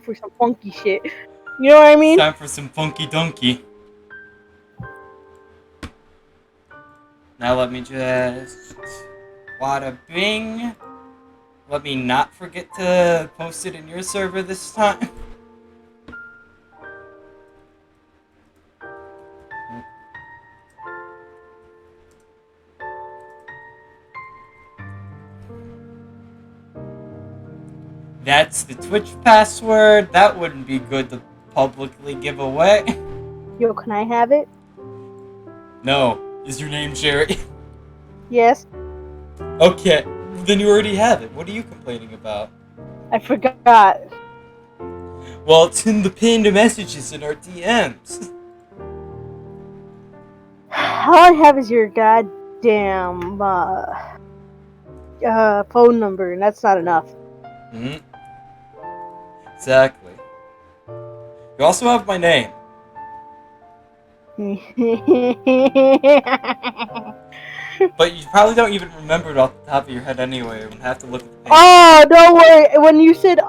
for some funky shit. You know what I It's mean? time for some funky donkey. Now let me just... Wada bing. Let me not forget to post it in your server this time. That's the Twitch password. That wouldn't be good to publicly give away. Yo, can I have it? No. Is your name Jerry? Yes. Okay. Then you already have it. What are you complaining about? I forgot. Well, it's in the pinned messages in our DMs. All I have is your goddamn phone number, and that's not enough. Mm-hmm. Exactly. You also have my name. But you probably don't even remember it off the top of your head anyway. You have to look at the page. Oh, don't worry. When you said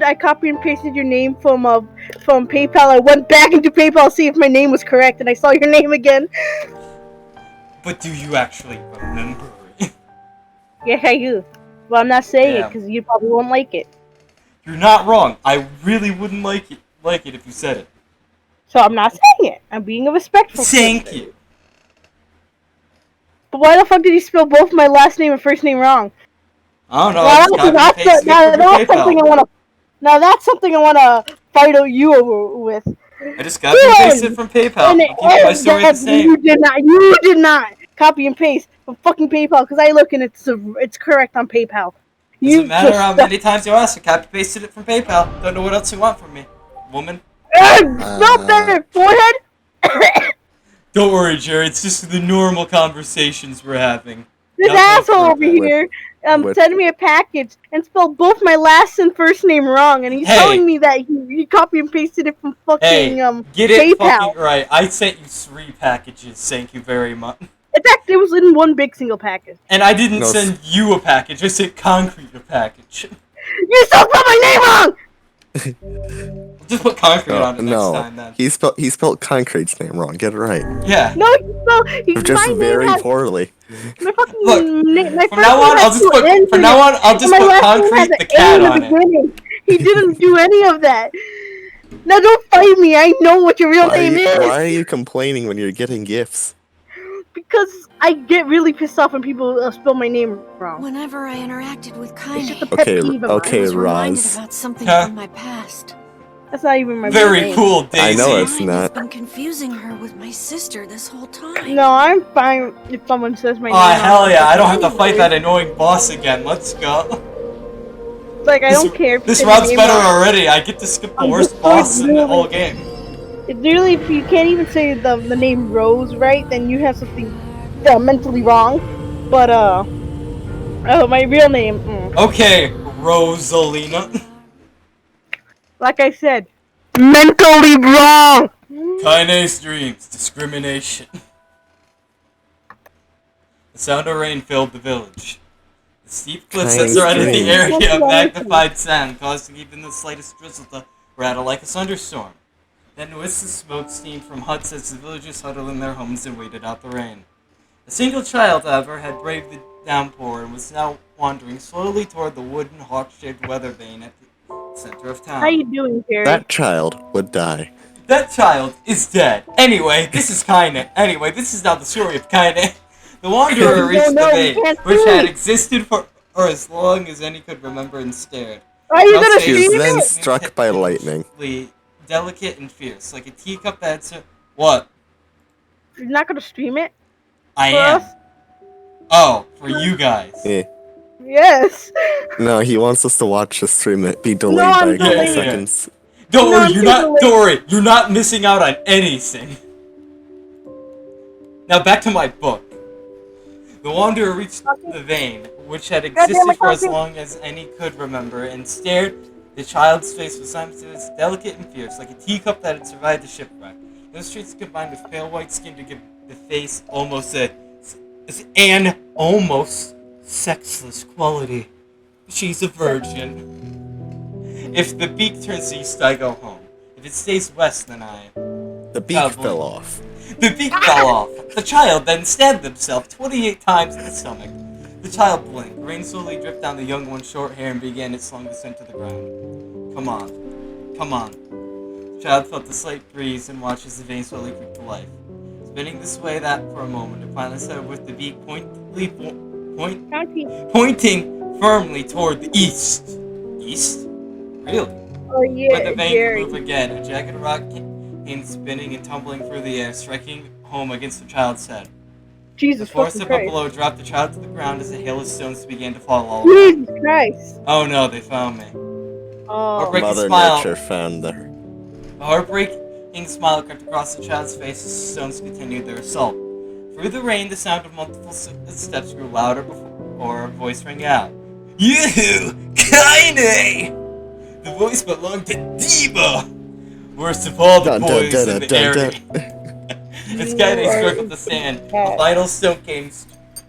I copy and pasted your name from PayPal, I went back into PayPal to see if my name was correct, and I saw your name again. But do you actually remember it? Yes, I do. Well, I'm not saying it Damn. because you probably won't like it. You're not wrong. I really wouldn't like it if you said it. So I'm not saying it. I'm being a respectful Thank person. you. But why the fuck did you spell both my last name and first name wrong? I don't know. I just copy and pasted it from your PayPal. Now that's something I wanna fight you over with. I just copy and pasted it from PayPal. And I'll keep my story the same. You did not copy and paste from fucking PayPal because I look and it's correct on PayPal. Doesn't matter how many times you ask. I copy and pasted it from PayPal. Don't know what else you want from me, woman. Spell better, forehead. Don't worry, Jerry. It's just the normal conversations we're having. This asshole over here sent me a package and spelled both my last and first name wrong, and he's telling me that he copy and pasted it from fucking get it PayPal. fucking right. I sent you 3 packages. Thank you very much. In fact, it was in one big single package. And I didn't send you a package. I sent Concrete a package. You still spelled my name wrong. Just put Concrete on it next time, then. He spelled Concrete's name wrong. Get it right. Yeah. No, he just very poorly. My fucking Look, from now on, I'll just put Concrete the cat on it. He didn't do any of that. Now don't fight me. I know what your real name is. Why are you complaining when you're getting gifts? Because I get really pissed off when people spell my name wrong. Whenever I interacted with Kaine, Okay, I was reminded about something from my past. That's not even my Very name. cool, Daisy. I know it's not. I've been confusing her with my sister this whole time. No, I'm fine if someone says my name. Oh, hell yeah. I don't have to fight that annoying boss again. Let's go. It's like, I don't care if this round's better already. I get to skip the worst boss in the whole game. It's really, if you can't even say the name Rose right, then you have something mentally wrong. But, my real name. Okay, Rosalina. Like I said, mentally wrong! Kaine's dreams, discrimination. The sound of rain filled the village. The steep cliffs that surrounded the area of magnified sound, causing even the slightest drizzle to rattle like a thunderstorm. Then wisps of smoke steamed from huts as the villagers huddled in their homes and waited out the rain. A single child, however, had braved the downpour and was now wandering slowly toward the wooden hawk-shaped weather vane at the center of town. How you doing, Jerry? That child would die. That child is dead. Anyway, this is Kaine. Anyway, this is now the story of Kaine. The Wanderer reached the vane, which had existed for as long as any could remember and stared. Are you gonna She was then struck by lightning. Delicate and fierce, like a teacup that's what? You're not gonna stream it? I am. Oh, for you guys. Yeah. Yes. No, he wants us to watch the stream it be delayed by a couple seconds. Don't worry, you're not missing out on anything. Now back to my book. The Wanderer reached the vein, which had existed for as long as any could remember, and stared. The child's face was simultaneously delicate and fierce, like a teacup that had survived the shipwreck. Those traits combined with pale white skin to give the face almost an almost sexless quality. She's a virgin. If the beak turns east, I go home. If it stays west, then I... The beak fell off. The beak fell off. The child then stabbed himself 28 times in the stomach. The child blinked. Rain slowly dripped down the young one's short hair and began its long descent to the ground. Come on. Come on. The child felt the slight breeze and watched as the vein slowly creep to life. Spinning this way that for a moment, it finally settled with the beak pointing firmly toward the east. East? Really? Oh yeah, When the vein Jerry. could move again, a jagged rock came spinning and tumbling through the air, striking home against the child's head. The Jesus force fucking up Christ. below dropped the child to the ground as a hail of stones began to fall all around. Jesus Christ. Oh no, they found me. Oh. Heartbreaking Mother smile. Nature found her. A heartbreaking smile crept across the child's face as the stones continued their assault. Through the rain, the sound of multiple steps grew louder before a voice rang out. You! Kaine! The voice belonged to Diva! Worst of all the boys in the area. As Kaine struggled to stand, a vital stone came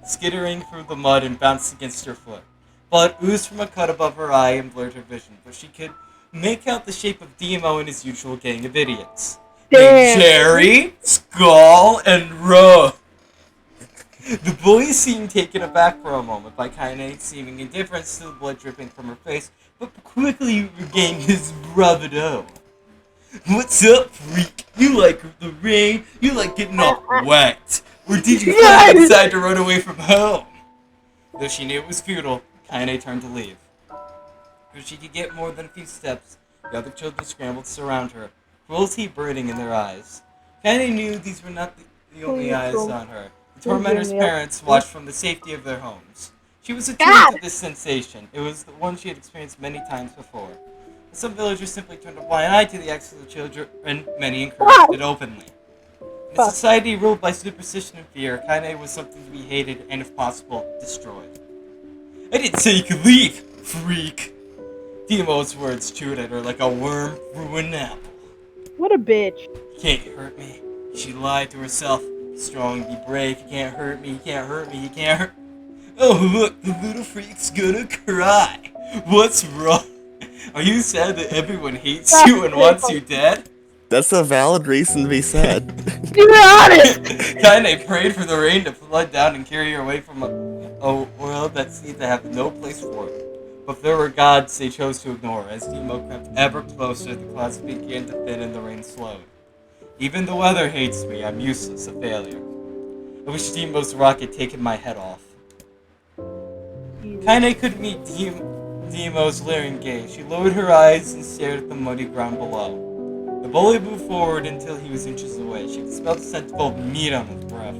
skittering through the mud and bounced against her foot. Blood oozed from a cut above her eye and blurred her vision, but she could make out the shape of Demo and his usual gang of idiots. Named Jerry, Skull, and Ro. The boy seemed taken aback for a moment by Kaine's seeming indifference to the blood dripping from her face, but quickly regained his bravado. What's up, freak? You like the rain? You like getting all wet? Or did you finally decide to run away from home? Though she knew it was futile, Kaine turned to leave. Before she could get more than a few steps, the other children scrambled to surround her, cruelty burning in their eyes. Kaine knew these were not the only eyes on her. The tormentor's parents watched from the safety of their homes. She was attuned to this sensation. It was the one she had experienced many times before. Some villagers simply turned a blind eye to the acts of the children, and many encouraged it openly. In a society ruled by superstition and fear, Kaine was something to be hated and, if possible, destroyed. I didn't say you could leave, freak! Demo's words chewed at her like a worm through an apple. What a bitch. You can't hurt me. She lied to herself. Be strong, be brave. You can't hurt me, you can't hurt me, you can't hurt... Oh look, the little freak's gonna cry. What's wrong? Are you sad that everyone hates you and wants you dead? That's a valid reason to be sad. You're honest! Kaine prayed for the rain to flood down and carry her away from a world that seemed to have no place for her. But if there were gods, they chose to ignore. As Demo crept ever closer, the clouds began to thin and the rain slowed. Even the weather hates me. I'm useless, a failure. I wish Demo's rock had taken my head off. Kaine couldn't meet Demo's leering gaze. She lowered her eyes and stared at the muddy ground below. The bully moved forward until he was inches away. She could smell the scent of old meat on his breath.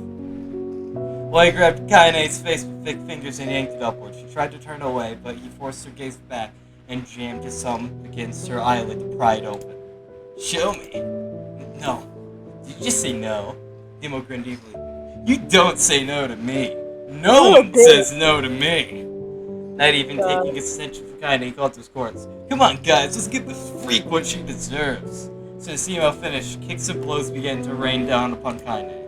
Boy grabbed Kaine's face with thick fingers and yanked it upward. She tried to turn away, but he forced her gaze back and jammed his thumb against her eyelid to pry it open. Show me. No. Did you just say no? Demo grinned evilly. You don't say no to me. No one says no to me. Not even taking his attention for Kaine, he called to his courts. Come on, guys, let's give this freak what she deserves. So as Demo finished, kicks and blows began to rain down upon Kaine.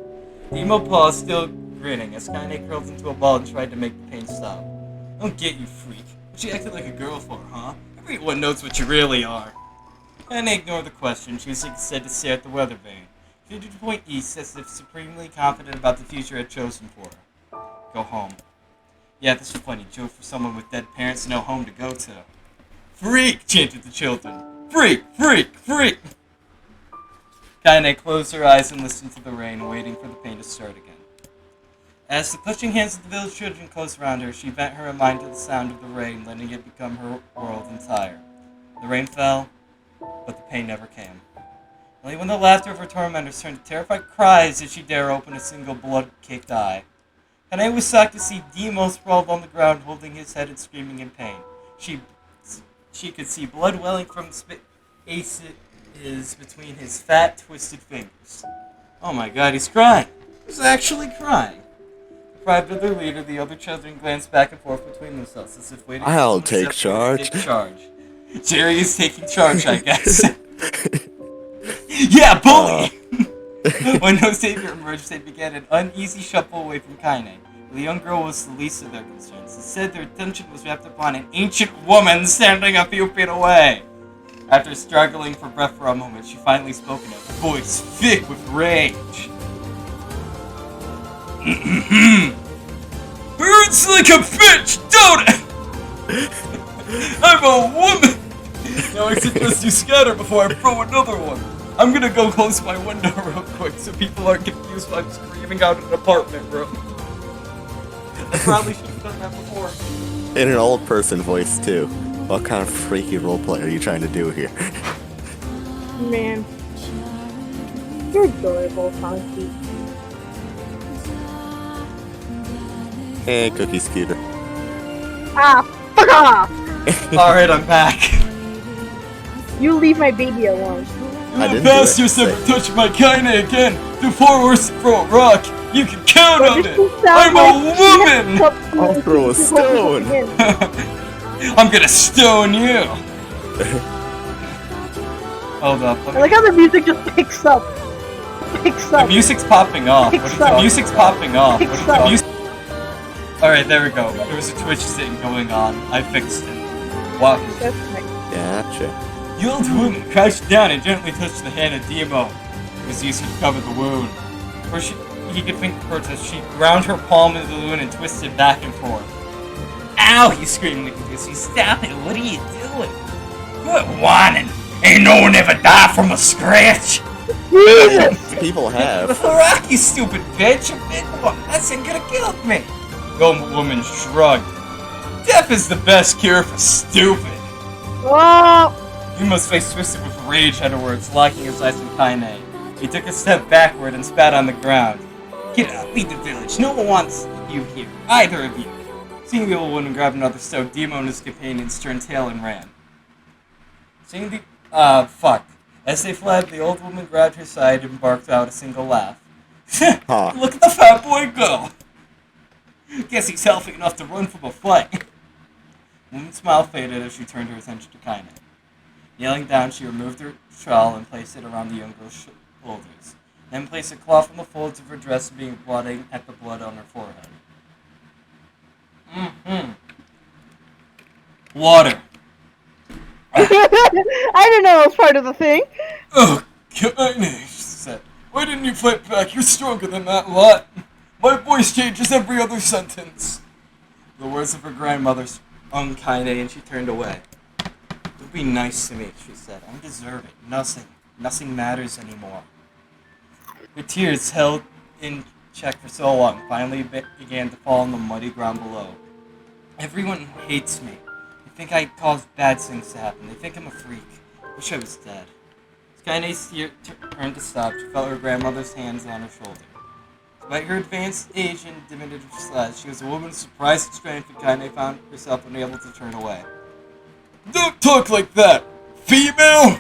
Demo paused, still grinning, as Kaine curled into a ball and tried to make the pain stop. I don't get you, freak. What you acted like a girl for, huh? Everyone knows what you really are. Kaine ignored the question, choosing instead to stare at the weather vane. She did point east, as if supremely confident about the future had chosen for her. Go home. Yeah, this is a funny joke for someone with dead parents and no home to go to. Freak! Chanted the children. Freak! Freak! Freak! Kaine closed her eyes and listened to the rain, waiting for the pain to start again. As the clutching hands of the village children closed around her, she bent her mind to the sound of the rain, letting it become her world entire. The rain fell, but the pain never came. Only when the laughter of her tormentors turned to terrified cries did she dare open a single blood-caked eye. Kaine was shocked to see Demo sprawled on the ground, holding his head and screaming in pain. She could see blood welling from spaces between his fat, twisted fingers. Oh my god, he's crying! He's actually crying! Deprived of their leader, the other children glanced back and forth between themselves, as if waiting for someone to step forward to take charge. Jerry is taking charge, I guess. Yeah, bully! When no savior emerged, they began an uneasy shuffle away from Kaine. The young girl was the least of their concerns. Instead, their attention was wrapped upon an ancient woman standing a few feet away. After struggling for breath for a moment, she finally spoke in a voice thick with rage. Hurts like a bitch, don't it? I'm a woman! Now I suggest you scatter before I throw another one. I'm gonna go close my window real quick so people aren't confused when I'm screaming out in an apartment room. I probably should have done that before. In an old person voice, too. What kind of freaky roleplay are you trying to do here? Man. You're adorable, Honky. Hey, Cookie Scooter. Ah, fuck off! Alright, I'm back. You leave my baby alone. I The didn't do bastards it. ever touch my kinda again before we're to throw a rock. You can count on it. I'm a woman! I'll throw a stone. I'm gonna stone you. Hold up. I like how the music just picks up. Picks The up. music's popping off. Picks What is up. the music's popping off? What is Picks the up. music? Alright, there we go. There was a Twitch thing going on. I fixed it. Wow. That's nice. Gotcha. The old woman crouched down and gently touched the hand of Demo. It was used to cover the wound. He could think protest. She ground her palm into the wound and twisted back and forth. Ow! He screamed like this. Stop it! What are you doing? Quit whining! Ain't no one ever died from a scratch! Jesus! People have. The rock, you stupid bitch! A big one! That's ain't gonna kill me! The old woman shrugged. Death is the best cure for stupid! Oh! Yuma's face twisted with rage afterwards, locking his eyes on Kaine. He took a step backward and spat on the ground. Get out, leave the village. No one wants you here. Either of you. Seeing the old woman grab another stone, Demo and his companions turned tail and ran. Seeing the fuck. As they fled, the old woman grabbed her side and barked out a single laugh. Huh. Look at the fat boy go! Guess he's healthy enough to run from a fight. The woman's smile faded as she turned her attention to Kaine. Kneeling down, she removed her shawl and placed it around the young girl's shoulders. Then placed a cloth on the folds of her dress, being blotting at the blood on her forehead. Water. I didn't know it was part of the thing. Oh, Kaine, she said. Why didn't you fight back? You're stronger than that lot. My voice changes every other sentence. The words of her grandmother stung Kaine and she turned away. Don't be nice to me, she said. I deserve it. Nothing matters anymore. Her tears held in check for so long finally began to fall on the muddy ground below. Everyone hates me. They think I caused bad things to happen. They think I'm a freak. Wish I was dead. As Kaine's tears turned to stop, she felt her grandmother's hands on her shoulder. Despite her advanced age and diminutive size, she was a woman of surprising strength, and Kaine found herself unable to turn away. Don't talk like that, female!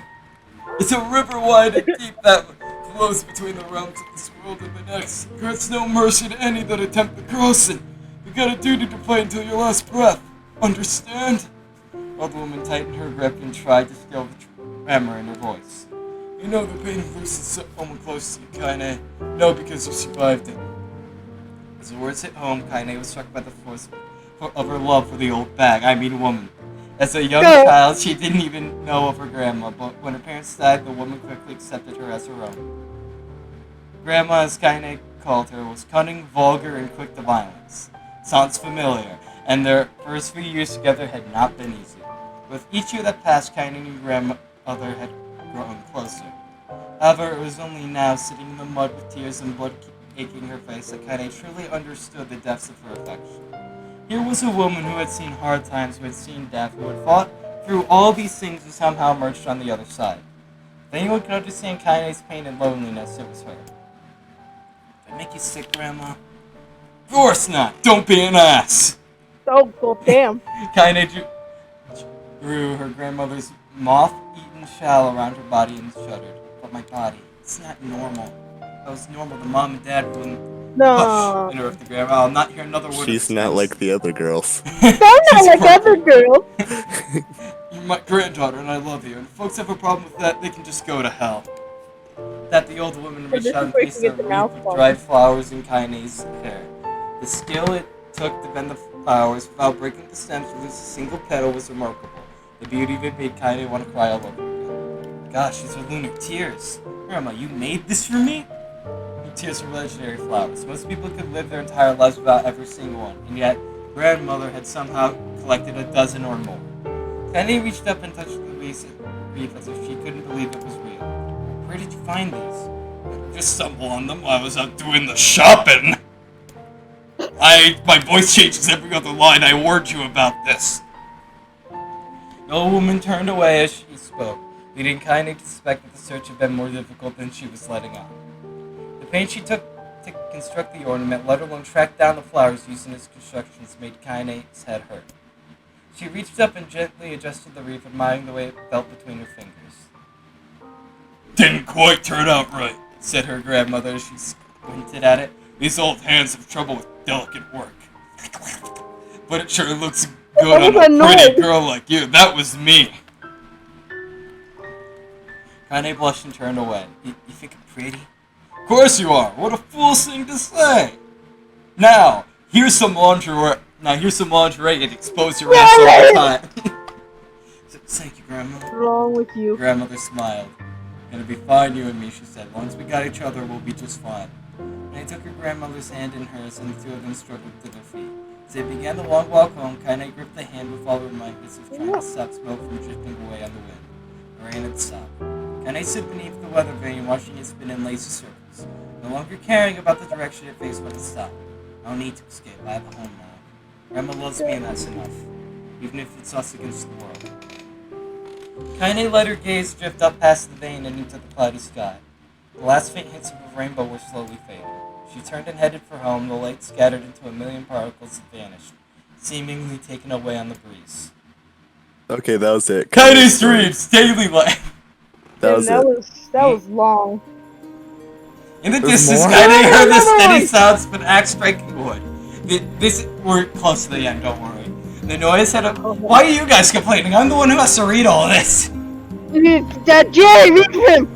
It's a river wide and deep that flows between the realms of this world and the next. Grants no mercy to any that attempt to cross it. You got a duty to fight until your last breath. Understand? While the woman tightened her grip and tried to still the tremor in her voice. You know the pain of losing someone close to you, Kaine. No, because you survived it. As the words hit home, Kaine was struck by the force of her love for the old woman. As a young child, she didn't even know of her grandma, but when her parents died, the woman quickly accepted her as her own. Grandma, as Kaine called her, was cunning, vulgar, and quick to violence. Sounds familiar, and their first few years together had not been easy. With each year that passed, Kaine and her grandmother had grown closer. However, it was only now, sitting in the mud with tears and blood aching her face, that Kaine truly understood the depths of her affection. Here was a woman who had seen hard times, who had seen death, who had fought through all these things and somehow emerged on the other side. If anyone could understand Kaine's pain and loneliness, it was her. Did I make you sick, Grandma? Of course not! Don't be an ass! Oh, well, damn. Kaine drew her grandmother's moth-eaten shawl around her body and shuddered. But my body, it's not normal. If I was normal, the mom and dad wouldn't... No. Hush, interrupted Grandma. I'll not hear another word. She's not like the other girls. I'm not like other girls. You're my granddaughter and I love you. And if folks have a problem with that, they can just go to hell. That the old woman reached out and placed a wreath of dried flowers in Kaine's hair. The skill it took to bend the flowers without breaking the stems with a single petal was remarkable. The beauty of it made Kaine want to cry all over again. gosh, these are lunar tears. Grandma, you made this for me? Lunar tears are legendary flowers. Most people could live their entire lives without ever seeing one, and yet grandmother had somehow collected a dozen or more. Penny reached up and touched the reef as if she couldn't believe it was real. Where did you find these? I just stumbled on them while I was out doing the shopping. My voice changes every other line. I warned you about this. The old woman turned away as she spoke, leading Kaine to suspect that the search had been more difficult than she was letting on. The pains she took to construct the ornament, let alone track down the flowers used in its constructions, made Kaine's head hurt. She reached up and gently adjusted the wreath, admiring the way it felt between her fingers. Didn't quite turn out right, said her grandmother as she squinted at it. These old hands have trouble with delicate work. But it sure looks good on a pretty girl like you. That was me. Kaine blushed and turned away. You think I'm pretty? Of course you are. What a foolish thing to say. Now, here's some lingerie. And expose your ass all the time. Thank you, Grandma. What's wrong with you? Grandmother smiled. Gonna be fine, you and me, she said. As long as we got each other, we'll be just fine. Kaine took her grandmother's hand in hers, and the two of them struggled to their feet. As they began the long walk home, Kaine gripped the hand with all her might, as if trying to stop smoke from drifting away on the wind. The rain had stopped. Kaine stood beneath the weather vane, watching it spin in lazy circles, no longer caring about the direction it faced when it stopped. I don't need to escape. I have a home now. Grandma loves me, and that's enough, even if it's us against the world. Kaine let her gaze drift up past the vane and into the cloudy sky. The last faint hints of a rainbow were slowly fading. She turned and headed for home, the light scattered into a million particles that vanished, seemingly taken away on the breeze. Okay, that was it. Kaine's dreams, daily life. That was long. In the distance, Kaine heard the steady sounds of an axe striking wood. We're close to the end, don't worry. The noise had a... Why are you guys complaining? I'm the one who has to read all this. Jerry, read him!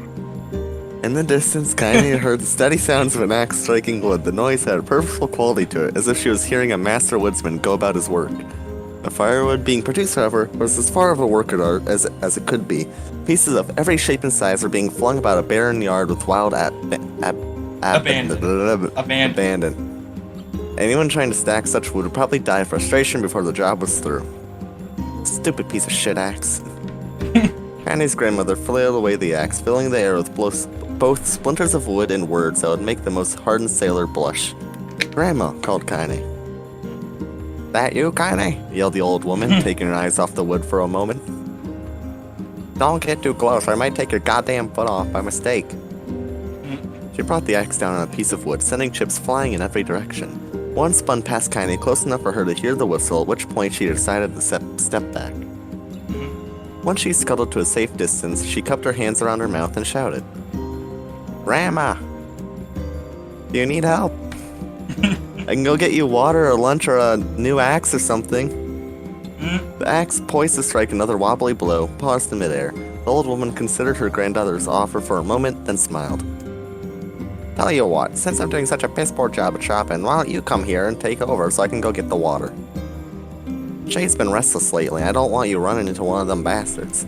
In the distance, Kaine heard the steady sounds of an axe striking wood. The noise had a purposeful quality to it, as if she was hearing a master woodsman go about his work. The firewood being produced, however, was as far of a work of art as it could be. Pieces of every shape and size were being flung about a barren yard with wild abandon. Anyone trying to stack such wood would probably die of frustration before the job was through. Stupid piece of shit axe. Kaine's grandmother flailed away the axe, filling the air with both splinters of wood and words that would make the most hardened sailor blush. Grandma, called Kaine. That you, Kaine? Yelled the old woman, taking her eyes off the wood for a moment. Don't get too close, or I might take your goddamn foot off by mistake. She brought the axe down on a piece of wood, sending chips flying in every direction. One spun past Kaine close enough for her to hear the whistle, at which point she decided to step back. Once she scuttled to a safe distance, she cupped her hands around her mouth and shouted, Grandma! Do you need help? I can go get you water or lunch or a new axe or something. The axe, poised to strike another wobbly blow, paused in midair. The old woman considered her granddaughter's offer for a moment, then smiled. Tell you what, since I'm doing such a piss-poor job at shopping, why don't you come here and take over so I can go get the water? Jay's been restless lately. I don't want you running into one of them bastards.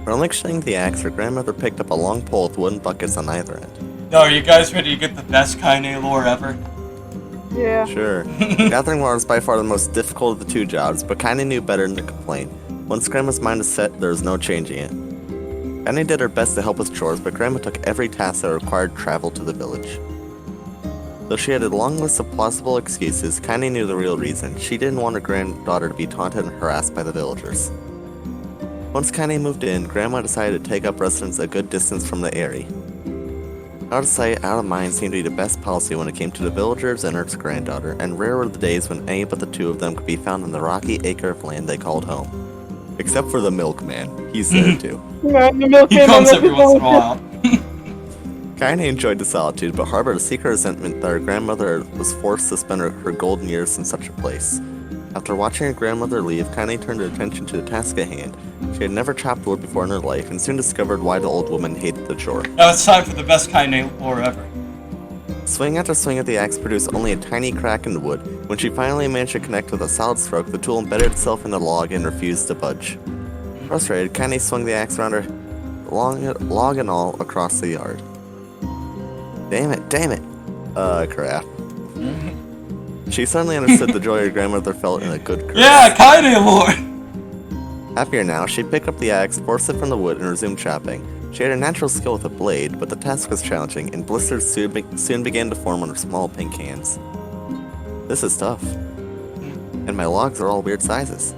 Relinquishing the axe, her grandmother picked up a long pole with wooden buckets on either end. Now, are you guys ready to get the best Kaine lore ever? Yeah. Sure. Gathering water is by far the most difficult of the two jobs, but Kaine knew better than to complain. Once Grandma's mind is set, there was no changing it. Kaine did her best to help with chores, but Grandma took every task that required travel to the village. Though she had a long list of plausible excuses, Kaine knew the real reason. She didn't want her granddaughter to be taunted and harassed by the villagers. Once Kaine moved in, Grandma decided to take up residence a good distance from the area. Out of sight, out of mind seemed to be the best policy when it came to the villagers and her granddaughter, and rare were the days when any but the two of them could be found on the rocky acre of land they called home. Except for the milkman. He's there too. He comes every once in a while. Kaine enjoyed the solitude, but harbored a secret resentment that her grandmother was forced to spend her golden years in such a place. After watching her grandmother leave, Kaine turned her attention to the task at hand. She had never chopped wood before in her life, and soon discovered why the old woman hated the chore. Now it's time for the best Kaine lore ever. Swing after swing of the axe produced only a tiny crack in the wood. When she finally managed to connect with a solid stroke, the tool embedded itself in the log and refused to budge. Frustrated, Kaine swung the axe around her log and all, across the yard. Damn it. Crap. She suddenly understood the joy her grandmother felt in a good curse. Yeah, kinda, Lord! Happier now, she picked up the axe, forced it from the wood, and resumed chopping. She had a natural skill with a blade, but the task was challenging, and blisters soon began to form on her small pink hands. This is tough. And my logs are all weird sizes.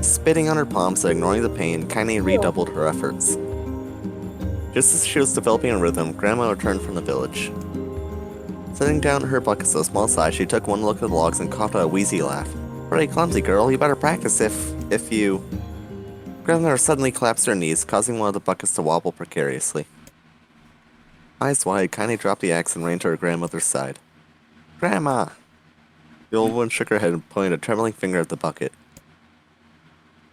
Spitting on her palms and ignoring the pain, Kaine redoubled her efforts. Just as she was developing a rhythm, Grandma returned from the village. Setting down her buckets of small size, she took one look at the logs and caught a wheezy laugh. Pretty clumsy, girl. You better practice if you... Grandmother suddenly collapsed her knees, causing one of the buckets to wobble precariously. Eyes wide, Kaine dropped the axe and ran to her grandmother's side. Grandma! The old woman shook her head and pointed a trembling finger at the bucket.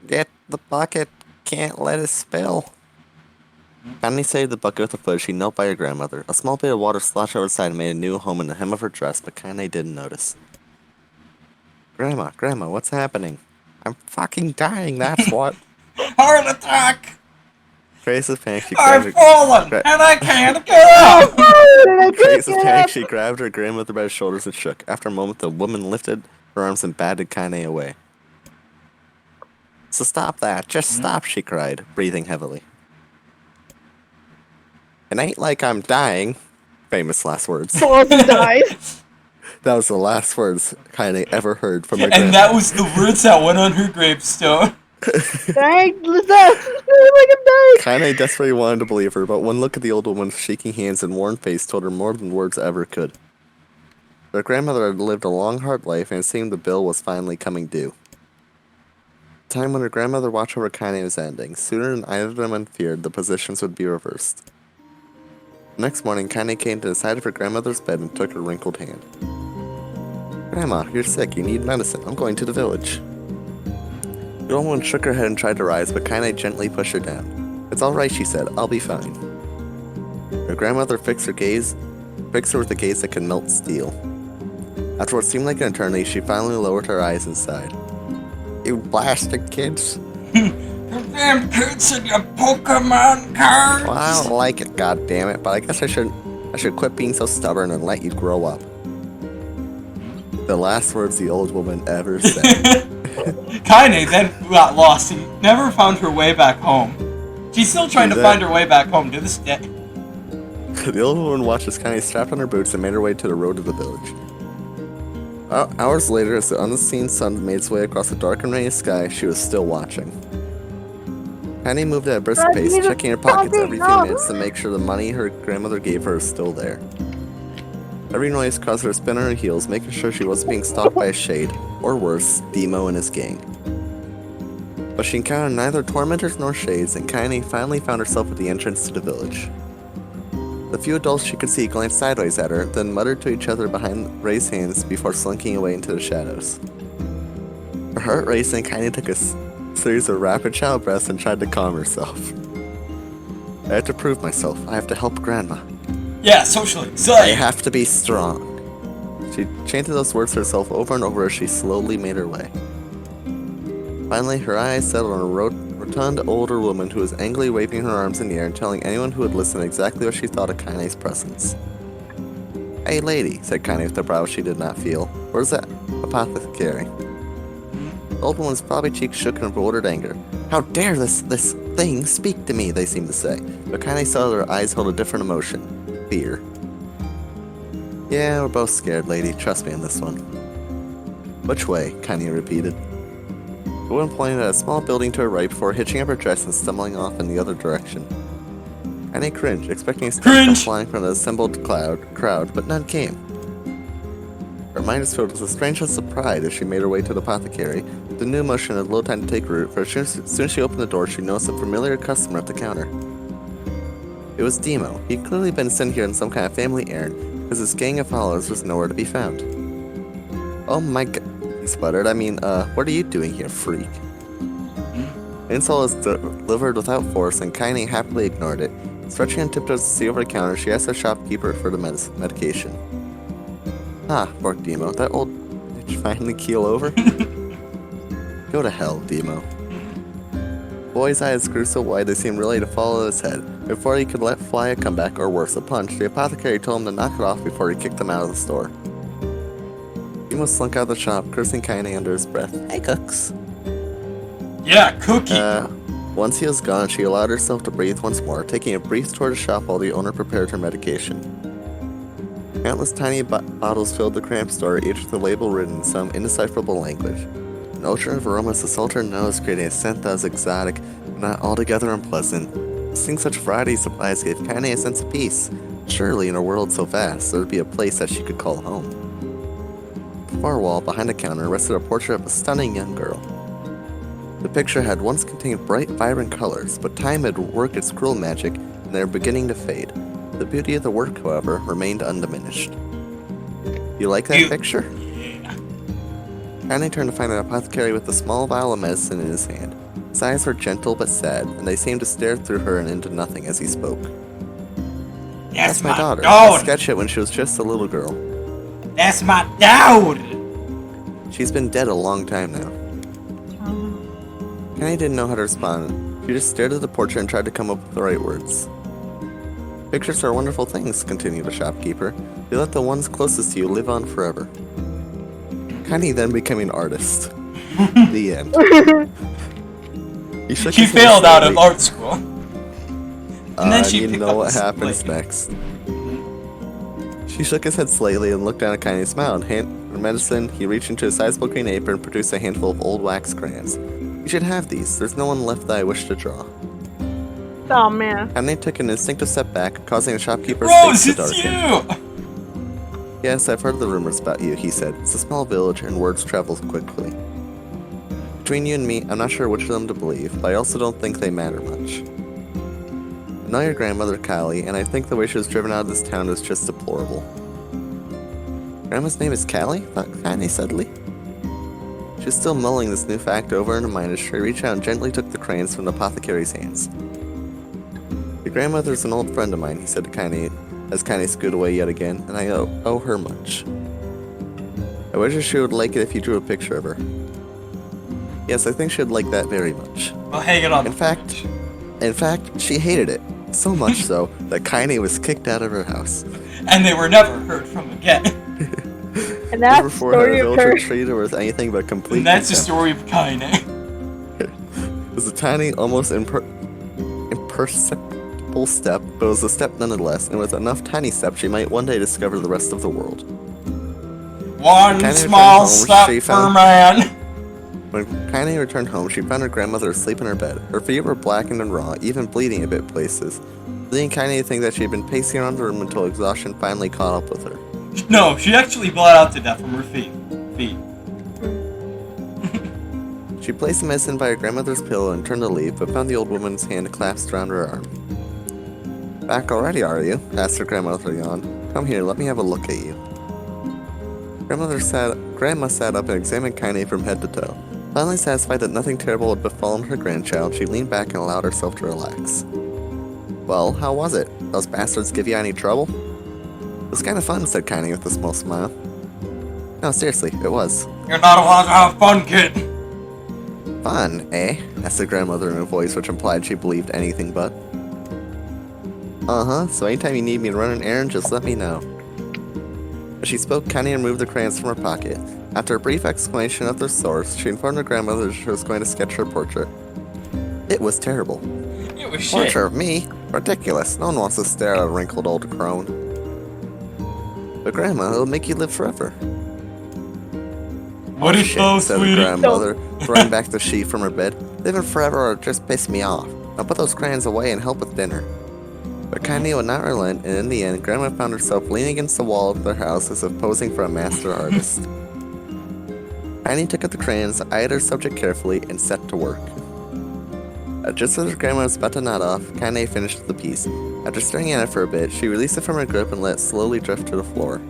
Get the bucket. Can't let it spill. Kaine saved the bucket with a foot. She knelt by her grandmother. A small bit of water sloshed over the side and made a new home in the hem of her dress, but Kaine didn't notice. Grandma, what's happening? I'm fucking dying, that's what. Heart attack! Grace's panic, she I've grabbed fallen, and I can't get up! Grace's panic, she grabbed her grandmother by the shoulders and shook. After a moment, the woman lifted her arms and batted Kaine away. So stop that, just stop, she cried, breathing heavily. It ain't like I'm dying. Famous last words. Pausey dies. That was the last words Kaine ever heard from her And that was the words that went on her gravestone. Dang, like I'm dying. Kaine desperately wanted to believe her, but one look at the old woman's shaking hands and worn face told her more than words ever could. Their grandmother had lived a long, hard life, and it seemed the bill was finally coming due. The time when her grandmother watched over Kaine was ending. Sooner than either of them had feared, the positions would be reversed. The next morning, Kaine came to the side of her grandmother's bed and took her wrinkled hand. Grandma, you're sick. You need medicine. I'm going to the village. The old woman shook her head and tried to rise, but Kaine gently pushed her down. It's all right, she said. I'll be fine. Her grandmother fixed her with a gaze that could melt steel. After what seemed like an eternity, she finally lowered her eyes and sighed. You blasted kids. You damn kids and your Pokemon cards! Well, I don't like it, goddammit, but I guess I should quit being so stubborn and let you grow up. The last words the old woman ever said. Kaine then got lost and never found her way back home. She's still trying to find her way back home to this day. The old woman watched as Kaine strapped on her boots and made her way to the road to the village. Hours later, as the unseen sun made its way across the dark and rainy sky, she was still watching. Kaine moved at a brisk pace, checking her pockets every few minutes to make sure the money her grandmother gave her was still there. Every noise caused her to spin on her heels, making sure she wasn't being stalked by a shade, or worse, Demo and his gang. But she encountered neither tormentors nor shades, and Kaine finally found herself at the entrance to the village. The few adults she could see glanced sideways at her, then muttered to each other behind raised hands before slinking away into the shadows. Her heart racing, Kaine took a series of rapid shallow breaths and tried to calm herself. I have to prove myself. I have to help Grandma. Yeah, social anxiety. I have to be strong. She chanted those words to herself over and over as she slowly made her way. Finally, her eyes settled on a rotund older woman who was angrily waving her arms in the air and telling anyone who would listen exactly what she thought of Kaine's presence. Hey lady, said Kaine with a brow she did not feel. Where's that apothecary? The old woman's probably cheeks shook in bewildered anger. How dare this thing speak to me, they seemed to say. But Kaine saw that her eyes held a different emotion. Fear. Yeah, we're both scared, lady. Trust me on this one. Which way? Kaine repeated. The woman pointed at a small building to her right before hitching up her dress and stumbling off in the other direction. Kaine cringed, expecting a step come flying from the assembled crowd, but none came. Her mind was filled with a strange sense of pride as she made her way to the apothecary. The new emotion had little time to take root, for as soon as she opened the door, she noticed a familiar customer at the counter. It was Demo. He'd clearly been sent here on some kind of family errand, because his gang of followers was nowhere to be found. Oh my god, he sputtered. What are you doing here, freak? Insult was delivered without force, and Kaine happily ignored it. Stretching on tiptoes to see over the counter, she asked the shopkeeper for the medication. Ah, barked Demo. That old bitch finally keel over? Go to hell, Demo. boy's eyes grew so wide they seemed really to follow his head. Before he could let fly a comeback, or worse, a punch, the apothecary told him to knock it off before he kicked him out of the store. He almost slunk out of the shop, cursing Kaine under his breath. Hey, Cooks. Yeah, Cookie! Once he was gone, she allowed herself to breathe once more, taking a brief tour of the shop while the owner prepared her medication. Countless tiny bottles filled the cramped store, each with a label written in some indecipherable language. An ocean of aromas assaulted her nose, creating a scent that was exotic, but not altogether unpleasant. Seeing such variety of supplies gave Kaine a sense of peace. Surely, in a world so vast, there would be a place that she could call home. The far wall, behind a counter, rested a portrait of a stunning young girl. The picture had once contained bright, vibrant colors, but time had worked its cruel magic, and they were beginning to fade. The beauty of the work, however, remained undiminished. You like that picture? Kaine turned to find an apothecary with a small vial of medicine in his hand. His eyes were gentle but sad, and they seemed to stare through her and into nothing as he spoke. That's my daughter. I sketched it when she was just a little girl. That's my daughter! She's been dead a long time now. Kaine didn't know how to respond. She just stared at the portrait and tried to come up with the right words. Pictures are wonderful things, continued the shopkeeper. They let the ones closest to you live on forever. Kaine then became an artist. The end. She failed out of art school. And then she you picked know up what the happens slate. next. She shook his head slightly and looked down at Kaine and smiled. For medicine, he reached into a sizable green apron and produced a handful of old wax crayons. You should have these. There's no one left that I wish to draw. Oh man. Kaine took an instinctive step back, causing the shopkeeper's Rose, face to it's darken. you! Yes, I've heard the rumors about you, he said. It's a small village and words travel quickly. Between you and me, I'm not sure which of them to believe, but I also don't think they matter much. I know your grandmother, Callie, and I think the way she was driven out of this town is just deplorable. Grandma's name is Callie? Thought Kaine suddenly. She was still mulling this new fact over in her mind as she reached out and gently took the crayons from the apothecary's hands. Your grandmother's an old friend of mine, he said to Kaine, as Kaine scooted away yet again, and I owe her much. I wish she would like it if you drew a picture of her. Yes, I think she'd like that very much. Well, hang it on. In fact, she hated it. So much so that Kaine was kicked out of her house. And they were never heard from again. And that's the story of her. Treated her with anything but complete And that's the contempt. story of Kaine. It was a tiny, almost imperceptible step, but it was a step nonetheless, and with enough tiny steps she might one day discover the rest of the world. One small step for man. When Kaine returned home, she found her grandmother asleep in her bed. Her feet were blackened and raw, even bleeding a bit places, leading Kaine to think that she had been pacing around the room until exhaustion finally caught up with her. No, she actually bled out to death from her feet. She placed the medicine by her grandmother's pillow and turned to leave, but found the old woman's hand clasped around her arm. Back already, are you? Asked her grandmother yawned. Come here, let me have a look at you. Grandma sat up and examined Kaine from head to toe. Finally satisfied that nothing terrible had befallen her grandchild, she leaned back and allowed herself to relax. Well, how was it? Those bastards give you any trouble? It was kind of fun, said Kaine with a small smile. No, seriously, it was. You're not allowed to have fun, kid. Fun, eh? Asked the grandmother in a voice which implied she believed anything but. Uh-huh, so anytime you need me to run an errand, just let me know. As she spoke, Kaine removed the crayons from her pocket. After a brief explanation of their source, she informed her grandmother that she was going to sketch her portrait. It was terrible. It was shit. Portrait of me? Ridiculous. No one wants to stare at a wrinkled old crone. But Grandma, it'll make you live forever. What is so, said sweetie? the grandmother, throwing back the sheet from her bed. Living forever will just piss me off. Now put those crayons away and help with dinner. But Kaine would not relent, and in the end, Grandma found herself leaning against the wall of their house as if posing for a master artist. Kaine took up the crayons, eyed her subject carefully, and set to work. Just as her grandma was about to nod off, Kaine finished the piece. After staring at it for a bit, she released it from her grip and let it slowly drift to the floor.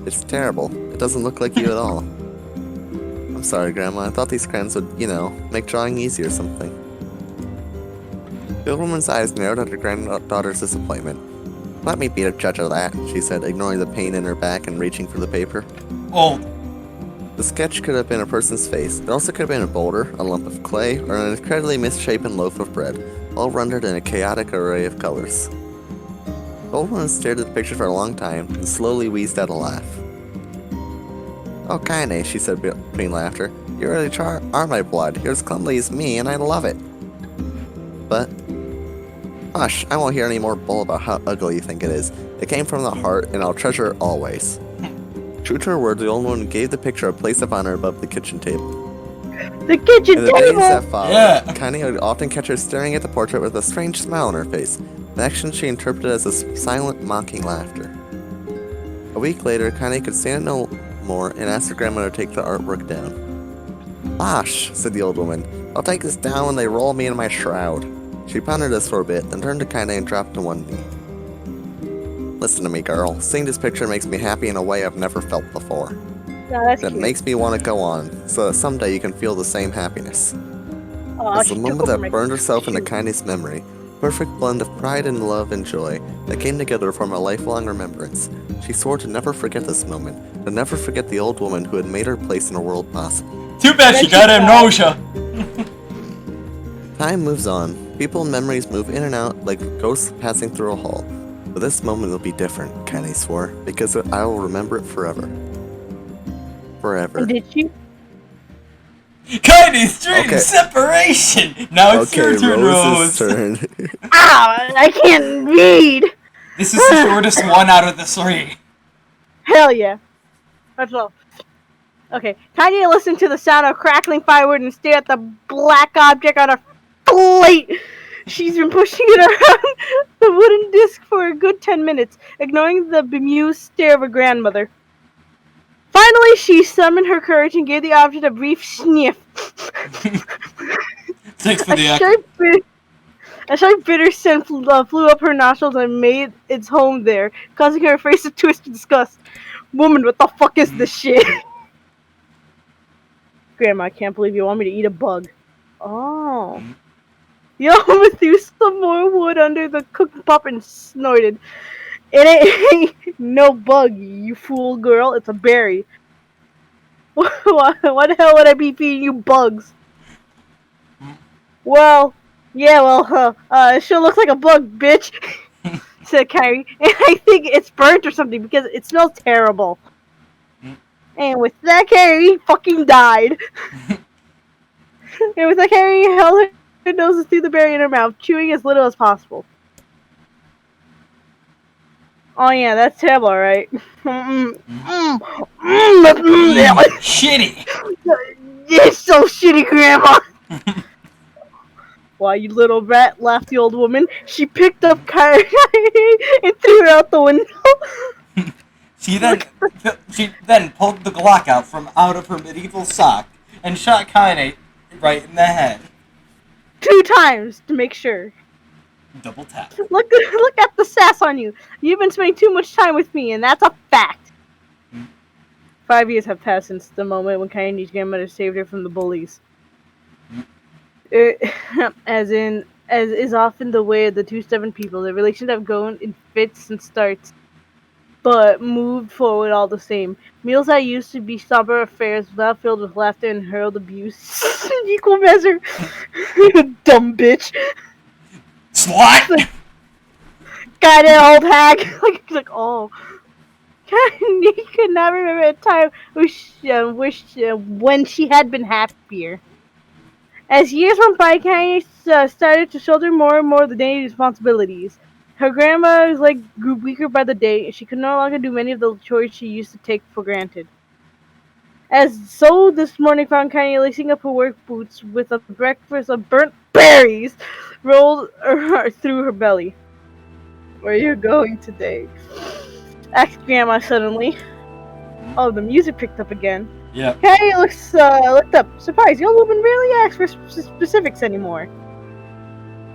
It's terrible. It doesn't look like you at all. I'm sorry, Grandma. I thought these crayons would, make drawing easy or something. The old woman's eyes narrowed at her granddaughter's disappointment. Let me be the judge of that, she said, ignoring the pain in her back and reaching for the paper. Old. The sketch could have been a person's face. It also could have been a boulder, a lump of clay, or an incredibly misshapen loaf of bread, all rendered in a chaotic array of colors. The old woman stared at the picture for a long time and slowly wheezed out a laugh. "Oh, Kaine," she said between laughter. "You really are my blood. You're as clumsy as me, and I love it." But, hush, I won't hear any more bull about how ugly you think it is. It came from the heart, and I'll treasure it always. True to her word, the old woman gave the picture a place of honor above the kitchen table. The kitchen In the days that table! followed, Kaine would often catch her staring at the portrait with a strange smile on her face, an action she interpreted as a silent, mocking laughter. A week later, Kaine could stand it no more and asked her grandmother to take the artwork down. "Bosh," said the old woman. "I'll take this down when they roll me in my shroud." She pondered this for a bit, then turned to Kaine and dropped to one knee. "Listen to me, girl. Seeing this picture makes me happy in a way I've never felt before. No, that's That cute. makes me want to go on, so that someday you can feel the same happiness." Aw, As she the took moment over that my burned herself into shoe. Kaine's memory, perfect blend of pride and love and joy that came together to form a lifelong remembrance. She swore to never forget this moment, to never forget the old woman who had made her place in her world possible. Too bad she got amnesia. Time moves on. People and memories move in and out like ghosts passing through a hall. But this moment will be different, Kaine swore, because I will remember it forever. Forever. Did she? Kaine's dream Okay. separation. Now it's your turn, Rose's Rose. turn. Ow! I can't read! This is the shortest one out of the three. Hell yeah. That's all. Okay, Tanya listened to the sound of crackling firewood and stared at the black object on her plate. She's been pushing it around the wooden disc for a good 10 minutes, ignoring the bemused stare of her grandmother. Finally, she summoned her courage and gave the object a brief sniff. Thanks for the A sharp bitter scent flew up her nostrils and made its home there, causing her face to twist in disgust. "Woman, what the fuck is this shit?" "Grandma, I can't believe you want me to eat a bug." "Oh." The old woman threw some more wood under the cooked pup and snorted. "It ain't no bug, you fool girl. It's a berry." Why the hell would I be feeding you bugs?" "Well, yeah, it sure looks like a bug, bitch," said Kyrie. "And I think it's burnt or something because it smells terrible." And with that, Carrie fucking died. And with that, Carrie held her nose through the berry in her mouth, chewing as little as possible. "Oh yeah, that's terrible, right?" Shitty. "It's so shitty, Grandma." "Why, you little rat," laughed the old woman. She picked up Kyrie and threw her out the window. She then pulled the Glock out of her medieval sock and shot Kaine right in the head. 2 times to make sure. Double tap. Look at the sass on you. You've been spending too much time with me, and that's a fact. 5 years have passed since the moment when Kaine's grandmother saved her from the bullies. As is often the way of the two stubborn people, the relations have gone in fits and starts, but moved forward all the same. Meals that used to be somber affairs now filled with laughter and hurled abuse in equal measure. Dumb bitch. Slut! Got it, old hag. like, oh. He could not remember a time when she had been happier. As years went by, Kanye started to shoulder more and more of the daily responsibilities. Her grandma's leg grew weaker by the day, and she could no longer do many of the chores she used to take for granted. So this morning found Kanye lacing up her work boots with a breakfast of burnt berries rolled through her belly. "Where are you going today?" asked Grandma suddenly. Oh, the music picked up again. Yeah. Kanye looked up, surprised. The old woman rarely asks for specifics anymore.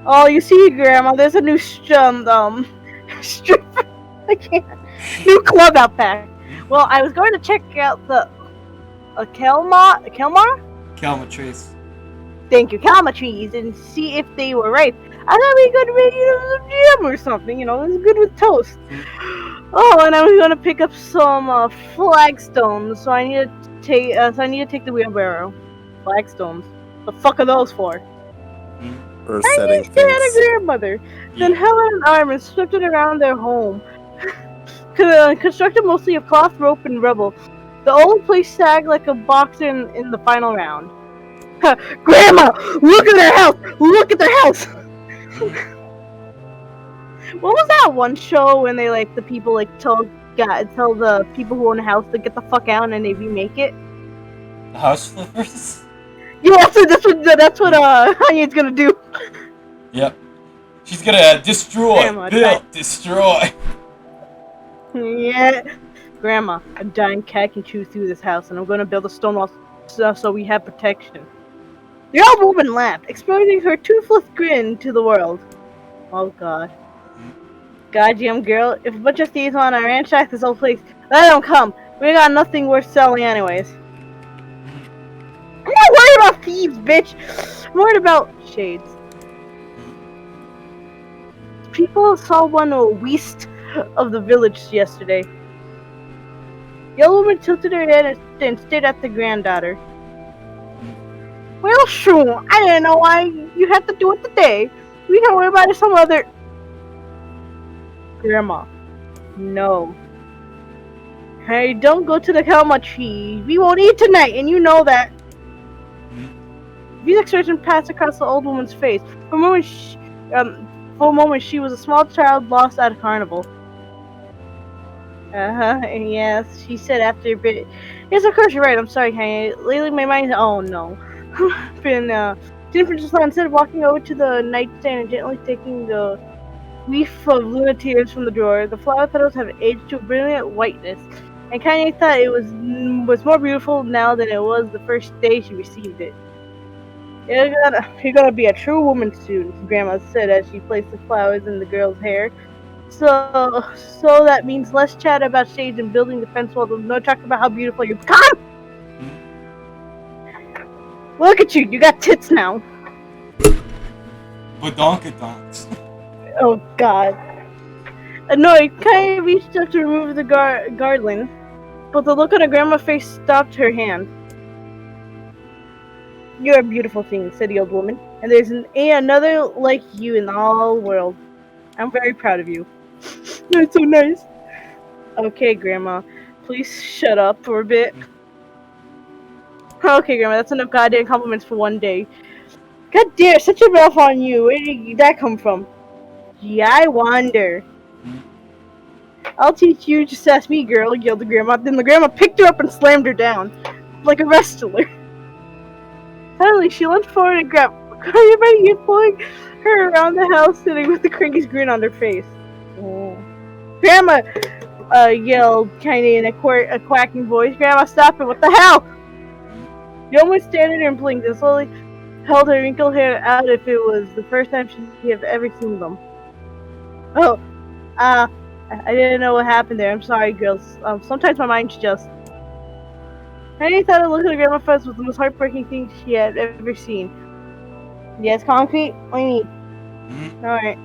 "Oh, you see, Grandma, there's a new strip. I can't. New club out back. Well, I was going to check out the Kelmar? Calmatrice. Thank you, Kalma trees, and see if they were ripe. I thought we could make some jam or something. It's good with toast. Oh, and I was going to pick up some flagstones, so I needed So I need to take the wheelbarrow. Flagstones. The fuck are those for? Earth-setting She had a things. grandmother. Then Yeah. held an arm and swept it around their home. Constructed mostly of cloth, rope, and rubble. The old place sagged like a boxer in the final round. Grandma! Look at their house! Look at their house! What was that one show when they the people tell the people who own the house to get the fuck out and they remake it? The house flippers? Yeah, so that's what Hanya's gonna do. Yep. She's gonna destroy, Grandma, build, destroy. Yeah. Grandma, a dying cat can chew through this house, and I'm gonna build a stone wall so we have protection. The old woman laughed, exposing her toothless grin to the world. Oh god. Goddamn girl, if a bunch of thieves want to ransack this old place, let them come. We got nothing worth selling anyways. I'm not worried about thieves, bitch! I'm worried about shades. People saw one west of the village yesterday. The old woman tilted her head and stared at the granddaughter. Well, sure, I didn't know why you had to do it today. We can worry about it some other... Grandma, no. Hey, don't go to the Kalma tree. We won't eat tonight, and you know that. These expressions passed across the old woman's face. For a moment, she was a small child lost at a carnival. Yes, she said after a bit. Yes, of course you're right. I'm sorry, Kanye. Lately, my mind. Oh no. Jennifer just instead of walking over to the nightstand and gently taking the leaf of Luna tears from the drawer. The flower petals have aged to a brilliant whiteness, and Kanye thought it was more beautiful now than it was the first day she received it. You're gonna be a true woman soon, Grandma said as she placed the flowers in the girl's hair. So that means less chat about shades and building the fence wall. No talk about how beautiful you become. Look at you got tits now. Badonkadonks. Oh god. Annoyed, Kaya reached up to remove the garland, but the look on her grandma's face stopped her hand. You're a beautiful thing, said the old woman, and there's another like you in the whole world. I'm very proud of you. That's so nice. Okay, Grandma, please shut up for a bit. Okay, Grandma, that's enough goddamn compliments for one day. God damn, such a mouth on you. Where did that come from? Gee, I wonder. I'll teach you, just ask me, girl, yelled the grandma. Then the grandma picked her up and slammed her down, like a wrestler. Suddenly, she lunged forward and grabbed everybody and pulling her around the house, sitting with the crankiest grin on her face. Oh. Grandma, yelled Kanye in a quacking voice. Grandma, stop it! What the hell? The woman stared at her and blinked and slowly held her wrinkled hair out if it was the first time she had ever seen them. Oh, I didn't know what happened there. I'm sorry, girls. Sometimes my mind's just... Henry thought a look at the grandma face was the most heartbreaking thing she had ever seen. Yes, concrete? What do you need? Alright.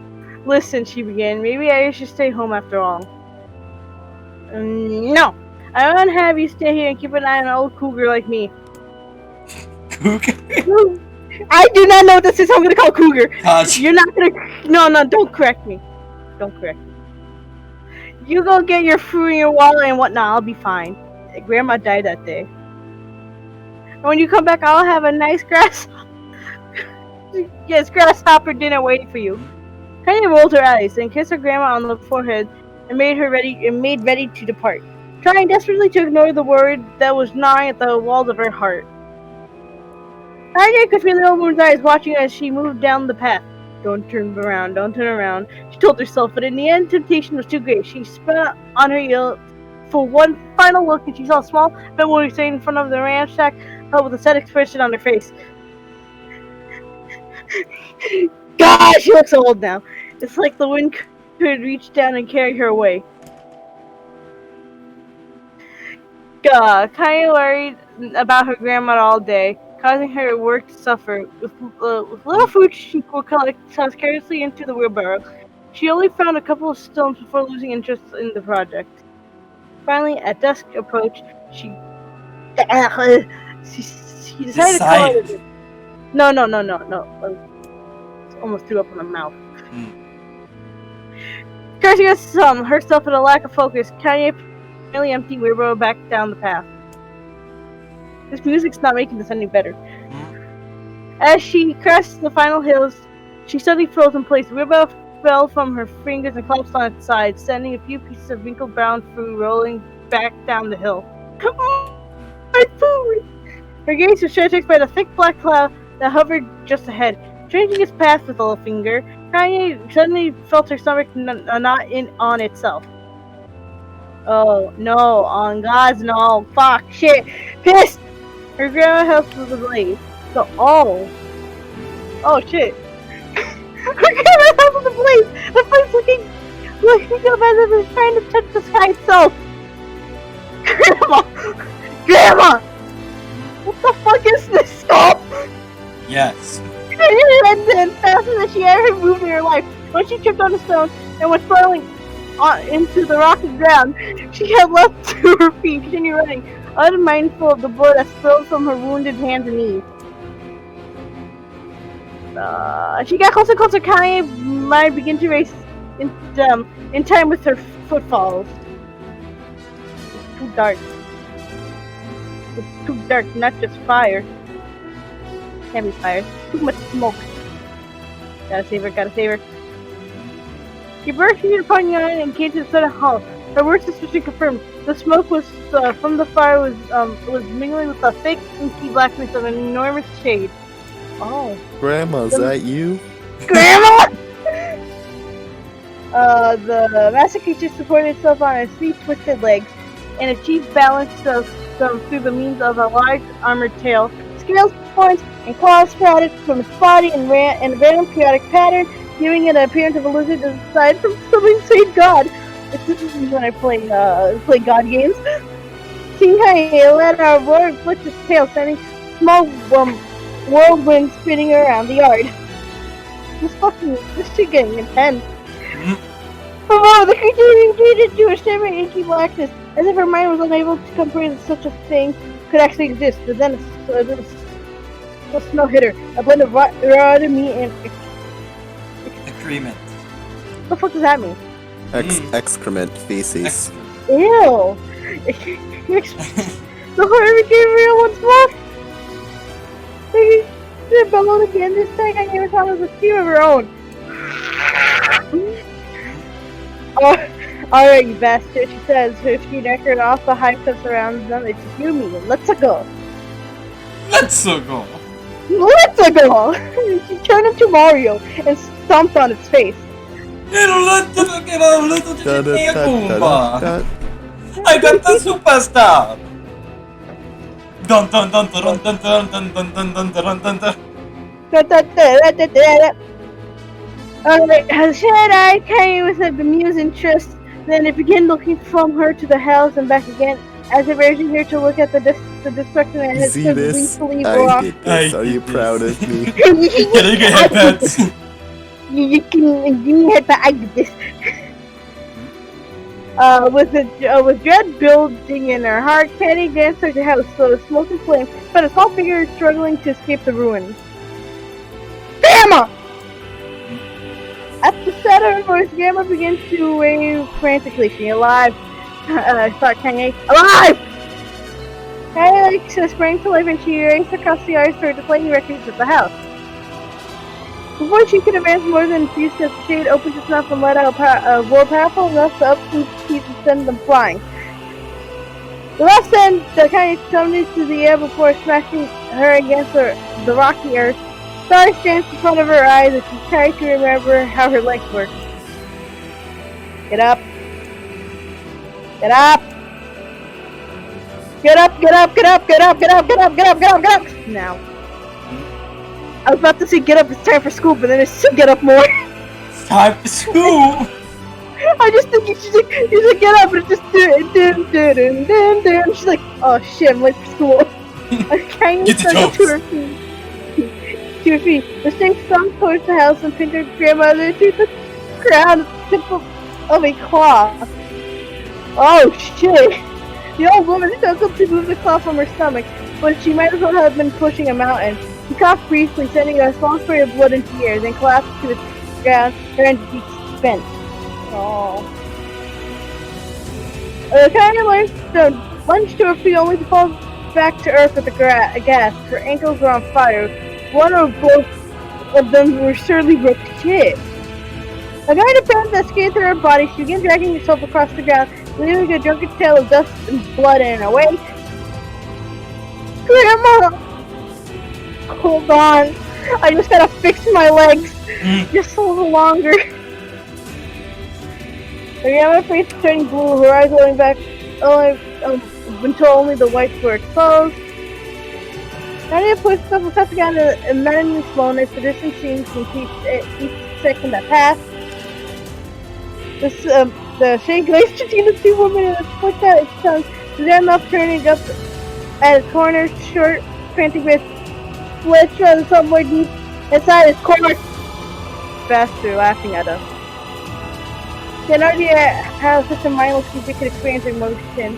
Listen, she began. Maybe I should stay home after all. No! I won't have you stay here and keep an eye on an old cougar like me. Cougar? I do not know what this is. I'm gonna call cougar. Gosh. You're not gonna... No, don't correct me. Don't correct me. You go get your food and your wallet and whatnot. I'll be fine. Grandma died that day. And when you come back, I'll have a nice grasshopper dinner waiting for you. Kanye rolled her eyes and kissed her grandma on the forehead and made ready to depart, trying desperately to ignore the word that was gnawing at the walls of her heart. Kanye could feel the old woman's eyes watching as she moved down the path. Don't turn around, she told herself, but in the end, temptation was too great. She spun on her heel for one final look, and she saw a small bit woman standing in front of the ramshack hut with a sad expression on her face. God, she looks old now. It's like the wind could reach down and carry her away. Kanye worried about her grandma all day, causing her work to suffer. With little food she would collect, tossed carelessly into the wheelbarrow. She only found a couple of stones before losing interest in the project. Finally, at dusk approach, she She decided to call it. No. Almost threw up in my mouth. Cursing herself at a lack of focus, Kanye nearly empty Weirbo back down the path. This music's not making this any better. As she crests the final hills, she suddenly froze in place. Weirbo fell from her fingers and collapsed on its side, sending a few pieces of wrinkled brown fruit rolling back down the hill. My food! Her gaze was transfixed by the thick black cloud that hovered just ahead. Changing its path with a little finger, Kanye suddenly felt her stomach knot in on itself. Oh, no. On God's no. Fuck. Shit. Pissed! Her grandma helped with the blade. So, oh, shit. Her grandma helped with the blade! The flame's looking up as if it's trying to touch the sky itself. Grandma! What the fuck is this? Stop! Yes. And then, faster than she ever moved in her life, when she tripped on a stone and went falling into the rocky ground, she had leapt to her feet and continued running, unmindful of the blood that spilled from her wounded hands and knees. She got closer and closer. Kanye's mind began to race in time with her footfalls. It's too dark. It's too dark, not just fire. Can't be fire. Too much smoke. Gotta save her. She burst into upon Yan and came to the sudden halt. Her words suspicion confirmed. The smoke was from the fire was mingling with the thick, inky blackness of an enormous shade. Oh. Grandma, is that you? Grandma! The massive creature supported itself on its three twisted legs and achieved balance through the means of a large armored tail. Scales, horns, and claws sprouted from its body in a random periodic pattern, giving it an appearance of a lizard aside from some insane god. This is when I play god games. King Kanye let out a roar and flicked his tail, sending small whirlwind spinning around the yard. This shit getting intense. For a moment, the creature retreated into a shimmering, inky blackness, as if her mind was unable to comprehend that such a thing could actually exist. But then a smell hit her, a blend of rotted meat and Excrement. What the fuck does that mean? Excrement, feces. Ew! The horror became real once more. They bellowed again. This time I never thought it was a steam of her own. Oh, alright, you bastard, she says, her feet anchored off the high cliffs around them. It's you, me. Let's go. Let's go. Let's go! She turned into Mario and stomped on its face. I got the superstar. Dun dun dun dun dun dun dun dun dun dun dun dun dun. Alright, Shad-eyed Kanye with a bemused interest, then it began looking from her to the house and back again, as if urging her to look at the destruction that had See this? gleefully I did this. Are you proud of me? Can I get headpats? You can give me a headpad. I did this. With dread building in her heart, Kenny danced towards the house, so the smoke and flame, but a small figure struggling to escape the ruins. Grandma! At the sound of her voice, Grandma began to wave frantically. She alive? Thought Kanye. Alive! Kanye sprang to life and she raced across the yard toward the flaming wreckage of the house. Before she could advance more than a few steps, the shade opened its mouth and let out a roar powerful enough to uproot teeth and send them flying. The last send that Kanye summoned to the air before smashing her against the rocky earth. Stars danced in front of her eyes as she tried to remember how her legs worked. Get up. Get up. Get up, get up, get up, get up, get up, get up, get up, get up, get up! Now. I was about to say get up, it's time for school, but then it's still get up more. It's time for school! I just think you should get up and just do. She's like, oh shit, I'm late for school. I kind of started to her feet. To her feet. The snake stung towards the house and pinned her grandmother to the ground at the tip of a claw. Oh shit! The old woman struggled to move the cloth from her stomach, but she might as well have been pushing a mountain. She coughed briefly, sending a small spray of blood into the air, then collapsed to the ground, her energy spent. Oh. The lunged to her feet only to fall back to earth with a gasp. Her ankles were on fire. One or both of them were surely broke to shit. A guide of pain that skated through her body, she began dragging herself across the ground, leaving a drunken trail of dust and blood in her wake. Grandma! Hold on. I just gotta fix my legs. Just a little longer. Her grandma's face was turning blue, her eyes rolling back until only the whites were exposed. Nadia pushed herself across the ground in maddening slowness. The distance seemed to increase each second that passed. The shade glazed between the two women and pushed out its tongue. The damn mouth turning up at its corner, short, panting with flesh from the subway deep inside its corner. Faster, laughing at us. Nadia had such a mindless creature could experience emotion,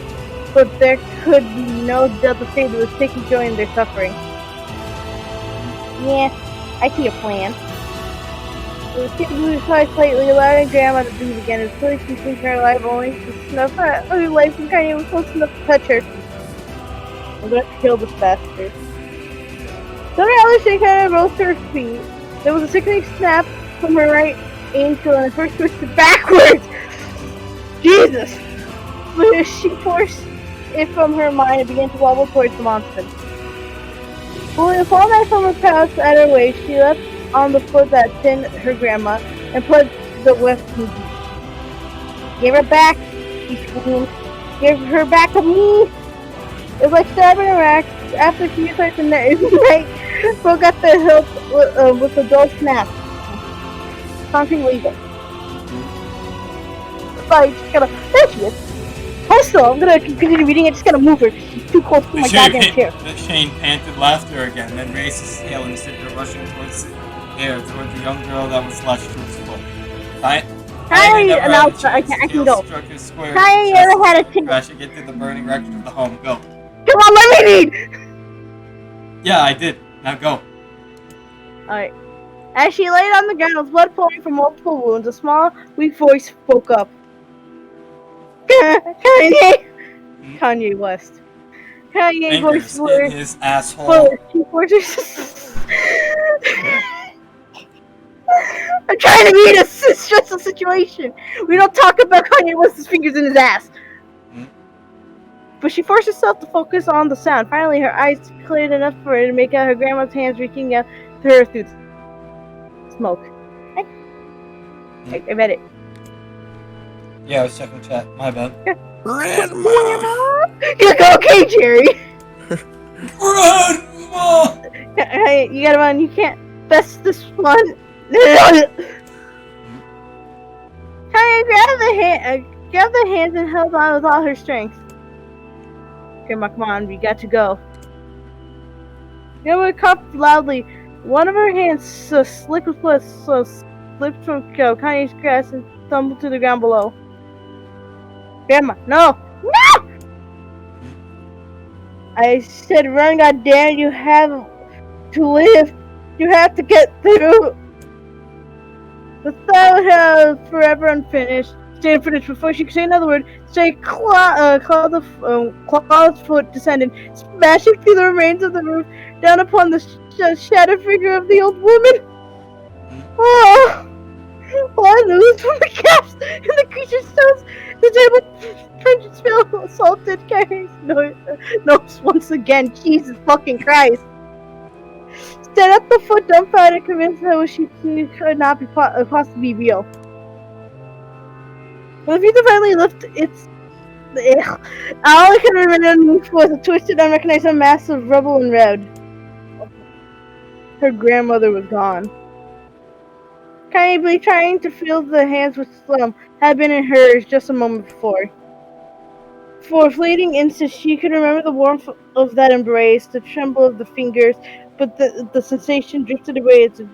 but there could be no doubt the fate was taking joy in their suffering. Yeah, I see a plan. The kid moved his heart slightly, allowing Grandma to breathe again, and slowly keeping her alive only to snuff at her life when Kanye was close enough to touch her. I'm gonna kill this bastard. Suddenly, Alice kind of rose to her feet. There was a sickening snap from her right ankle, and her first twisted backwards. Jesus! But she forced it from her mind and began to wobble towards the monster. Pulling a small knife from her pouch at her waist, she left on the foot that pinned her grandma and put the weapon. Give her back, she screamed. Give her back to me! It was like stabbing her axe. After a few seconds, the knife broke at the hilt with a dull snap. Something legal. Sorry, just gotta. There she is. Also, I'm gonna continue reading it, just gotta move her. She's too close to my goddamn chair. The Shane panted laughter again, then raised his tail and sent her rushing towards the air, toward the young girl that was lashed to his foot. Hi, announced I can go. Hi, you ever had a chance? Crashing into the burning wreckage of the home. Go. Come on, let me read! Yeah, I did. Now go. Alright. As she laid on the ground with blood flowing from multiple wounds, a small, weak voice spoke up. Kanye! Kanye West. Kanye voice in his asshole. I'm trying to read a stressful situation. We don't talk about Kanye West's fingers in his ass. But she forced herself to focus on the sound. Finally, her eyes cleared enough for her to make out her grandma's hands reaching out to her through smoke. I read it. Yeah, I was checking chat. My bad. Grandma! Okay, Jerry. Grandma! Hey, you gotta run. You can't. That's this one. Kanye grabbed the hands and held on with all her strength. Grandma, come on, we got to go. Grandma coughed loudly. One of her hands, slick with blood, slipped from Kanye's grasp and tumbled to the ground below. Grandma, no! No! I said run, goddamn, you have to live. You have to get through. The thought was forever unfinished. Stayed unfinished before she could say another word. Claw's foot descended, smashing through the remains of the roof, down upon the shattered figure of the old woman. Oh! Blood oozed from the gaps in the creature's stones. The table vengeance fell assaulted Carrie's nose once again. Jesus fucking Christ. Stood at the foot, dumbfounded, convinced that she could not be possibly be real. When the future finally lifted its... all I could remember was a twisted, unrecognizable mass of rubble and red. Her grandmother was gone. Kindly trying to feel the hands which had been in hers just a moment before. For a fleeting instant, she could remember the warmth of that embrace, the tremble of the fingers, but the sensation drifted away as the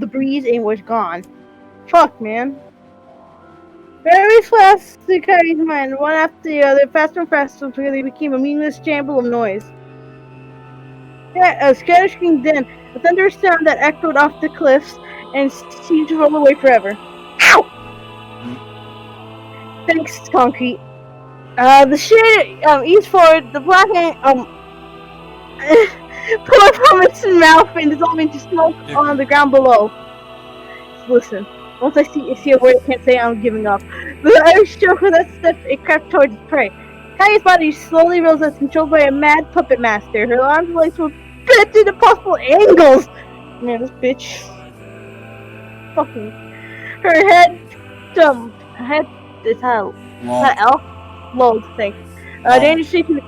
breeze and was gone. Fuck, man. Very fast to Kai's mind, one after the other, faster and faster until they became a meaningless jumble of noise. A scattered then, a thunderous sound that echoed off the cliffs and seemed to roll away forever. Ow! Thanks, Concrete. The shade eats forward, the black ant poured from its mouth and dissolved into smoke on the ground below. Listen, once I see a word I can't say, I'm giving up. The Irish joke with that step, it crept towards its prey. Kaya's body slowly rose as controlled by a mad puppet master. Her arms and legs were bent into possible angles. Man, this bitch. Fucking. Her head is how? That L? Load thing. Dangerously to.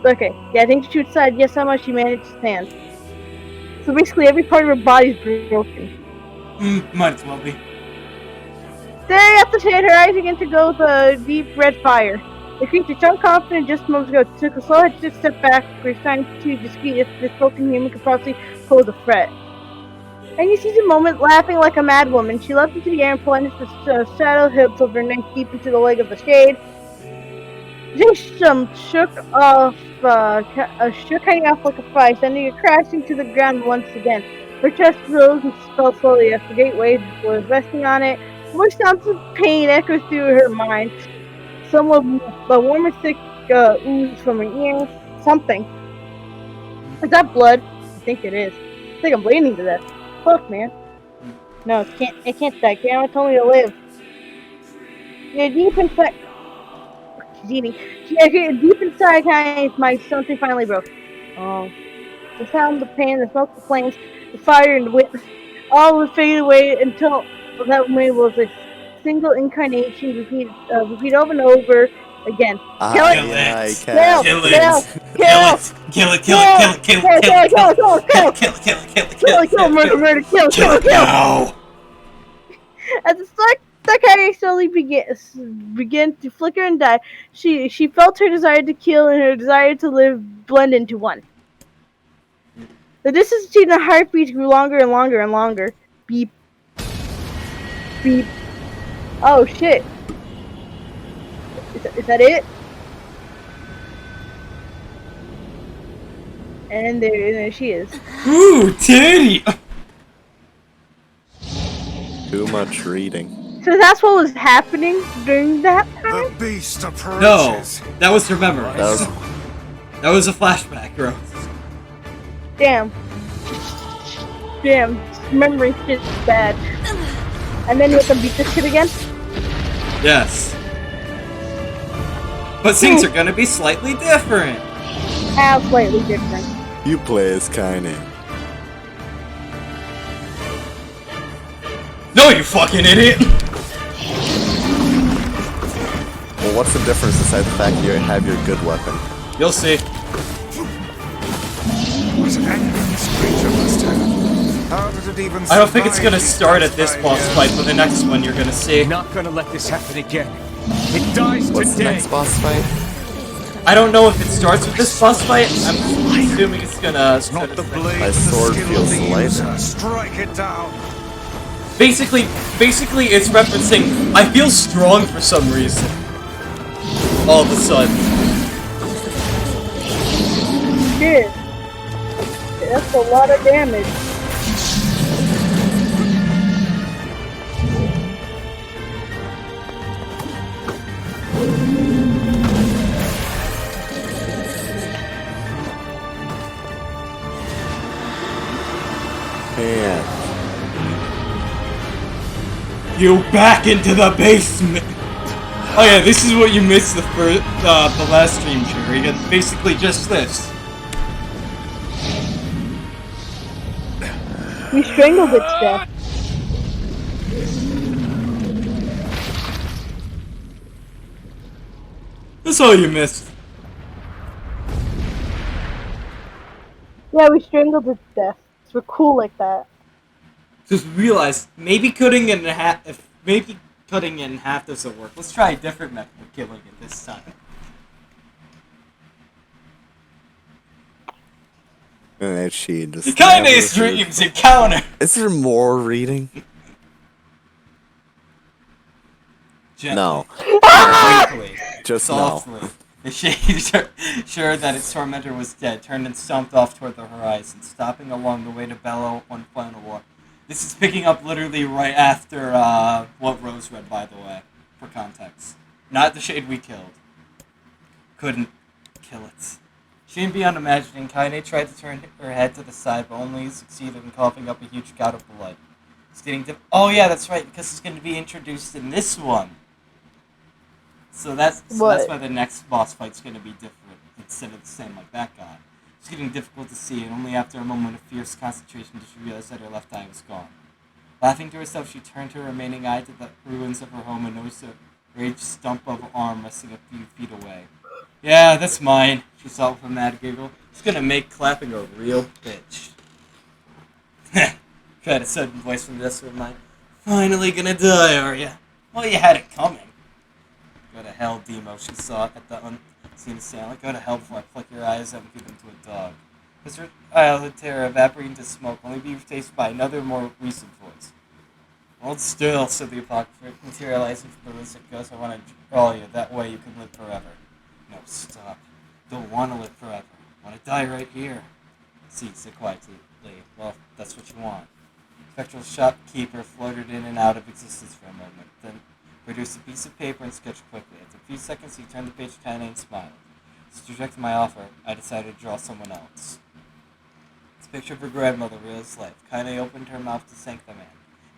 Okay, yeah, I think she would decide just how much she managed to stand. So basically, every part of her body is broken. Might as well be. Staring at the shade, her eyes began to glow with a deep red fire. The creature, so confident just moments ago, took a slow step back, trying to discreet if this broken human could possibly pose a threat. And you see the moment, laughing like a mad woman. She leapt into the air and plunged the shadow hips of her neck deep into the leg of the shade. Jason shook Kenny off like a fly, sending her crashing to the ground once again. Her chest rose and fell slowly as the great wave was resting on it. More sounds of pain echoed through her mind. Some of the warm and thick ooze from her ears. Something. Is that blood? I think it is. I think I'm bleeding to death. Fuck, man. No, it can't die. Grandma told me to live. Yeah, deep inside. She's eating. Deep inside, kind of, my something finally broke. Oh. The sound, the pain, the smoke, the flames, the fire, and the wind, all would fade away until that moment was a single incarnation, repeat over and over again. Kill it! Kill, murder, kill. As the spark carrier slowly began to flicker and die, she felt her desire to kill and her desire to live blend into one. The distance between the heartbeats grew longer and longer and longer. Beep. Beep. Oh shit. Is that it? And there she is. Ooh, titty! Too much reading. So that's what was happening during that time? The beast approaches. No, that was her memory. That was a flashback, bro. Damn, remembering shit's bad. And then you have to beat this shit again? Yes. But things are gonna be slightly different. How slightly different? You play as Kaine. No, you fucking idiot! Well, what's the difference besides the fact you have your good weapon? You'll see. What ending this creature must have. How did it even I don't think it's gonna survive start these at this past boss 5 fight, years? but the next one you're gonna see. Not gonna let this happen again. It dies What's the today. next boss fight? I don't know if it starts with this boss fight. I'm assuming it's gonna. It's not the blade, My but the sword skill feels of the lighter. user. Strike it down. Basically, it's referencing. I feel strong for some reason. All of a sudden. Shit. That's a lot of damage. Yeah. You back into the basement. Oh yeah, this is what you missed the last stream, Jerry. And basically just this. We strangled its death. That's all you missed. Yeah, we strangled its death. We're cool like that. Just realized maybe cutting it in half. If maybe cutting it in half doesn't work. Let's try a different method of killing it this time. And she just. The Kaine never- streams encounter. Is there more reading? Gently. No. Weakly. Just softly. no. The shade, sure that its tormentor was dead, turned and stomped off toward the horizon, stopping along the way to bellow one final war. This is picking up literally right after what Rose read, by the way, for context. Not the shade we killed. Couldn't kill it. Shame beyond imagining, Kaine tried to turn her head to the side, but only succeeded in coughing up a huge gout of blood. It's getting oh yeah, that's right, because it's going to be introduced in this one. So that's why the next boss fight's going to be different instead of the same like that guy. It's getting difficult to see, and only after a moment of fierce concentration did she realize that her left eye was gone. Laughing to herself, she turned her remaining eye to the ruins of her home and noticed a raged stump of an arm resting a few feet away. Yeah, that's mine, she thought with a mad giggle. It's going to make clapping a real bitch. Cried a sudden voice from the desperate mind. Finally gonna die, are ya? Well, you had it coming. Go to hell, Demo, she saw at the unseen assailant. Go to hell before I flick your eyes out and give them to a dog. As her childhood terror evaporated into smoke, only be replaced by another more recent voice. Hold still, said the apocrypha, materializing from the list ghost. I want to draw you. That way you can live forever. No, stop. Don't want to live forever. I want to die right here. See, said quietly. Well, that's what you want. Spectral shopkeeper floated in and out of existence for a moment, then produced a piece of paper and sketched quickly. After a few seconds, he turned the page to Kaine and smiled. To reject my offer, I decided to draw someone else. This picture of her grandmother, real as life. Kaine opened her mouth to thank the man.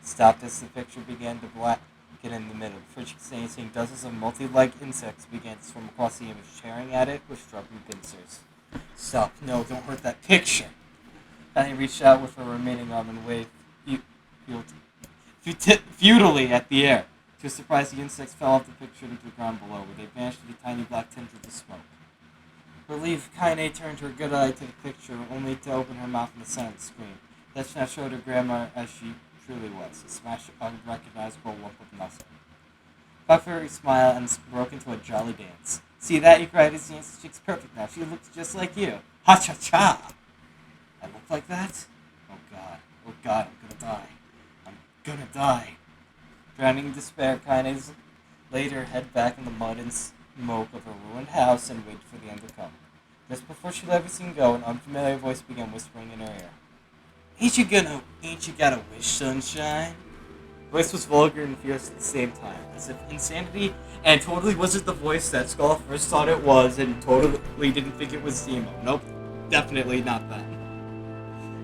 Stopped as the picture began to blacken in the middle. Before she could say anything, dozens of multi-legged insects began to swim across the image, tearing at it with sharpened pincers. Stop. No, don't hurt that picture. Kaine reached out with her remaining arm and waved futilely at the air. To his surprise, the insects fell off the picture into the ground below, where they vanished in a tiny black tinge of the smoke. Relieved, Kaine turned her good eye to the picture, only to open her mouth in a silent scream. That now showed her grandma as she truly was, a smashed, unrecognizable lump of nothing. Puffy smiled and broke into a jolly dance. See that? He cried as Nancy's cheeks perfect now. She looks just like you. Ha-cha-cha! I look like that? Oh god, I'm gonna die. I'm gonna die. Drowning in despair, Kaine laid her head back in the mud and smoke of her ruined house and waited for the end to come. Just before she let everything go, an unfamiliar voice began whispering in her ear. Ain't you got a wish, sunshine? The voice was vulgar and fierce at the same time, as if insanity and totally wasn't the voice that Skull first thought it was and totally didn't think it was Zemo. Nope, definitely not that.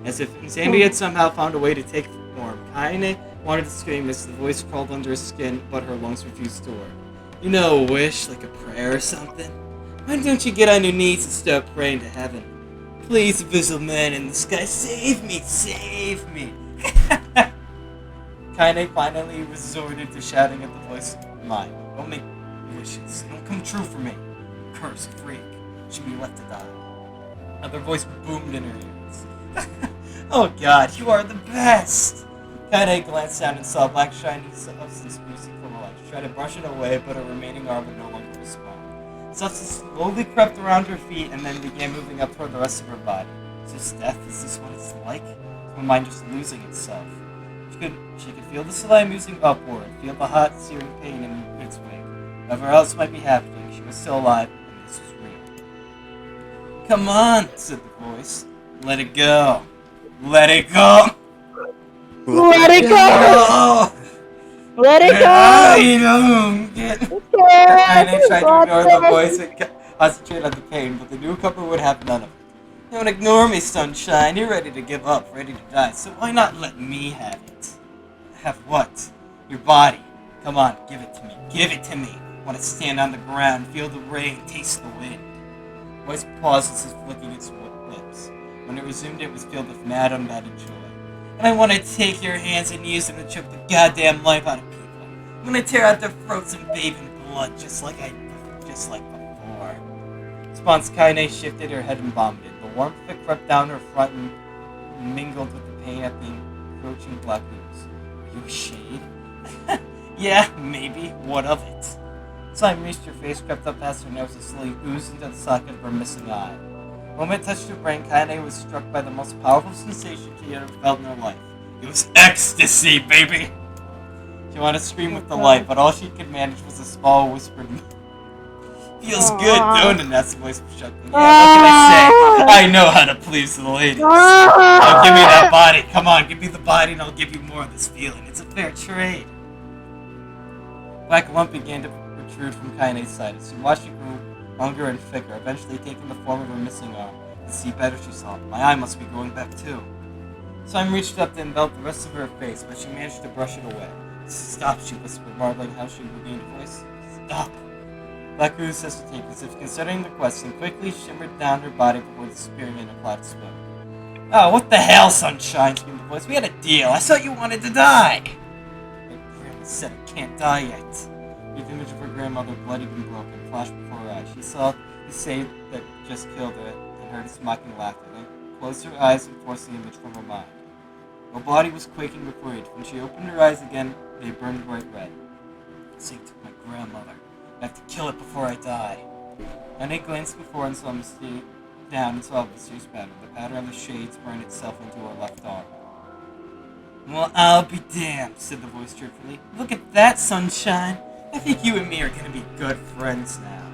As if insanity had somehow found a way to take form, Kaine wanted to scream as the voice crawled under her skin, but her lungs refused to work. You know, a wish, like a prayer or something? Why don't you get on your knees and start praying to heaven? Please, invisible man in the sky, save me, save me! Kaine finally resorted to shouting at the voice of mine. Don't make wishes. They don't come true for me. Cursed freak. Should be left to die. Another voice boomed in her ears. Oh god, you are the best! Kaine glanced down and saw a black shiny substance oozing from her life. She tried to brush it away, but her remaining arm would no longer respond. The substance slowly crept around her feet and then began moving up toward the rest of her body. Is this death? Is this what it's like? Is my mind just losing itself? She could feel the slime oozing upward, feel the hot, searing pain in its wake. Whatever else might be happening, she was still alive, and this was real. Come on, said the voice. Let it go. Let it go! Let it go! Let it go! I don't get Kaine tried to ignore the voice and concentrate on the pain, but the newcomer would have none of it. Don't ignore me, sunshine. You're ready to give up, ready to die, so why not let me have it? Have what? Your body. Come on, give it to me. Give it to me. I want to stand on the ground, feel the rain, taste the wind. The voice paused as if flicking its lips. When it resumed, it was filled with mad, unbounded joy. And I want to take your hands and use them to choke the goddamn life out of people. I'm gonna tear out their throats and bathe in blood, just like before. Response, Kaine shifted her head and vomited. The warmth that crept down her front and mingled with the pain at the encroaching black ooze. Are you a shade? Yeah, maybe. What of it? Slime reached her face, crept up past her nose, and slowly oozed into the socket of her missing eye. The moment it touched her brain, Kaine was struck by the most powerful sensation she had ever felt in her life. It was ecstasy, baby! She wanted to scream with delight, but all she could manage was a small whispered feels good, don't it? That's the voice of Chuck. Yeah, what can I say? I know how to please the ladies. Now give me that body. Come on, give me the body and I'll give you more of this feeling. It's a fair trade. Black lump began to protrude from Kaine's side. As she watched it grow longer and thicker, eventually taking the form of her missing arm. To see better, she saw. My eye must be growing back too. Time reached up to envelop the rest of her face, but she managed to brush it away. Stop, she whispered, marveling how she regained her voice. Stop. Black Rose hesitated, as if considering the question, quickly shimmered down her body before disappearing in a cloud of smoke. Oh, what the hell, Sunshine? Screamed the voice. We had a deal. I thought you wanted to die. My grandma said I can't die yet. The image of her grandmother, bloodied and broken, flashed before her eyes. She saw the save that just killed her and heard his mocking laughter, then closed her eyes and forced the image from her mind. Her body was quaking with rage. When she opened her eyes again, they burned bright red. Sink took my grandmother. I have to kill it before I die. Annie glanced before and saw down and saw a mysterious pattern. The pattern of the shades burned itself into her left arm. Well, I'll be damned, said the voice cheerfully. Look at that, Sunshine. I think you and me are going to be good friends now.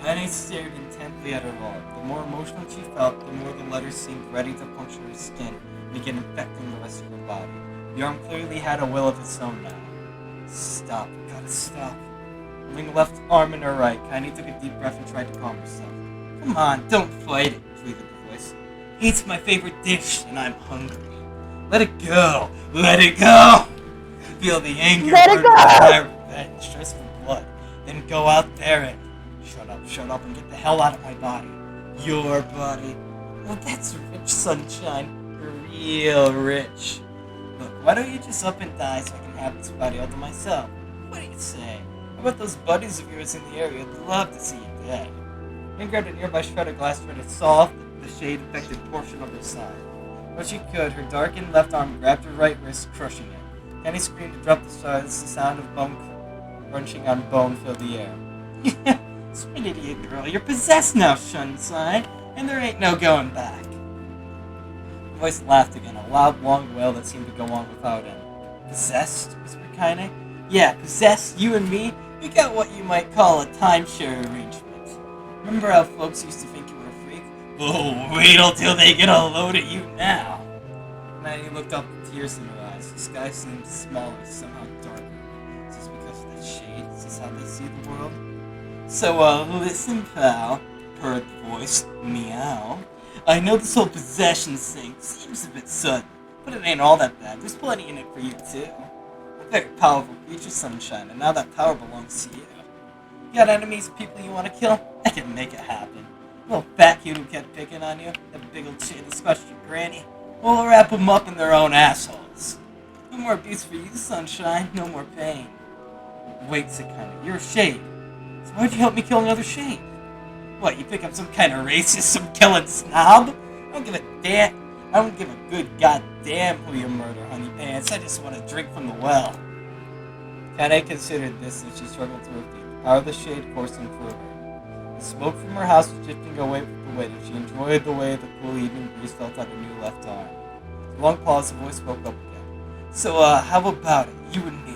Annie stared intently at her arm. The more emotional she felt, the more the letters seemed ready to puncture her skin and begin infecting the rest of her body. The arm clearly had a will of its own now. Stop. Gotta stop. Moving the left arm in her right, Kaine took a deep breath and tried to calm herself. Come on, don't fight it, pleaded the voice. It's my favorite dish, and I'm hungry. Let it go. Let it go. Feel the anger burn my revenge, thirst for blood. Then go out there and shut up, and get the hell out of my body. Your body. Well, that's rich, Sunshine. Real rich. Look, why don't you just up and die so I can have this body all to myself? What do you say? How about those buddies of yours in the area? I'd love to see you dead. Then grabbed a nearby shred of glass, tried to saw off the shade-infected portion of her side. But she could, her darkened left arm grabbed her right wrist, crushing it. Kenny screamed to drop the stars. The sound of bone crunching on bone filled the air. Sweet idiot girl, you're possessed now, Sunshine, and there ain't no going back. The voice laughed again, a loud, long wail that seemed to go on without end. Possessed? Whispered Kaine. Yeah, possessed, you and me. We got what you might call a timeshare arrangement. Remember how folks used to think you were a freak? Oh, wait till they get a load of you now. Maddie looked up with tears in her eyes. The sky seemed smaller, somehow darker. Is this because of that shade? Is this how they see the world? So, listen, pal, purred the voice. Meow. I know this whole possession thing seems a bit sudden, but it ain't all that bad. There's plenty in it for you, too. A very powerful creature, Sunshine, and now that power belongs to you. You got enemies, people you want to kill? I can make it happen. Little fat kid who kept picking on you, that big old shit that squashed your granny. We'll wrap them up in their own assholes. No more abuse for you, Sunshine. No more pain. Wait, said Kaine. You're a shade. So why'd you help me kill another shade? What, you think I'm some kind of racist, some killing snob? I don't give a damn. I don't give a good goddamn who you murder, honey pants. I just want to drink from the well. Kaine considered this as she struggled to her feet. The power of the shade coursing through her. The smoke from her house was drifting away with the wind, and she enjoyed the way the cool evening breeze felt on her new left arm. After a long pause, the voice spoke up again. So, how about it, you and me?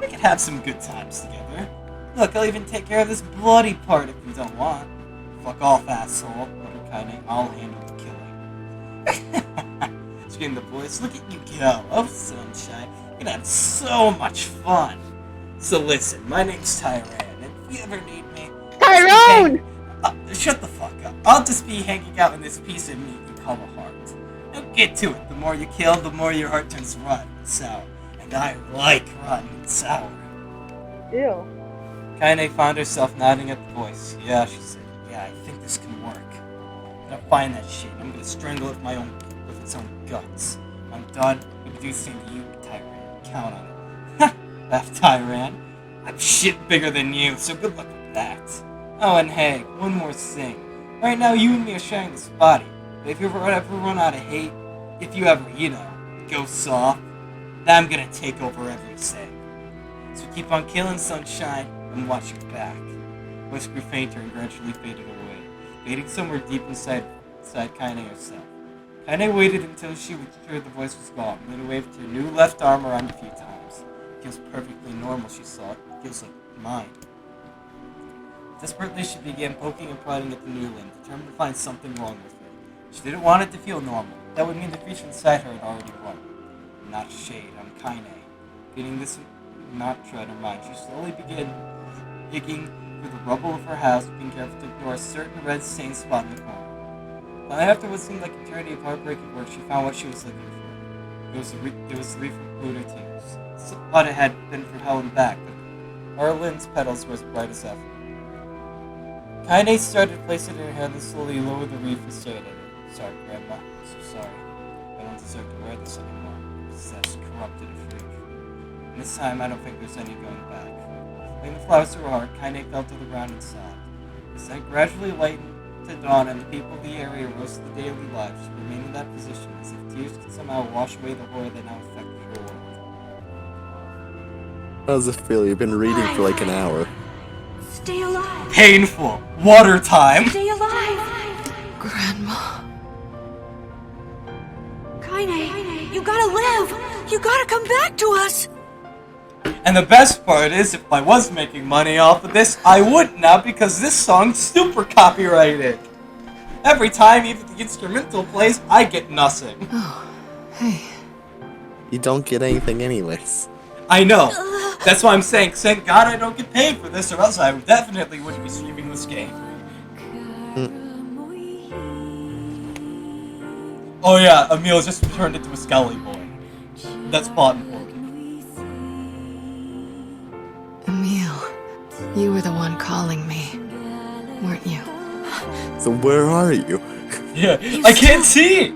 We could have some good times together. Look, I'll even take care of this bloody part if you don't want. Fuck off, asshole, muttered Kaine. I'll handle the killing. Screamed the voice. Look at you go. Oh, Sunshine. You're gonna have so much fun. So listen, my name's Tyrone, and if you ever need me... Tyrone! Shut the fuck up. I'll just be hanging out in this piece of meat you call a heart. Now get to it. The more you kill, the more your heart turns rotten and sour. And I like rotten and sour. Ew. Kaine found herself nodding at the voice. Yeah, she said. Yeah, I think this can work. I'm gonna find that shit. I'm gonna strangle it with its own guts. When I'm done, I'm gonna do the same to you, Tyran. Count on it. Ha! Laughed Tyran. I'm shit bigger than you, so good luck with that. Oh, and hey, one more thing. Right now, you and me are sharing this body. But if you ever run out of hate, if you ever, go soft, then I'm gonna take over everything. So keep on killing, Sunshine, and watch your back. Voice grew fainter and gradually faded away, fading somewhere deep inside Kaine herself. Kaine waited until she was sure the voice was gone, then waved her new left arm around a few times. feels perfectly normal, she thought. It feels like mine. Desperately, she began poking and prodding at the new limb, determined to find something wrong with it. She didn't want it to feel normal. That would mean the creature inside her had already run. I'm not Shade, I'm Kaine. Getting this mantra in her mind, she slowly began digging through the rubble of her house, being careful to ignore a certain red stained spot in the corner. Finally, after what seemed like eternity of heartbreaking work, she found what she was looking for. It was the reef of Buddha tears. Thought it had been for hell and back, but Arlen's petals were as bright as ever. Kaine started to place it in her hand and slowly lowered the reef and stared at it. Sorry, Grandma. I'm so sorry. I don't deserve to wear this anymore. Possessed, corrupted, a freak. And this time, I don't think there's any going back. Laying the flowers to her heart, Kaine fell to the ground and sobbed. The sun gradually lightened to dawn, and the people of the area rose to the daily lives. She remained in that position, as if tears could somehow wash away the horror that now affected her world. How does it feel? You've been reading for like an hour. Stay alive. Painful. Water time. Stay alive. Grandma. Kaine, you gotta live. You gotta come back to us. And the best part is, if I was making money off of this, I wouldn't now, because this song's super copyrighted. Every time even the instrumental plays, I get nothing. Oh, hey. You don't get anything anyways. I know. That's why I'm saying, thank God I don't get paid for this, or else I definitely wouldn't be streaming this game. Oh yeah, Emil just turned into a Skelly boy. That's plot important. Emil, you were the one calling me, weren't you? So where are you? Yeah, I can't see!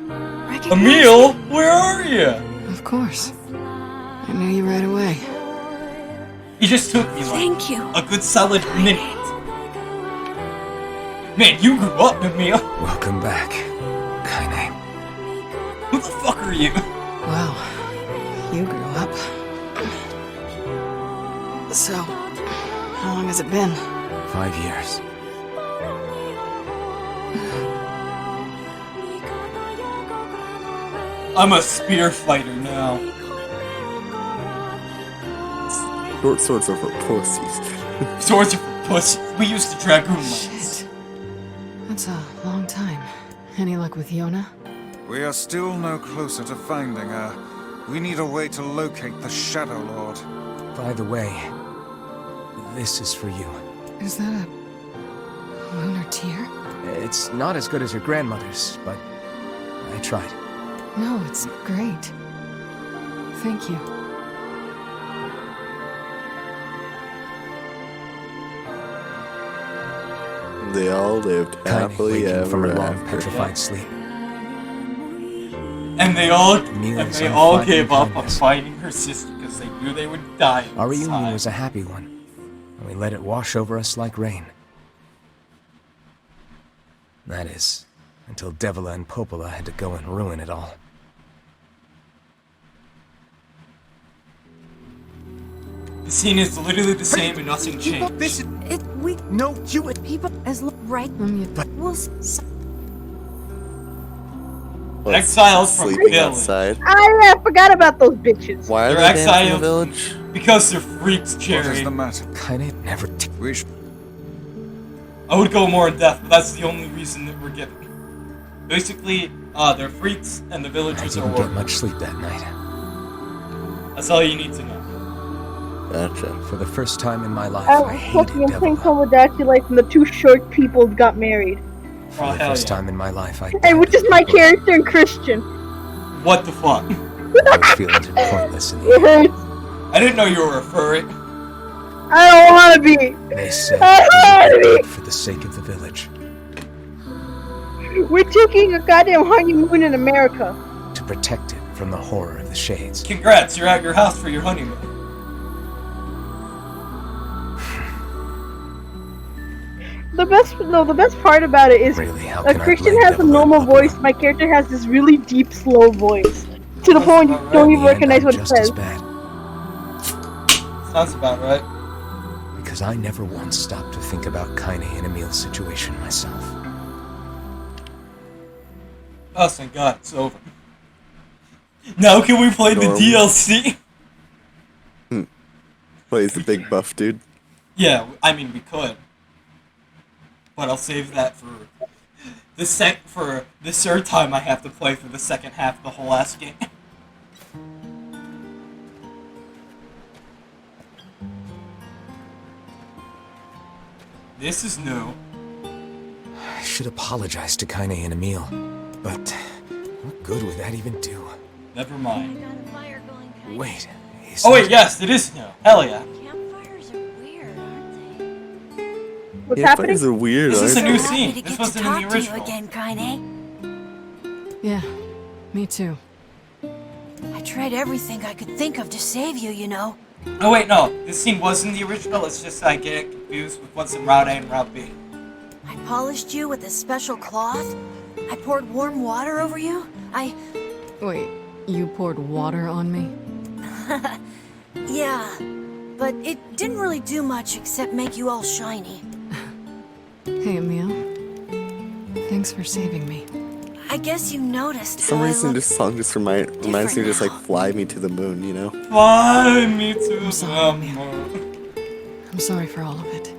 Emil, where are you? Of course. I knew you right away. He just took me like Thank you. a good solid minute. Man, you grew up, Emil. Welcome back, Kaine. Who the fuck are you? Wow, you grew up. So, how long has it been? 5 years. I'm a spear fighter now. Short swords are for pussies. Swords are for pussies. We used to dragoon lance. That's a long time. Any luck with Yona? We are still no closer to finding her. We need a way to locate the Shadow Lord. By the way, this is for you. Is that a lunar tear? It's not as good as your grandmother's, but I tried. No, it's great. Thank you. They all lived Kaine happily waking ever from a long after. petrified sleep. And they all Emil's gave up on kindness. finding her sister because they knew they would die. Our reunion inside. was a happy one, and we let it wash over us like rain. That is, until Devila and Popola had to go and ruin it all. The scene is literally the same and nothing changed. We No, you. people as right. But We'll Let's Exiles from sleep village. outside. I forgot about those bitches. Why are They're they dancing in the exiled. village? Because they're freaks, What is Jerry. the matter? Kaine never. We sh- I would go more in depth, but that's the only reason that we're getting. Basically, they're freaks and the I villagers are didn't get orcs. much sleep that night. That's all you need to know. Gotcha. For the first time in my life, I I was hated fucking playing Devila. some with Dachi Life and the two short people got married. For Oh, the hell first yeah. time in my life, I. And which is my character in Christian. What the fuck? Those feelings are pointless in the It hurts. I didn't know you were a furry. I don't wanna be. They said I we wanna would be. do it for the sake of the village, We're taking a goddamn honeymoon in America. to protect it from the horror of the shades. Congrats, you're at your house for your honeymoon. The best part about it is Really, how can I Christian blame has a Devila normal and Popola? voice. My character has this really deep, slow voice. To the That's point you about don't right. even In the end, recognize I'm what it just as says. bad, Sounds about right. because I never once stopped to think about Kaine and Emil's situation myself. Oh, thank God, it's over. Now can we play the Normal. DLC? Well, he's the big buff dude. Yeah, I mean we could, but I'll save that for the third time I have to play for the second half of the whole ass game. This is new. I should apologize to Kaine and Emil, but what good would that even do? Never mind. Wait, is Oh wait, that- yes, it is new. Hell yeah. Campfires are weird, aren't they? What's Yeah, happening? fires are weird. This is a aren't new they? Happy scene. to This get wasn't to in the talk to you original. again, Kaine. Yeah, me too. I tried everything I could think of to save you, you know. Oh wait, no. This scene was in the original. It's just I get confused with what's in Route A and Route B. I polished you with a special cloth. I poured warm water over you. Wait, you poured water on me? Yeah, but it didn't really do much except make you all shiny. Hey, Emil. Thanks for saving me. I guess you noticed For some how I reason, look. this song just reminds me of just like Fly Me to the Moon, you know? Fly me to I'm sorry, the moon. I'm sorry for all of it.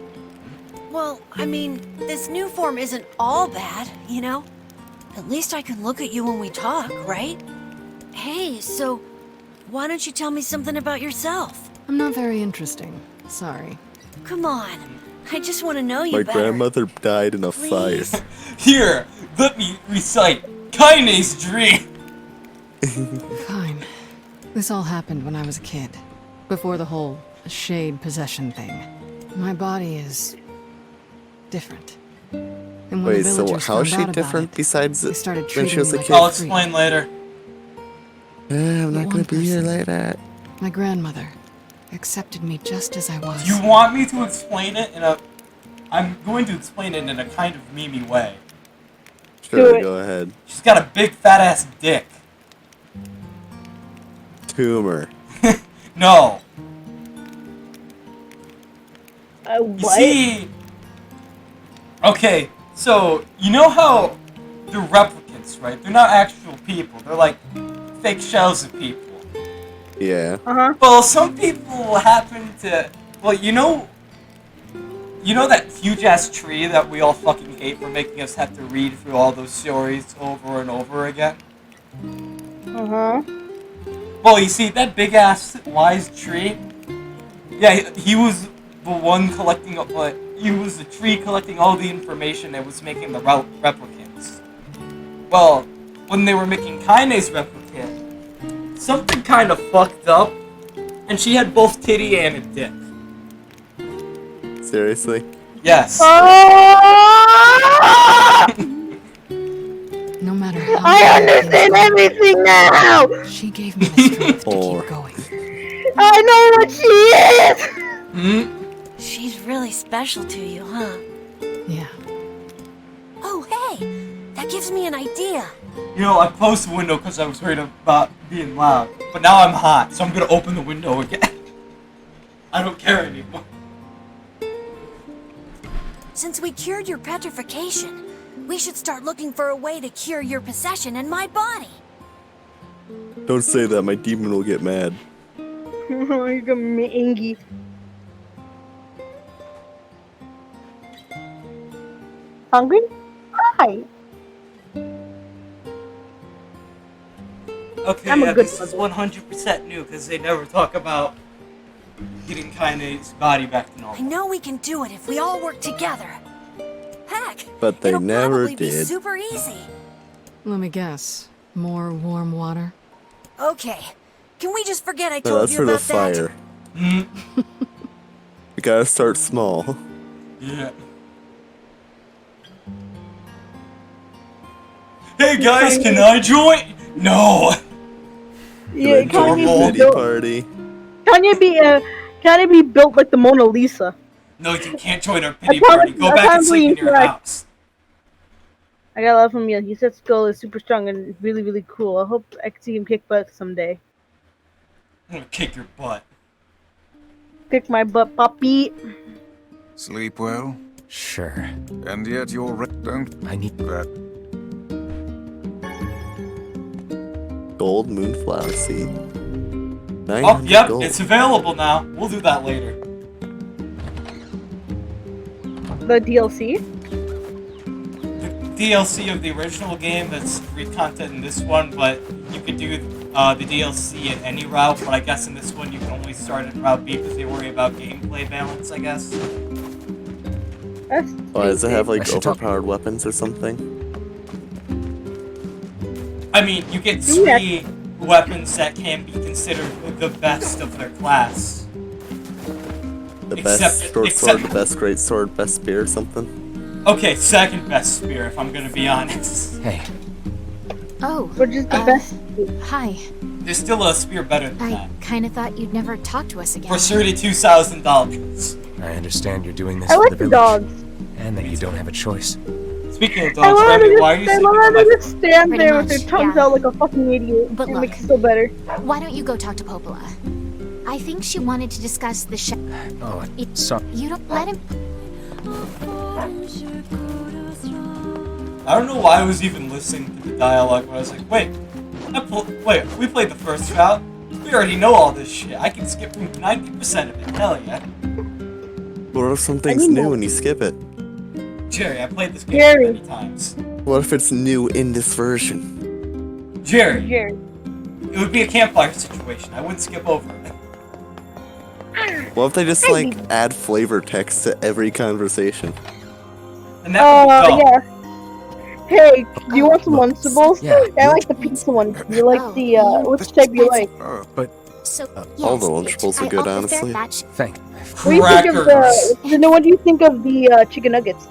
Well, I mean, this new form isn't all bad, you know? At least I can look at you when we talk, right? Hey, so why don't you tell me something about yourself? I'm not very interesting. Sorry. Come on. I just want to know you My better. grandmother died in a fire. Please. Here, let me recite Kaine's dream. Fine. This all happened when I was a kid. Before the whole shade possession thing. My body is different. And when Wait, the so villagers how is found she out about different it, besides they started when treating she was me a like kid? I'll a freak. explain later. I'm not One gonna be here person. like that. My grandmother accepted me just as I was. You want me to explain it in a... I'm going to explain it in a kind of memey way. Sure, it. go ahead. She's got a big fat ass dick. Tumor. No. You What? see... Okay, so, you know how they're replicants, right? They're not actual people. They're like fake shells of people. Yeah. Well, some people happen to... Well, you know that huge-ass tree that we all fucking hate for making us have to read through all those stories over and over again? Uh-huh. Well, you see, that big-ass wise tree... Yeah, he was the one collecting... he was the tree collecting all the information that was making the replicants. Well, when they were making Kaine's replicant, something kind of fucked up, and she had both titty and a dick. Seriously? Yes. Oh! No matter how I hard things understand got, everything now! she gave me the strength to Or- keep going. I know what she is! Hmm? She's really special to you, huh? Yeah. Oh, hey! That gives me an idea. You know, I closed the window because I was worried about being loud. But now I'm hot, so I'm gonna open the window again. I don't care anymore. Since we cured your petrification, we should start looking for a way to cure your possession in my body. Don't say that, my demon will get mad. You're gonna be Ingy. Hungry? Hi. Okay, I'm a yeah, good this is mother. 100% new because they never talk about getting Kaine's body back to I normal. know we can do it if we all work together. Heck, But they it'll never probably be did. super easy. Let me guess. More warm water? Okay, can we just forget I No, told that's you for the about that? fire. Hmm? We gotta start small. Yeah. Hey guys, can I join? No! Yeah, Join the Kanye pity built, party. Kanye be built like the Mona Lisa. No, you can't join our pity can't- party. Go I back can't and sleep in believe your you're house. I got love from Neil. He said Skull is super strong and really, really cool. I hope I can see him kick butt someday. I'm gonna kick your butt. Kick my butt, puppy. Sleep well? Sure. And yet you're don't I need that. Gold moonflower seed. Oh, 900 yep, gold. it's available now. We'll do that later. The DLC? The DLC of the original game that's free content in this one, but you could do the DLC in any route, but I guess in this one you can only start at Route B because they worry about gameplay balance, I guess. That's Why does it have like I should talk- overpowered weapons or something? I mean, you get 3 weapons that can be considered the best of their class. The Except- best short except- sword, the best great sword, best spear or something? Okay, second best spear, if I'm gonna be honest. Hey, Oh, which is the best. hi. There's still a spear better than I that. kinda thought you'd never talk to us again. For $32,000. I understand you're doing this I for like the the village. dogs. And that you don't have a choice. Speaking of I dogs, love Remy, why are you I sleeping love on how my they just stand Pretty there with much, their tongues yeah. out like a fucking idiot. But It look. makes it so better. Why don't you go talk to Popola? I think she wanted to discuss the Oh, It- sorry. You don't let him. I don't know why I was even listening to the dialogue when I was like, wait, we played the first route. We already know all this shit. I can skip through 90% of it. Hell yeah. What if something's need new more. and you skip it? Jerry, I played this game Jerry. many times. What if it's new in this version? Jerry, Jerry. it would be a campfire situation. I wouldn't skip over it. What if they just like add flavor text to every conversation? And that would be dumb. Yeah. Hey, do you want some Lunchables? Yeah. I like the pizza ones. You like Oh, the, which type you like? But So, all the yes, Lunchables are I good, offered their honestly. batch. thank. What do you think of Crackers. what do you think of the, chicken nuggets?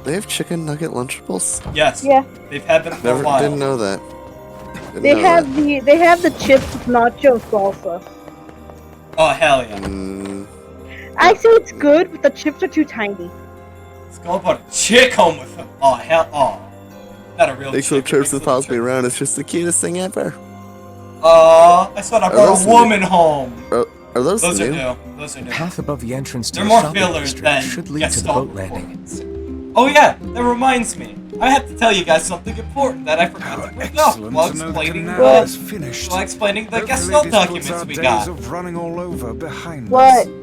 They have chicken nugget Lunchables? Yes. Yeah. They've had them for Never a while. didn't know that. Didn't They know have that. they have the chips with nacho salsa. Oh, hell yeah. I say it's good, but the chips are too tiny. Let's go about a chick home with him. Oh, hell. Oh. Not a real Makes chick. little trips it and makes follows me little around. It's just the cutest thing ever. trips. I thought I brought those a woman home. Are those, Those are new? new. Those are new. Path above the entrance to They're the more shopping fillers district than should lead guest to the star boat landing. performance. Oh yeah, that reminds me. I have to tell you guys something important that I forgot How to bring up excellent while to know the explaining canal is finished. while explaining the guest Hopefully star this puts documents our we days got. of running all over behind What? us.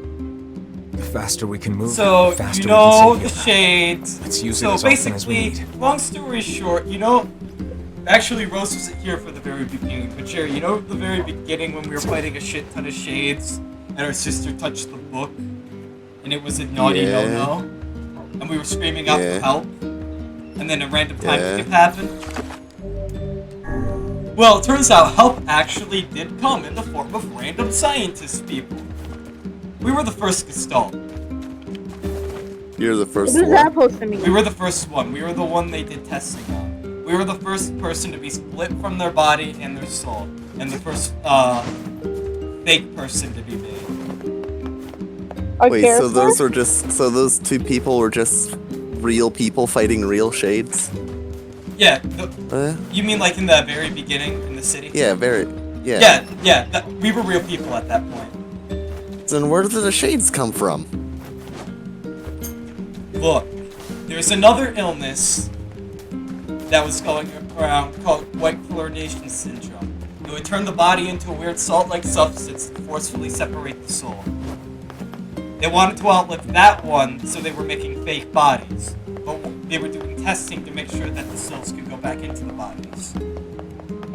The faster we can move, So the faster you we know can the save shades. Let's use it So as often as we basically, need. long story short, actually Rose wasn't here for the very beginning, but Jerry, you know the very beginning when we were fighting a shit ton of shades and our sister touched the book and it was a naughty Yeah. no-no and we were screaming out Yeah. for help and then a random time Yeah. skip happened? Well, it turns out help actually did come in the form of random scientist people. We were the first Gestalt. You're the What first does one. that supposed to mean? We were the first one. We were the one they did testing on. We were the first person to be split from their body and their soul. And the first, fake person to be made. Our Wait, so characters? those two people were just real people fighting real shades? Yeah, Uh, you mean like in the very beginning in the city? yeah, yeah. Yeah, we were real people at that point. Then where did the shades come from? Look, there's another illness that was going around called white chlorination syndrome. It would turn the body into a weird salt-like substance and forcefully separate the soul. They wanted to outlive that one, so they were making fake bodies. But they were doing testing to make sure that the souls could go back into the bodies.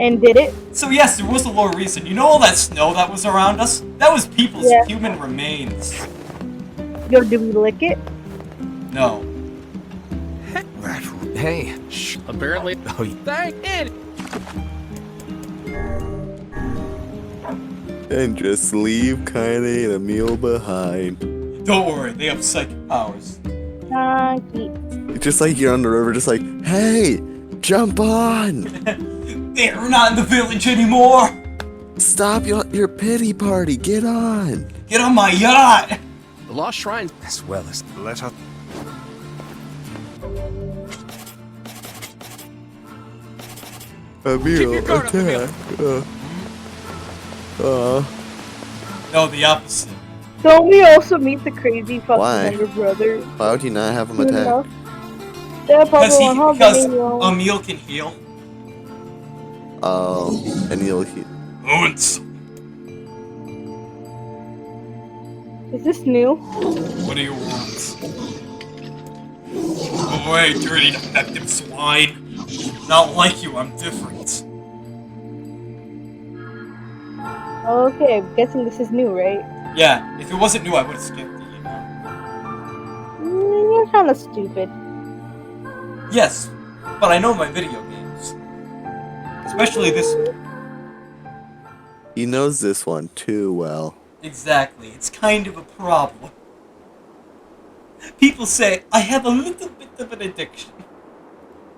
And did it? So yes, there was a low reason. You know all that snow that was around us? That was people's Yeah. human remains. Yo, did we lick it? No. That Hey, shh. Apparently, Oh, thank it. And just leave Kaine and Emil behind. Don't worry, they have psychic powers. Just like you're on the river, just like, hey, jump on! They're not in the village anymore! Stop your pity party, get on! Get on my yacht! The Lost Shrine. as well as let us. Emil, guard up, Emil. attack! No, the opposite. Don't we also meet the crazy fucking Why? younger brother? Why would you not have him Soon attack? enough? Yeah, probably Because Emil can heal. Oh, and he'll Once. Is this new? What do you want? Go away, dirty defective swine. Not like you, I'm different. Okay, I'm guessing this is new, right? Yeah, if it wasn't new, I would have skipped it, you know? You're kind of stupid. Yes, but I know my video games. Especially this one. He knows this one too well. Exactly, it's kind of a problem. People say I have a little bit of an addiction.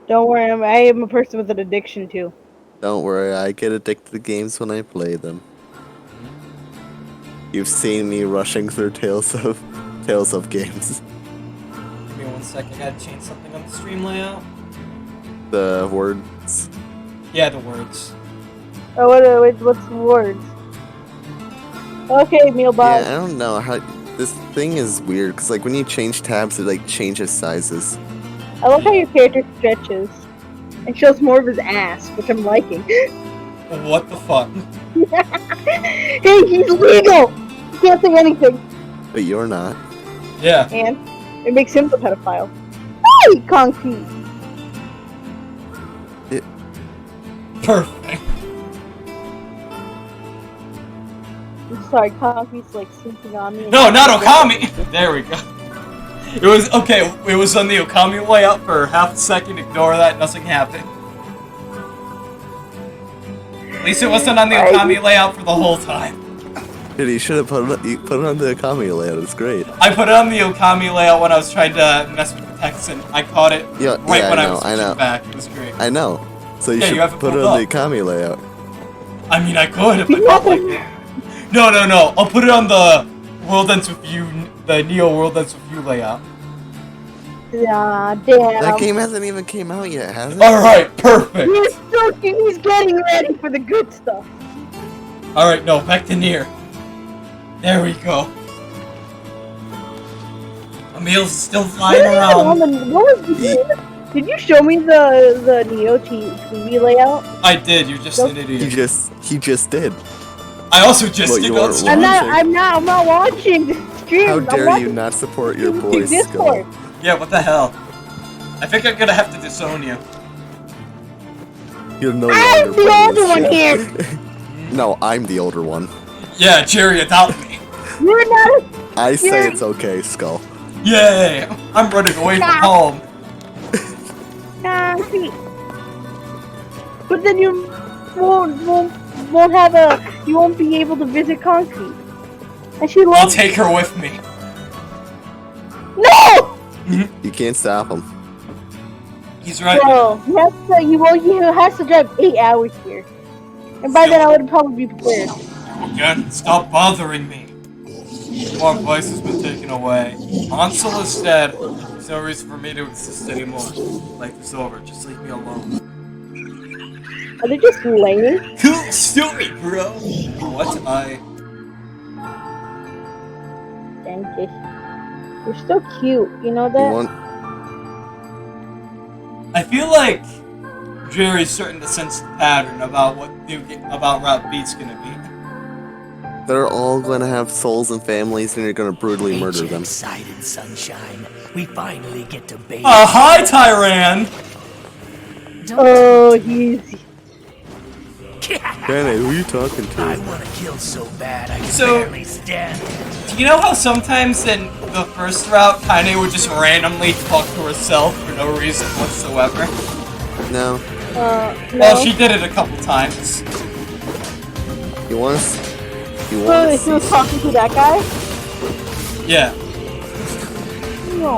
Don't worry, I am a person with an addiction too. Don't worry, I get addicted to games when I play them. You've seen me rushing through Tales of games. Give me 1 second, I gotta change something on the stream layout. The words. Yeah, the words. Oh, what's the words? Okay, Mealbot. Yeah, I don't know how this thing is weird because like when you change tabs, it like changes sizes. I love how your character stretches and shows more of his ass, which I'm liking. What the fuck? Hey, he's legal! He can't say anything. But you're not. Yeah. And it makes him the pedophile. Hey, Concrete! Perfect. I'm sorry, Concrete's like sleeping on me. No, not Okami! There we go. It was, okay, it was on the Okami layout for half a second, ignore that, nothing happened. At least it wasn't on the Okami layout for the whole time. Dude, you should have put it on the Akami layout, it's great. I put it on the Okami layout when I was trying to mess with the text and I caught it when I was switching back. It was great. I know. So you Yeah, should you have it put it pulled on the up. Akami layout. I mean, I could if I felt like it. No, I'll put it on the World Ends With You, the Neo World Ends With You layout. Yeah, damn. That game hasn't even came out yet, has it? Alright, perfect. He's getting ready for the good stuff. Alright, no, back to Nier. There we go. Emil's still flying around. What was this? Did you show me the Neo TV layout? I did, you're just an idiot. He just did. I also just What, did you on weren't stream. I'm not watching the stream. How I'm dare you watching not support your boys, Discord. Skull? Yeah, what the hell? I think I'm gonna have to disown you. You're no I'm longer the playing older this one shit. here. No, I'm the older one. Yeah, Jerry, adopt me. You're not. I say it's okay, Skull. Yay! I'm running away from home. Concrete. But then you won't have you won't be able to visit Concrete. And she I'll loves. take her with me. No! You can't stop him. He's right. Bro, he has to drive 8 hours here. And by then I would probably be prepared. Again, stop bothering me. More voice has been taken away. Hansel is dead. There's no reason for me to exist anymore. Life is over. Just leave me alone. Are they just lame? Cool story, bro. What? Dang it. You're still cute, you know that? You want? I feel like Jerry's starting to sense the pattern about what about Rap Beat's gonna be. They're all gonna have souls and families, and you're gonna brutally murder them. Excited, sunshine. We finally get to bathe. Hi, Tyran! Oh, he's. Danny, who are you talking to? I want to kill so bad I can So- barely stand. Do you know how sometimes in the first route, Kaine would just randomly talk to herself for no reason whatsoever? No. No. Well, she did it a couple times. You want us? You So want if he was talking to that guy? Yeah. No.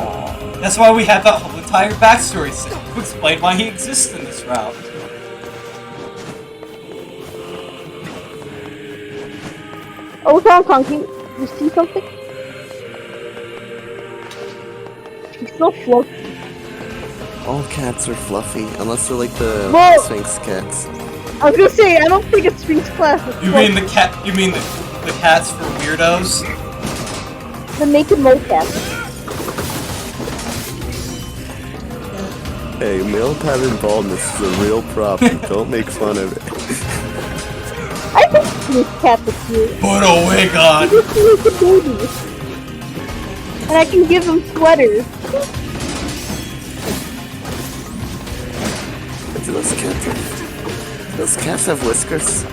That's why we have that whole entire backstory set to explain why he exists in this route. Oh, we found Concrete. You see something? He's so floaty. All cats are fluffy, unless they're like the Whoa. Sphinx cats. I was gonna say, I don't think it's Sphinx class. You mean the cat? You mean the cats for weirdos? the naked mocap? Hey, male pattern baldness is a real problem. Don't make fun of it. I think Sphinx cats are cute. Put a wig on. They're just naked babies. And I can give them sweaters. Do those cats have whiskers?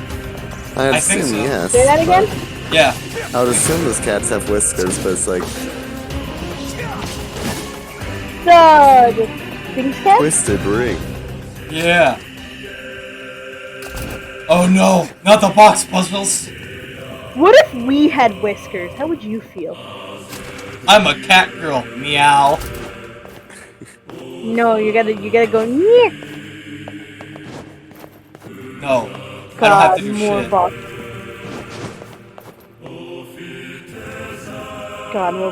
I'd I think assume so. yes. Say that again? Yeah. I would assume those cats have whiskers, but it's like The things cat? twisted ring. Yeah. Oh no, not the box puzzles. What if we had whiskers? How would you feel? I'm a cat girl. Meow. No, you gotta go. Yeah. No. I don't have God, to do more shit. box. God, more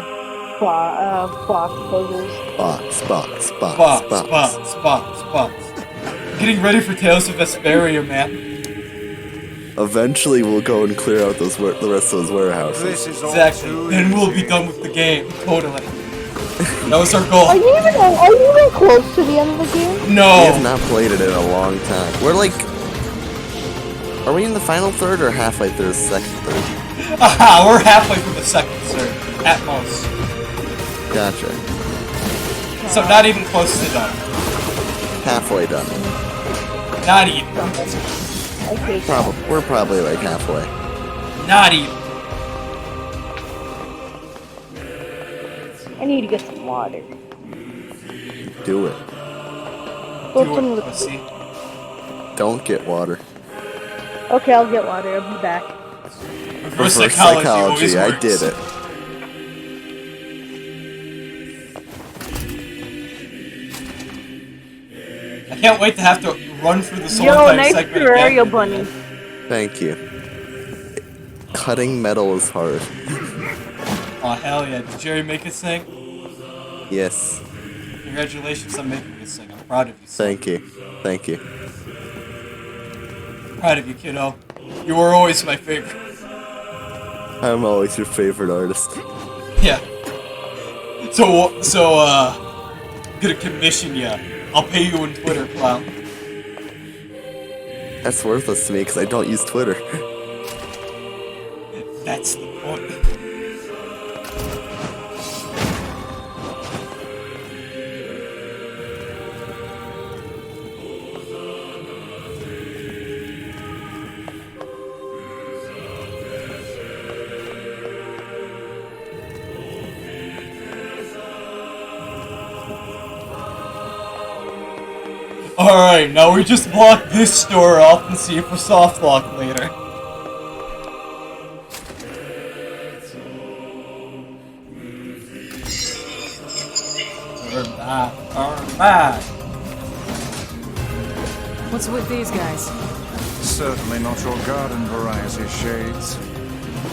box puzzles. Box. Box. Getting ready for Tales of Vesperia, man. Eventually, we'll go and clear out the rest of those warehouses. This is all Exactly. too Then we'll be easy. done with the game. Totally. That was our goal. Are you even close to the end of the game? We No. have not played it in a long time. We're like, are we in the final third or halfway through the second third? Aha, we're halfway through the second third. At most. Gotcha. So not even close to done. Halfway done. Not even. Okay. We're probably like halfway. Not even. I need to get some water. Do it. What's Do in it, the- pussy. Don't get water. Okay, I'll get water. I'll be back. Reverse psychology always I works. did it. I can't wait to have to run through this whole Yo, entire nice segment Terraria again. bunny. Thank you. Cutting metal is hard. Oh hell yeah! Did Jerry make us sing? Yes. Congratulations on making us sing. I'm proud of you. Son. Thank you. Proud of you, kiddo. You were always my favorite. I'm always your favorite artist. Yeah. So, I'm gonna commission ya. I'll pay you in Twitter clout. That's worthless to me because I don't use Twitter. That's the point. Alright, now we just block this door off and see if we're soft lock later. Turn back. What's with these guys? Certainly not your garden variety, Shades.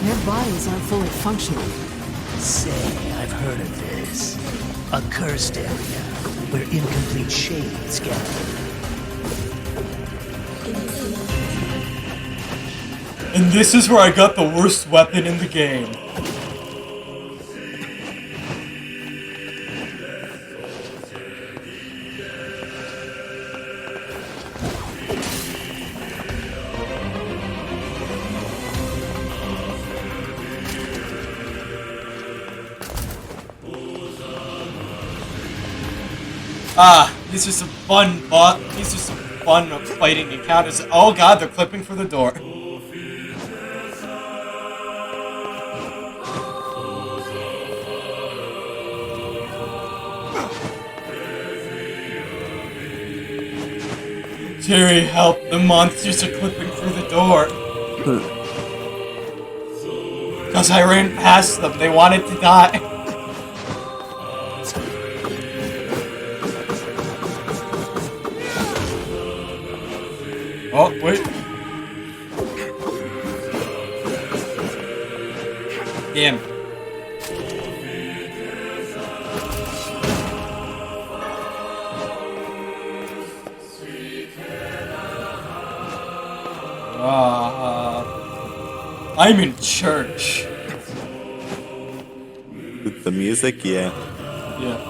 Their bodies aren't fully functional. Say, I've heard of this. A cursed area where incomplete shades gather. And this is where I got the worst weapon in the game. These are some fun fighting encounters. Oh god, they're clipping for the door. Jerry, help! The monsters are clipping through the door. Because I ran past them, they wanted to die. Oh, wait. Damn. I'm in church. With the music, yeah. Yeah.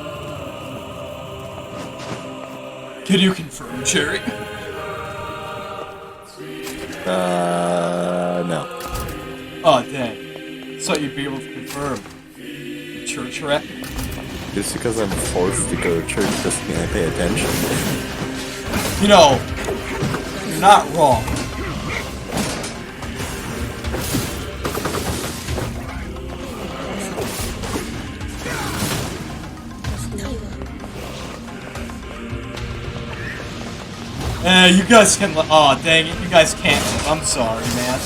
Can you confirm, Jerry? No. Oh, dang. Thought you'd be able to confirm. church rep. Just because I'm forced to go to church doesn't mean I pay attention. You know, you're not wrong. You guys can. Aw, dang it, you guys can't. I'm sorry, man.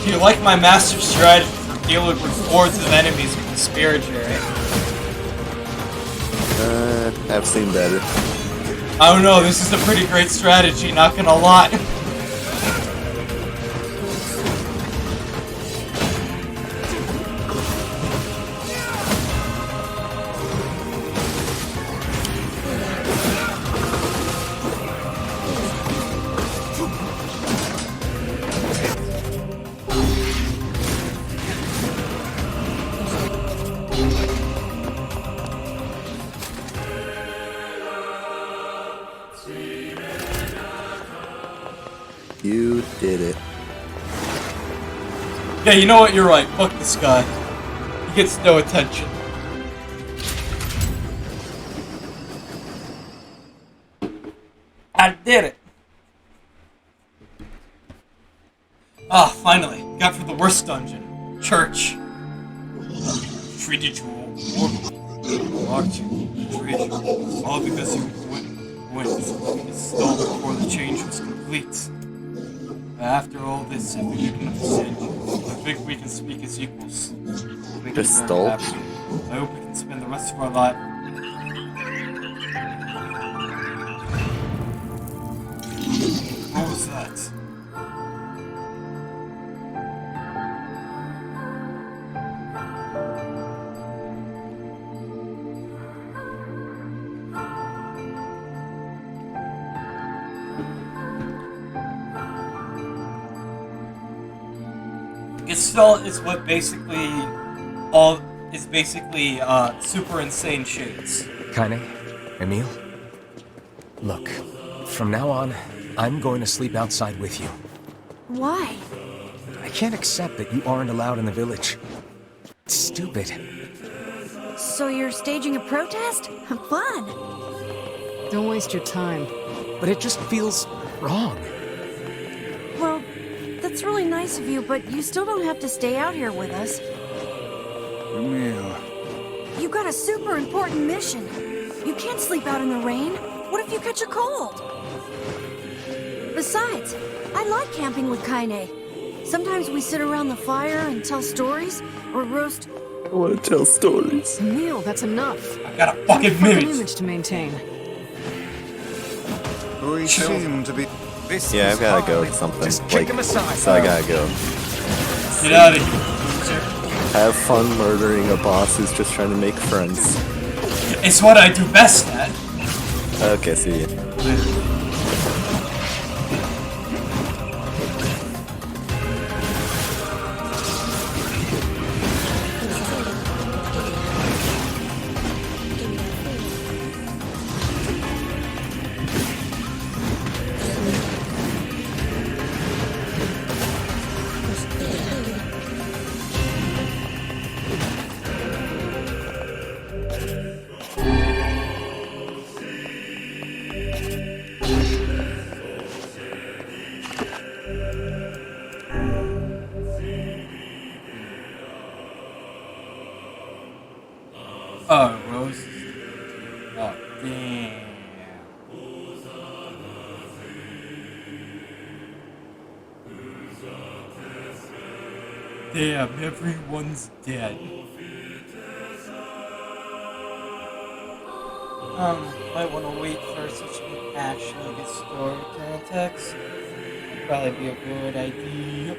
Do you like my master strategy for dealing with hordes of enemies with the spirit, Jerry? I've seen better. I don't know, this is a pretty great strategy, not gonna lie. You did it. Yeah, you know what, you're right, fuck this guy. He gets no attention. I did it! Ah, finally. Got through the worst dungeon. Church. Treated you horribly. Mocked you. Betrayed you. All because you went stalled before the change was complete. After all this, I think we can understand you. I think we can speak as equals. Thank you very Pistol? much. I hope we can spend the rest of our life. What was that? Gestalt is what basically super insane shades. Kaine, Emil? Look, from now on, I'm going to sleep outside with you. Why? I can't accept that you aren't allowed in the village. It's stupid. So you're staging a protest? Fun! Don't waste your time. But it just feels wrong. Well, that's really nice of you, but you still don't have to stay out here with us. Emil. You got a super important mission. You can't sleep out in the rain. What if you catch a cold? Besides, I like camping with Kaine. Sometimes we sit around the fire and tell stories, or roast... I want to tell stories. Emil, that's enough. I got a fucking Fucking image. image to maintain. We seem to be... This Yeah, is I've gotta go hardly- with something. Just kick him aside. So I gotta go. Get out of here, loser. Have fun murdering a boss who's just trying to make friends. It's what I do best at. Okay, see you. Oh, Rose. Oh, damn. Damn, everyone's dead. Might want to wait for such an actually good story context. Probably be a good idea.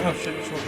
Oh shit, short.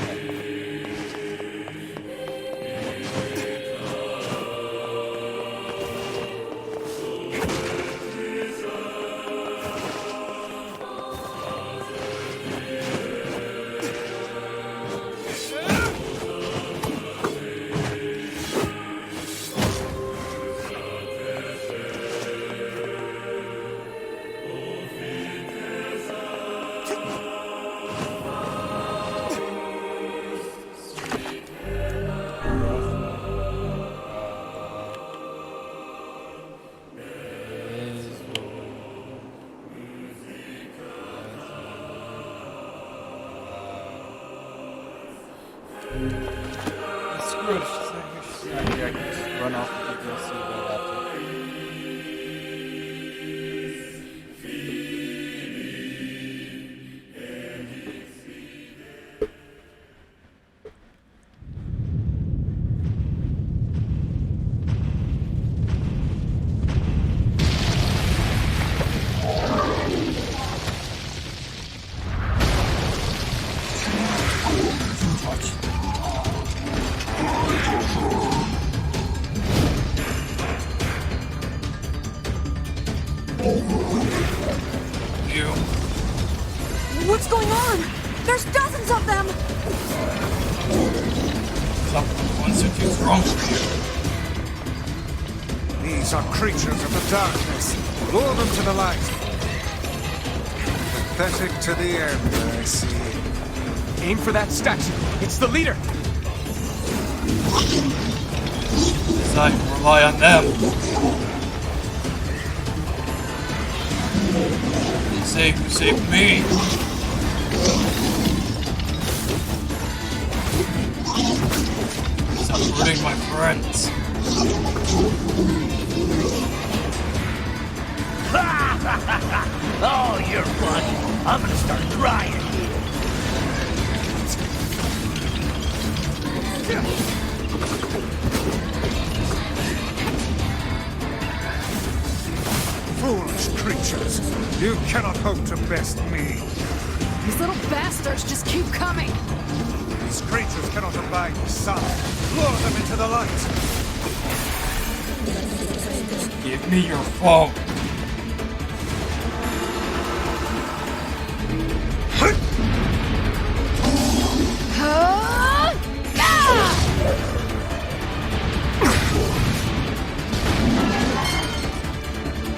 Screw it, she's not here, she's not here. I can just run off with the DLC right after. What's going on? There's dozens of them! Some ones are too strong for you. These are creatures of the darkness. Lure them to the light. Pathetic to the end, I see. Aim for that statue. It's the leader. As I can rely on them. Save me. Stop hurting my friends. Oh, you're funny. I'm gonna start crying here. Foolish creatures. You cannot hope to best me. These little bastards just keep coming. These creatures cannot abide the sun. Lure them into the light. Give me your phone.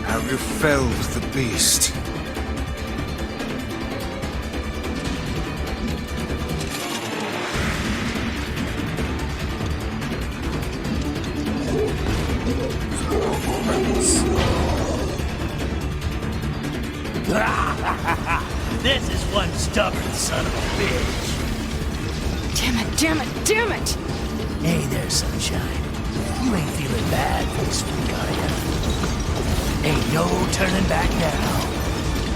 Have you felled the beast? This is one stubborn son of a bitch. Damn it, damn it, damn it! Hey there, sunshine. You ain't feeling bad for this week, are ya? Ain't no turning back now.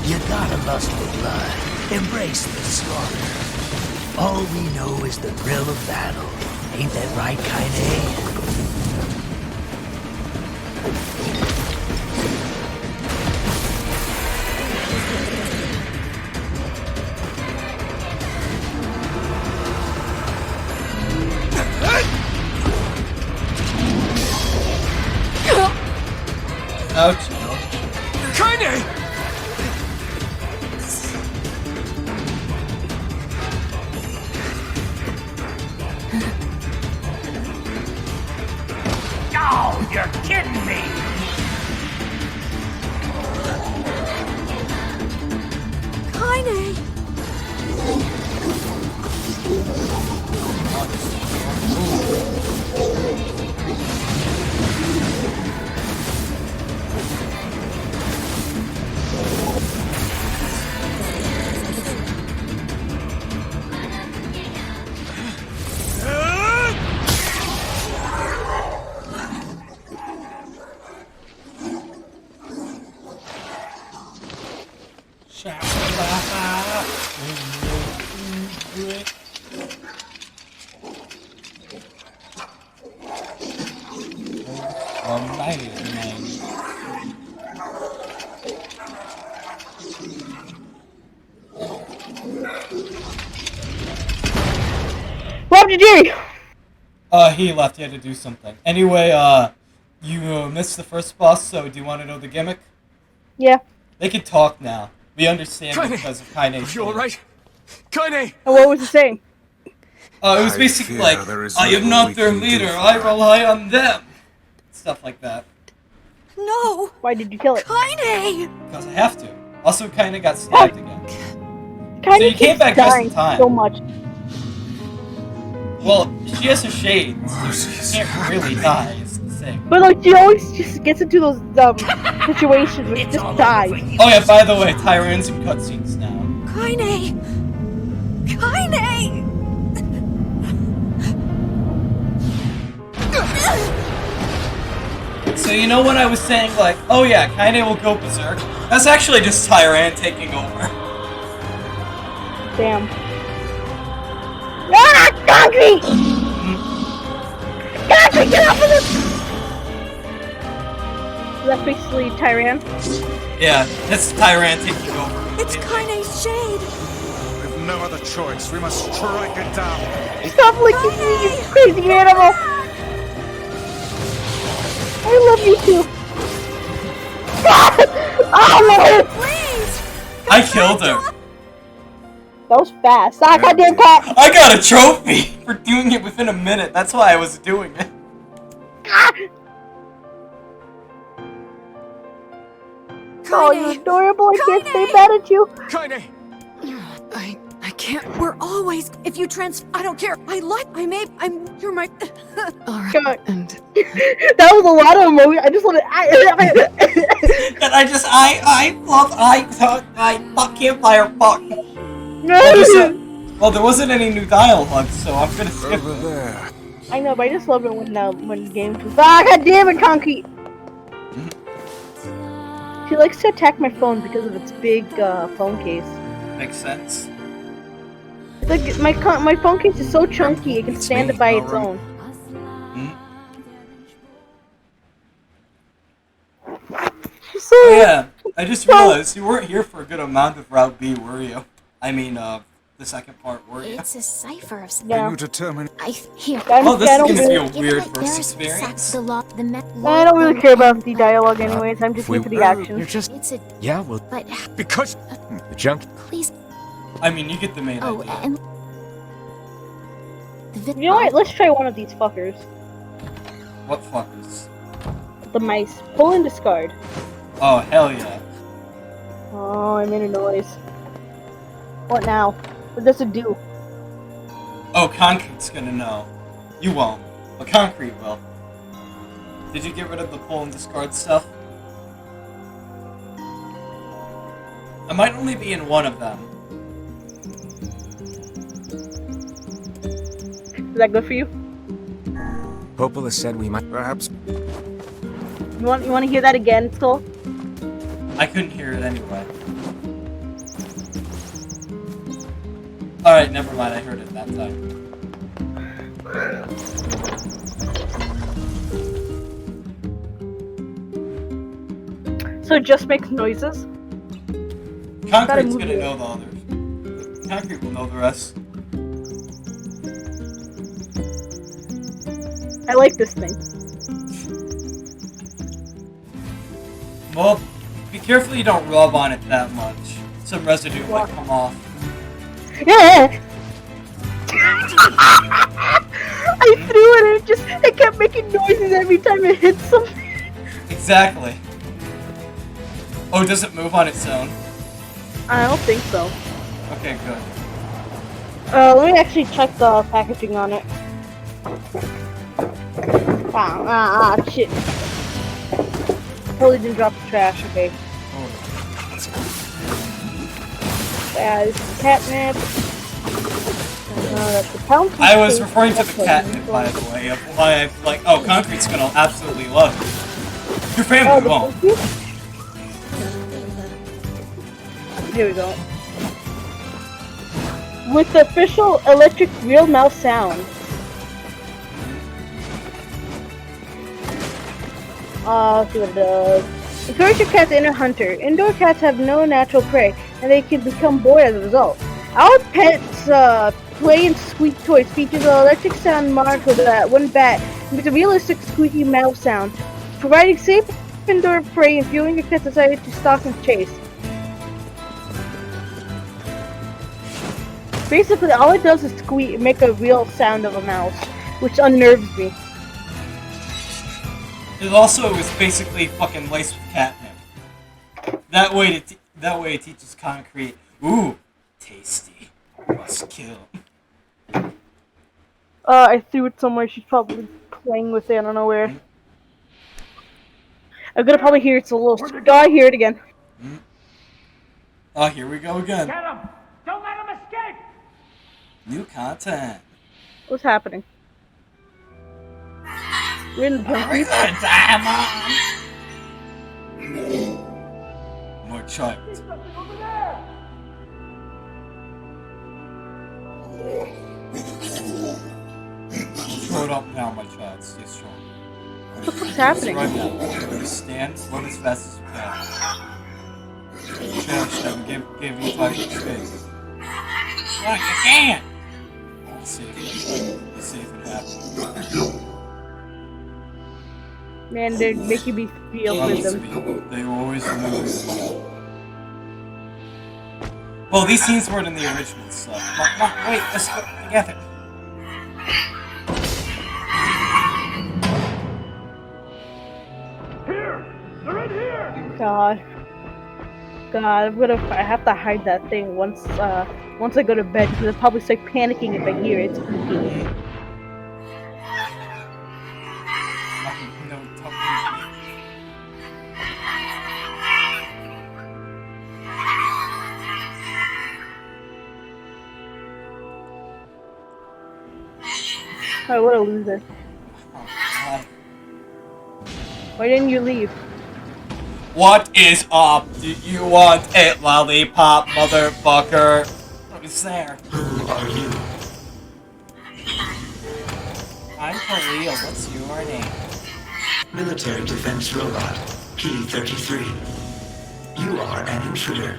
You got a lust for blood. Embrace the slaughter. All we know is the thrill of battle. Ain't that right, Kaine? Ouch. Kaine! Kaine! Oh, you're kidding me! Kaine! What did you do? He left. He had to do something. Anyway, you missed the first boss, so do you want to know the gimmick? Yeah. They can talk now. We understand Kaine! because of Kaine's Are you alright? Kaine! And what was it saying? It was I basically fear like, there is I am little not we their can do leader, for I them." rely on them. Stuff like that. No! Why did you kill it? Kaine! Because I have to. Also, Kaine got stabbed again. Kaine you came keeps back just in dying time. so much. Well, she has a shade, so What she is can't really happening? die, is the thing. But like she always just gets into those situations where she It's all just over for dies. you. Oh yeah, by the way, Tyran's in cutscenes now. Kaine! Kaine! So you know when I was saying like, oh yeah, Kaine will go berserk? That's actually just Tyran taking over. Damn. Ah! Concrete! Concrete, get off of this! That's basically Tyran. Yeah, that's Tyran taking over. It's Kaine's shade! With no other choice, we must strike it down. Stop licking me, you crazy animal! I love you too. Oh no! Please! I killed her. That was fast. Ah, goddamn cat! I got a trophy for doing it within a minute. That's why I was doing it. Oh, you're Kaine! adorable. I can't stay Kaine! mad at you. Kaine! I can't. We're always. If you I don't care. You're my. Alright. God. And That was a lot of emotion. I just want to. And I fuck campfire fuck. Well, there wasn't any new dialogue, so I'm gonna skip Over it. there. I know, but I just love it when games. Ah, goddamn it, Concrete! She likes to attack my phone because of its big phone case. Makes sense. Like my phone case is so chunky it can It's stand me, it by its alright. own. So Oh yeah, I just realized you weren't here for a good amount of Route B, were you? I mean, the second part, were you? It's a cipher of some. yeah. Can you determine? Here. Oh, this I is don't gonna be a Given weird that verse there's experience. The law, the I don't really care about the dialogue anyways. I'm just here for the You're action. just. It's a. Yeah, well, But because. The junk. please. I mean, you get the main Oh, idea. and. You know what? Let's try one of these fuckers. What fuckers? The mice. Pull and discard. Oh, hell yeah. Oh, I made a noise. What now? What does it do? Oh, Concrete's gonna know. You won't, but Concrete will. Did you get rid of the pull and discard stuff? I might only be in one of them. Is that good for you? Popola said we might. Perhaps. You want to hear that again, Skull? I couldn't hear it anyway. Alright, never mind, I heard it that time. So it just makes noises? Concrete's move gonna it. know the others. Concrete will know the rest. I like this thing. Well, Be careful you don't rub on it that much. Some residue might come off. Yeah. I threw it and it kept making noises every time it hit something. Exactly. Oh, does it move on its own? I don't think so. Okay, good. Let me actually check the packaging on it. Shit. Totally didn't drop the trash, okay. This is catnip. That's the pound I was referring to the catnip, by the way, of why I'm like, oh, Concrete's gonna absolutely love it. Your family won't. Here we go. With the official electric real mouse sound. Let's see what it does. Encourage your cat to inner hunter. Indoor cats have no natural prey, and they can become bored as a result. Our Pet's Play and Squeak Toys features an electric sound monitor that, when bat, makes a realistic squeaky mouse sound, providing safe indoor prey and fueling your cat's desire to stalk and chase. Basically, all it does is squeak, make a real sound of a mouse, which unnerves me. It also is basically fucking laced with catnip. That way it teaches Concrete. Ooh, tasty. Must kill. I threw it somewhere. She's probably playing with it. I don't know where. I'm gonna probably hear it's a little. Oh, I hear it again. Oh, here we go again. Get him! Don't let him escape! New content. What's happening? We're in the Very good, Diamond. More child. Throw it up now, my child. Stay strong. What's happening? Right now. Stand, run as fast as you can. Challenge them. Give you 5 minutes space. Run, you can! Be safe. Be safe and happy. Man, they're making me feel with them. They always remember you. Well, these scenes weren't in the original stuff. Wait, let's go together. Here! They're in here! God, I have to hide that thing once I go to bed because I'll probably start panicking if I hear it speaking. Oh, what a loser. Why didn't you leave? What is up? Do you want a lollipop, motherfucker? Who's there? Who are you? I'm Khalil. What's your name? Military defense robot, P-33. You are an intruder.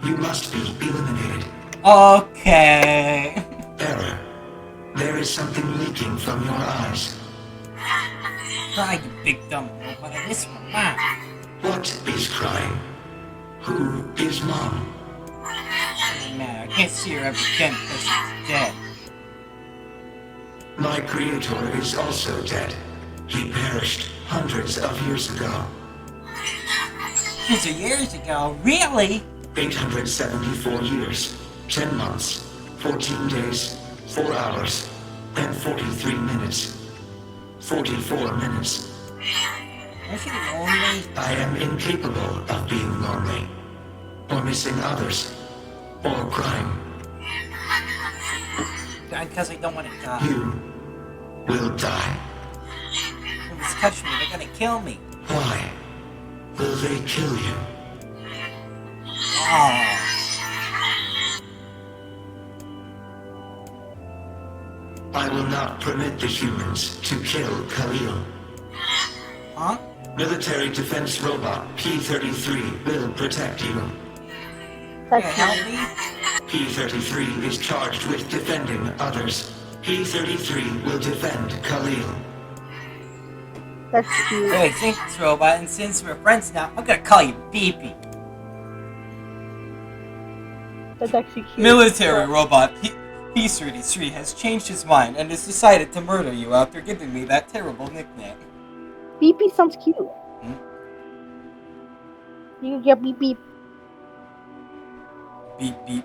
You must be eliminated. Okay. Error. There is something leaking from your eyes. Cry, you big dumb robot. I miss my mom. What is crying? Who is Mom? Man, I can't see her ever again because she's dead. My creator is also dead. He perished hundreds of years ago. Hundreds of years ago? Really? 874 years, 10 months, 14 days, 4 hours, and 43 minutes. 44 minutes. Was she lonely? I am incapable of being lonely, or missing others, or crying. Because I don't want to die. You will die. Please touch me. They're gonna kill me. Why will they kill you? Oh. I will not permit the humans to kill Khalil. Huh? Military defense robot P-33 will protect you. Help me? P-33 is charged with defending others. P-33 will defend Khalil. That's cute. Hey, thanks, robot. And since we're friends now, I'm gonna call you Beepy. That's actually cute. Military robot P33 has changed his mind and has decided to murder you after giving me that terrible nickname. BP sounds cute. Hmm? You can get beep beep. Beep beep.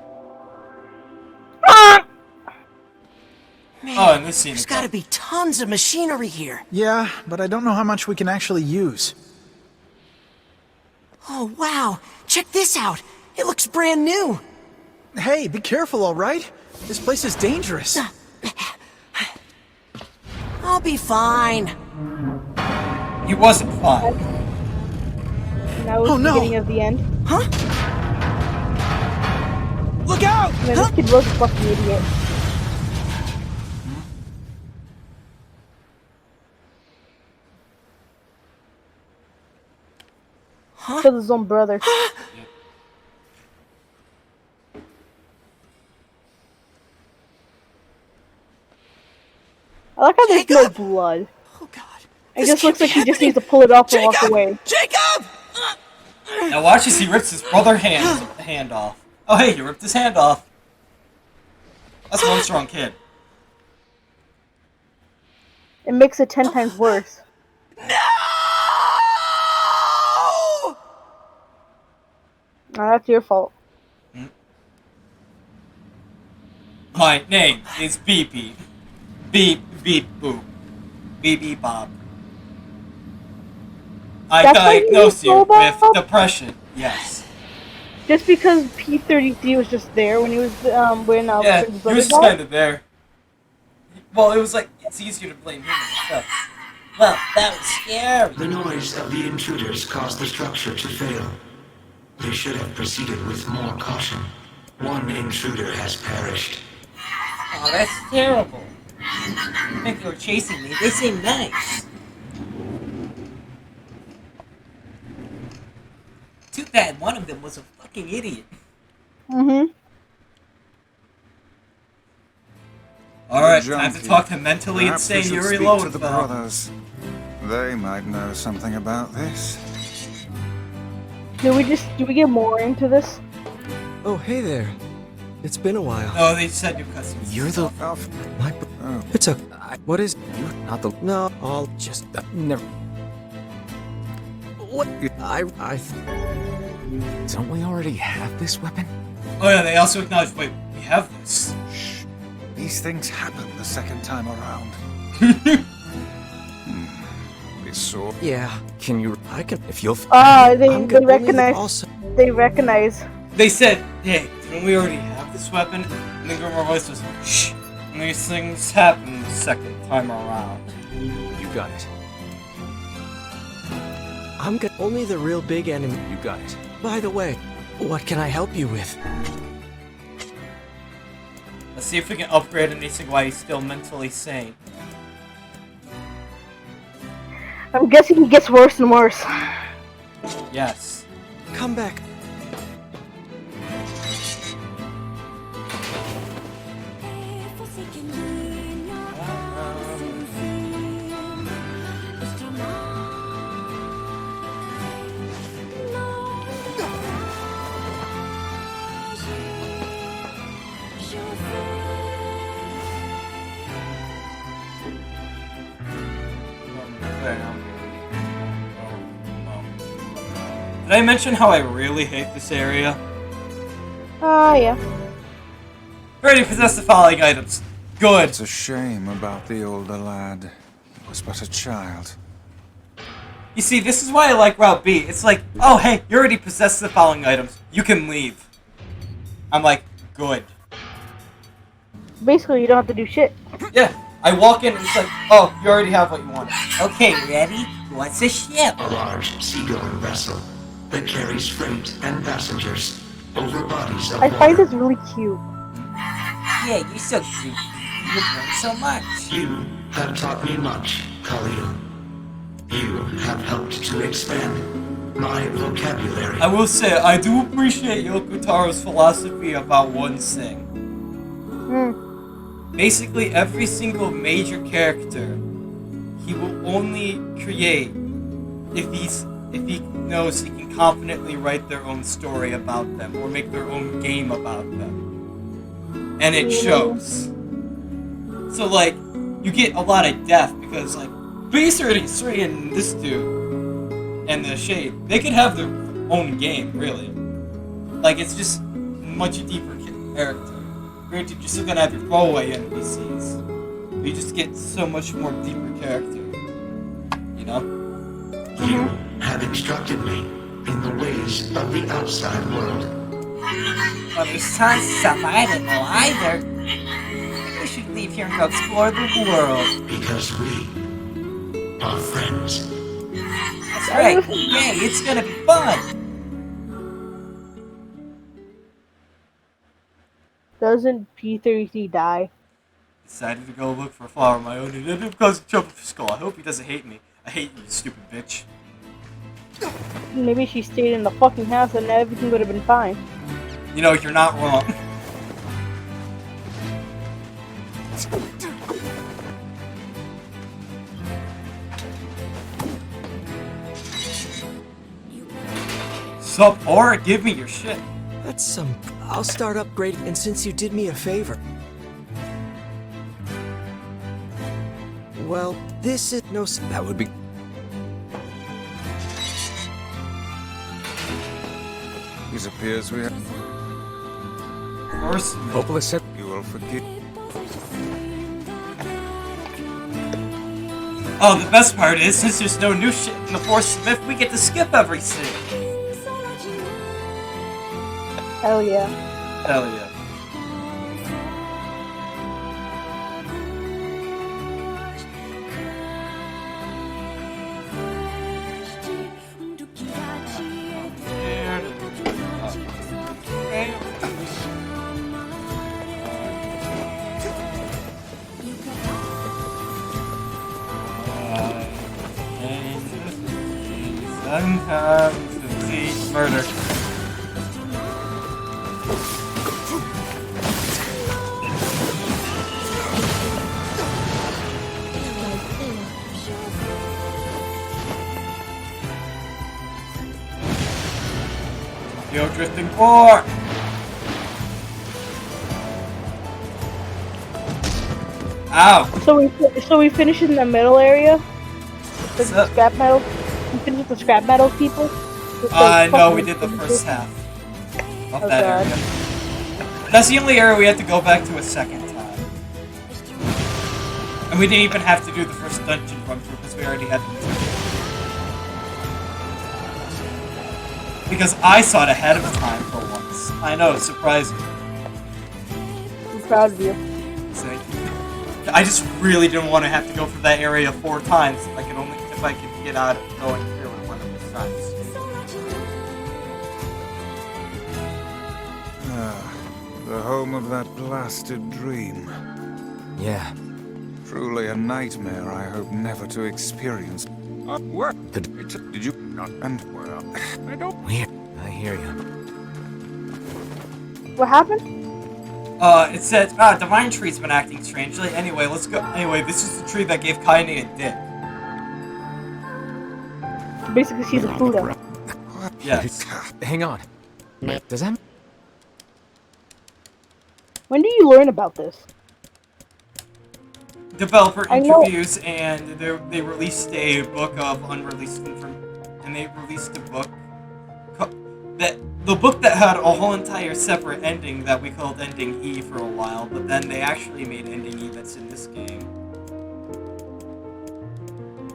Ah! Man, Oh, and this scene there's is gotta be tons of machinery here. Yeah, but I don't know how much we can actually use. Oh, wow. Check this out. It looks brand new. Hey, be careful, all right? This place is dangerous. I'll be fine. He wasn't fine. Now it's the beginning of the end. Huh? Look out! Man, this kid was a fucking idiot. Huh? Killed his own brother. I like how there's no blood. Oh god. It just looks like he just needs to pull it off and walk away. Jacob! Now watch as he rips his brother's hand off. Oh hey, he ripped his hand off. That's one strong kid. It makes it 10 times worse. No! Now that's your fault. My name is Beepy. Beep beep boop. Beep beep bob. I That's why you diagnosed you use with Bob? depression. Yes. Just because P33 was just there when he was when Yeah, his he brother was just died? kind of there. Well, it was like, it's easier to blame him than stuff. Well, that was scary. The noise of the intruders caused the structure to fail. They should have proceeded with more caution. One intruder has perished. Oh, that's terrible. I think they were chasing me. They seem nice. Too bad one of them was a fucking idiot. Mm-hmm. Alright, The time to junkie. talk to mentally Perhaps we insane should Yuri speak to the Lowenfeld. brothers. They might know something about this. Do we get more into this? Oh, hey there. It's been a while. Oh, they said new customers. You're the... Alf. My... Oh. It's a... What is... You're not the... No, I'll just... never... What? Don't we already have this weapon? Oh yeah, they also acknowledged, wait, we have this. Shh. These things happen the second time around. This sword. Yeah. Can you... I can... If you'll... They recognize... They recognize. They said, hey, didn't we already have this weapon? And the girl voice was, shh. And these things happen the second time around. You got it. I'm good. Only the real big enemy. You got it. By the way, what can I help you with? Let's see if we can upgrade anything while he's still mentally sane. I'm guessing he gets worse and worse. Yes. Come back. Did I mention how I really hate this area? Yeah. Already possess the following items. Good. It's a shame about the older lad. He was but a child. You see, this is why I like Route B. It's like, oh hey, you already possess the following items. You can leave. I'm like, good. Basically, you don't have to do shit. Yeah. I walk in and it's like, oh, you already have what you wanted. Okay, ready? What's a ship? A large seagoing vessel that carries freight and passengers over bodies of I find water. this really cute. Yeah, you're so cute. You learn so much. You have taught me much, Khalil. You have helped to expand my vocabulary. I will say, I do appreciate Yoko Taro's philosophy about one thing. Basically, every single major character, he will only create if he knows he can confidently write their own story about them or make their own game about them. And it shows. So like, you get a lot of depth because like B33 and this dude and the Shade, they could have their own game, really. Like, it's just much deeper character. Granted, you're still gonna have your throwaway NPCs, but you just get so much more deeper character. You know? You have instructed me in the ways of the outside world. Well, there's tons of stuff I didn't know either. We should leave here and go explore the world. Because we are friends. That's right. Yay, it's gonna be fun. Doesn't P33 die? Decided to go look for a flower of my own and ended up causing trouble for Skull. I hope he doesn't hate me. I hate you, stupid bitch. Maybe she stayed in the fucking house and everything would have been fine. You know, you're not wrong. Support, give me your shit. That's I'll start upgrading, and since you did me a favor. Well, this is no. That would be. It appears we have. First, Hopeless said. You will forgive. Oh, the best part is, since there's no new shit in the Force Smith, we get to skip every scene. Hell yeah. Hell yeah. Sometimes to see murder. Yo, drifting forward. Ow. So we finished in the middle area? The scrap metal? We finished with the scrap metal people? No, we did the first half of that area. That's the only area we had to go back to a second time. And we didn't even have to do the first dungeon run through because we already had the material. Because I saw it ahead of time for once. I know, surprising. I'm proud of you. Thank you. I just really didn't want to have to go through that area 4 times if I could get out of going through it one of those times. The home of that blasted dream. Yeah. Truly a nightmare I hope never to experience. What? Did you not? And well, I don't. Weird. I hear you. What happened? It said, Divine Tree's been acting strangely. Anyway, let's go. Anyway, this is the tree that gave Kaine a dick. Basically, she's a Buddha. Yes. Hang on. Does that... When do you learn about this? Developer interviews, and they released a book of unreleased information, and they released a book the book that had a whole entire separate ending that we called Ending E for a while, but then they actually made Ending E that's in this game.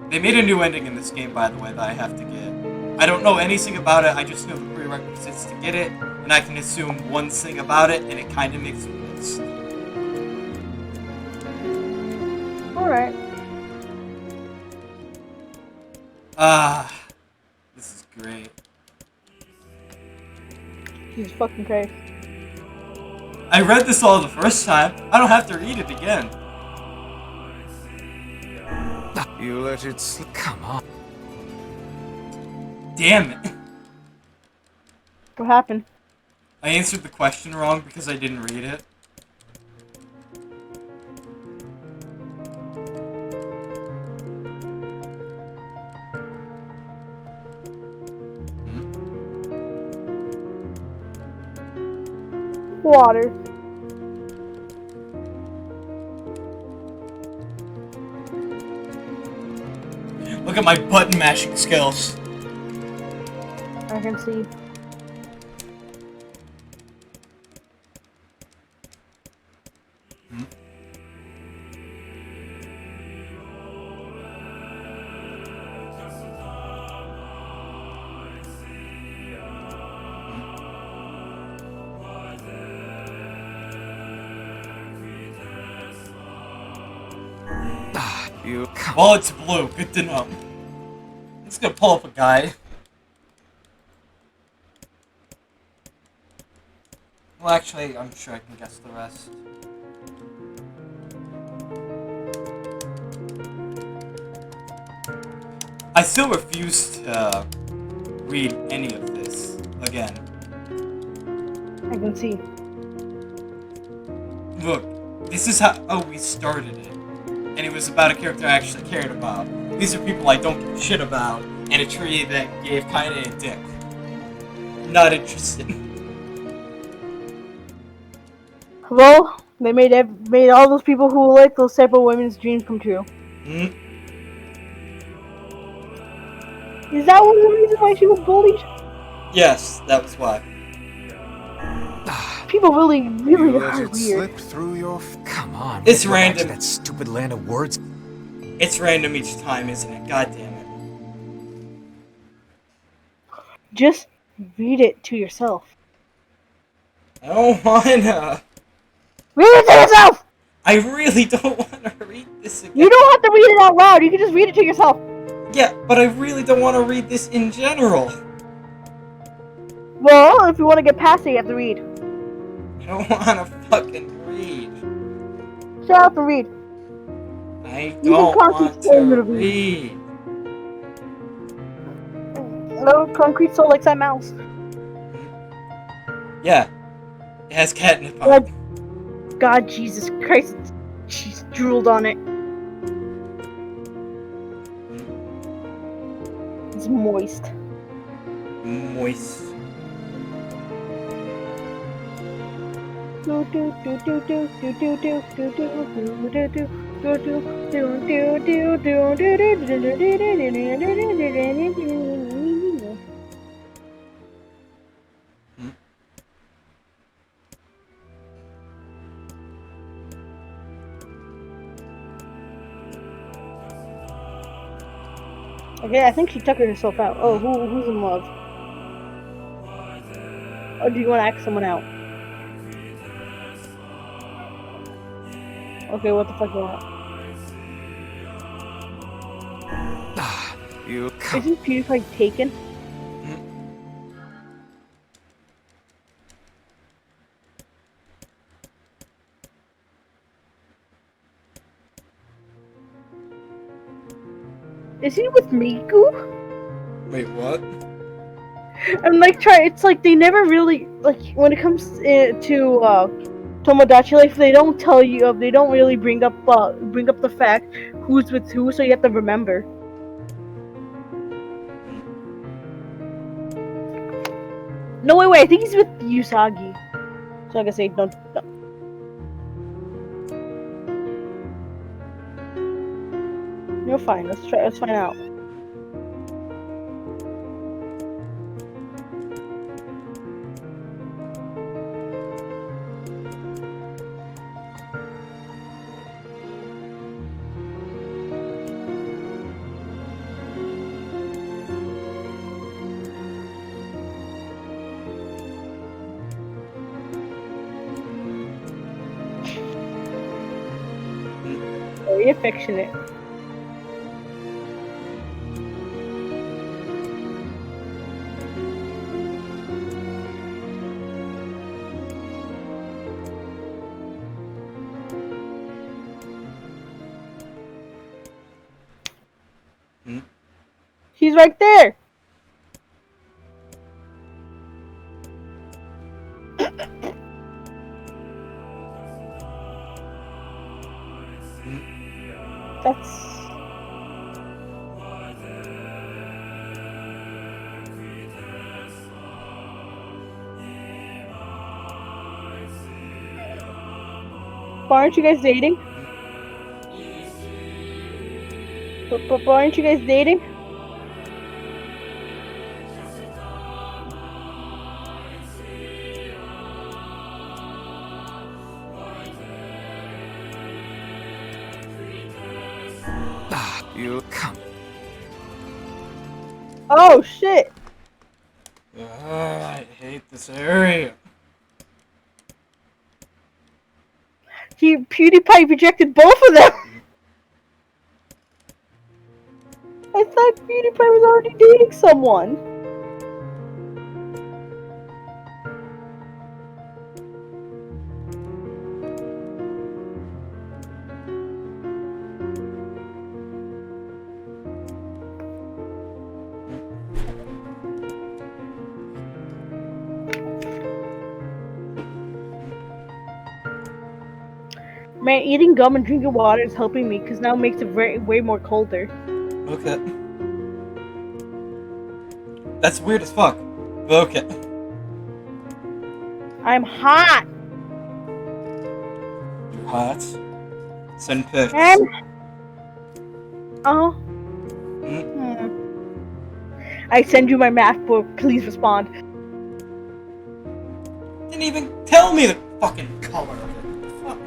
They made a new ending in this game, by the way, that I have to get. I don't know anything about it, I just know the prerequisites to get it, and I can assume one thing about it, and it kind of makes me pissed. Alright. This is great. Jesus fucking Christ. I read this all the first time. I don't have to read it again. You let it slip. Come on. Damn it. What happened? I answered the question wrong because I didn't read it. Water. Look at my button mashing skills. I can see. Well, it's blue. Good to know. I'm just gonna pull up a guide. Well, actually, I'm sure I can guess the rest. I still refuse to read any of this again. I can see. Look, this is how we started it. And it was about a character I actually cared about. These are people I don't give a shit about, and a tree that gave Kaine a dick. Not interested. Well, they made all those people who like those type of women's dreams come true. Hmm? Is that one of the reasons why she was bullied? Yes, that was why. People really You let are it weird. slip through your. Come on. It's we have to go back to random. that stupid land of words. It's random each time, isn't it? God damn it. Just read it to yourself. I don't wanna. Read it to yourself! I really don't wanna read this again. You don't have to read it out loud. You can just read it to yourself. Yeah, but I really don't want to read this in general. Well, if you want to get past it, you have to read. I don't want to fucking read. Shut up and read. I You don't can want concentrate to to read. read. No, Concrete Soul likes that mouse. Yeah. It has catnip on it. God, Jesus Christ. She's drooled on it. It's moist. Moist. Okay, I think she took herself out. Oh, who's in love? Or do you want to ask someone out? Okay, what the fuck you want? Isn't PewDiePie taken? Is he with Miku? Wait, what? I'm like it's like they never really like when it comes to Tomodachi Life, they don't tell you, they don't really bring up the fact who's with who, so you have to remember. No, wait, I think he's with Usagi. So I can say don't. You're fine. Let's find out. Very affectionate. She's right there. That's... But aren't you guys dating? But aren't you guys dating? You come. Oh shit! I hate this area. PewDiePie rejected both of them. I thought PewDiePie was already dating someone. Man, eating gum and drinking water is helping me because now it makes it way more colder. Okay. That's weird as fuck. But okay. I'm hot. You're hot. Send pics. Oh. I send you my math book. Please respond. Didn't even tell me the fucking color of it. Fuck.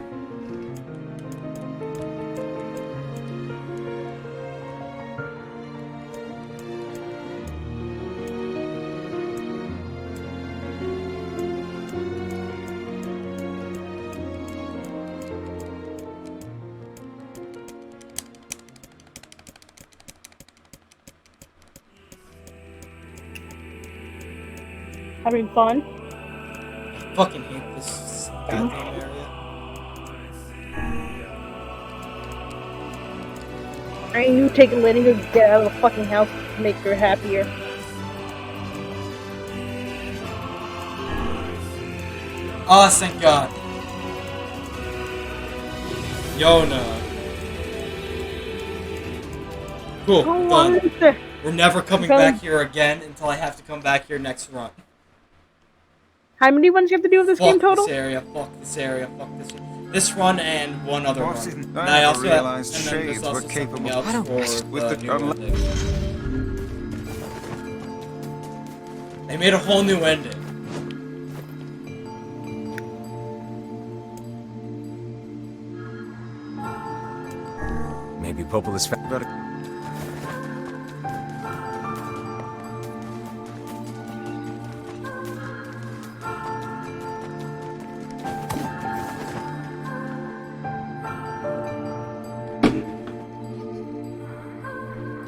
Having fun? I fucking hate this goddamn area. I knew letting her get out of the fucking house to make her happier. Oh, thank God. Yona. Cool, done. We're never coming back here again until I have to come back here next run. How many runs do you have to do with this game total? Fuck this area, fuck this. This run and one other run. And I also realized and then there's shades also were capable. something else for the new ending. They made a whole new ending. Maybe Popola's better.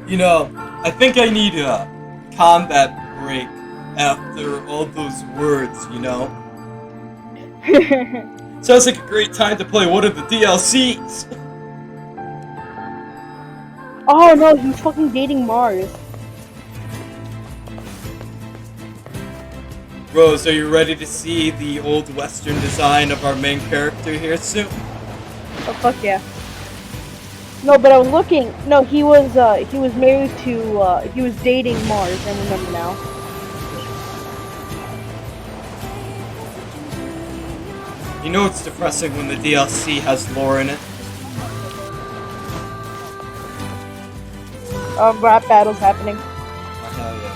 You know, I think I need a combat break after all those words, you know? Sounds like a great time to play one of the DLCs! Oh no, he's fucking dating Mars. Rose, are you ready to see the old western design of our main character here soon? Oh fuck yeah. No, but I was looking. No, he was married to. He was dating Mars. I remember now. You know it's depressing when the DLC has lore in it. Rap battles happening. Oh, hell yeah.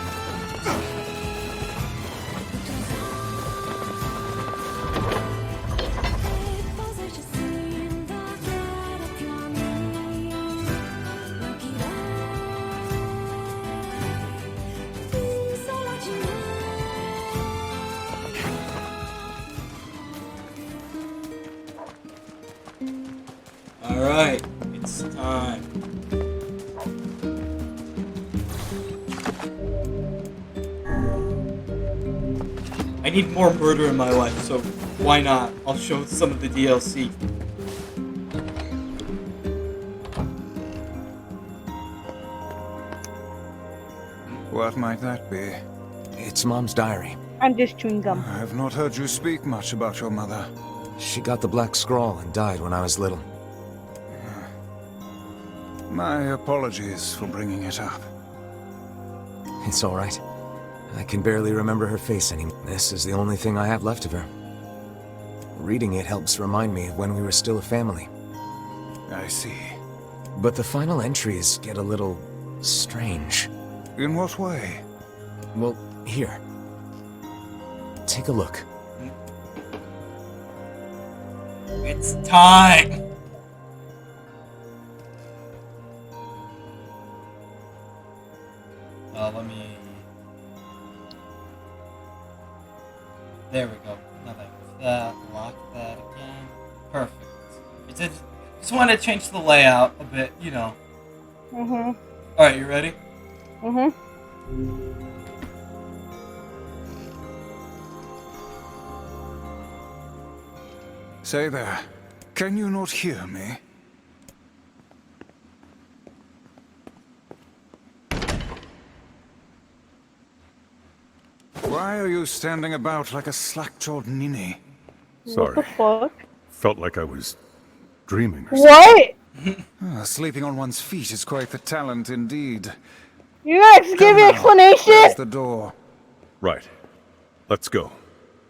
Alright, it's time. I need more murder in my life, so why not? I'll show some of the DLC. What might that be? It's Mom's diary. I'm just chewing gum. I have not heard you speak much about your mother. She got the Black Scrawl and died when I was little. My apologies for bringing it up. It's all right. I can barely remember her face anymore. This is the only thing I have left of her. Reading it helps remind me of when we were still a family. I see. But the final entries get a little strange. In what way? Well, here. Take a look. It's time! Let me... There we go. Nothing. That, lock that again. Perfect. Just want to change the layout a bit, you know. Alright, you ready? Say there, can you not hear me? Why are you standing about like a slack-jawed ninny? What the fuck? Felt like I was dreaming or What? Sleeping on one's feet is quite the talent indeed. You guys give me an explanation? There's the door. Right. Let's go.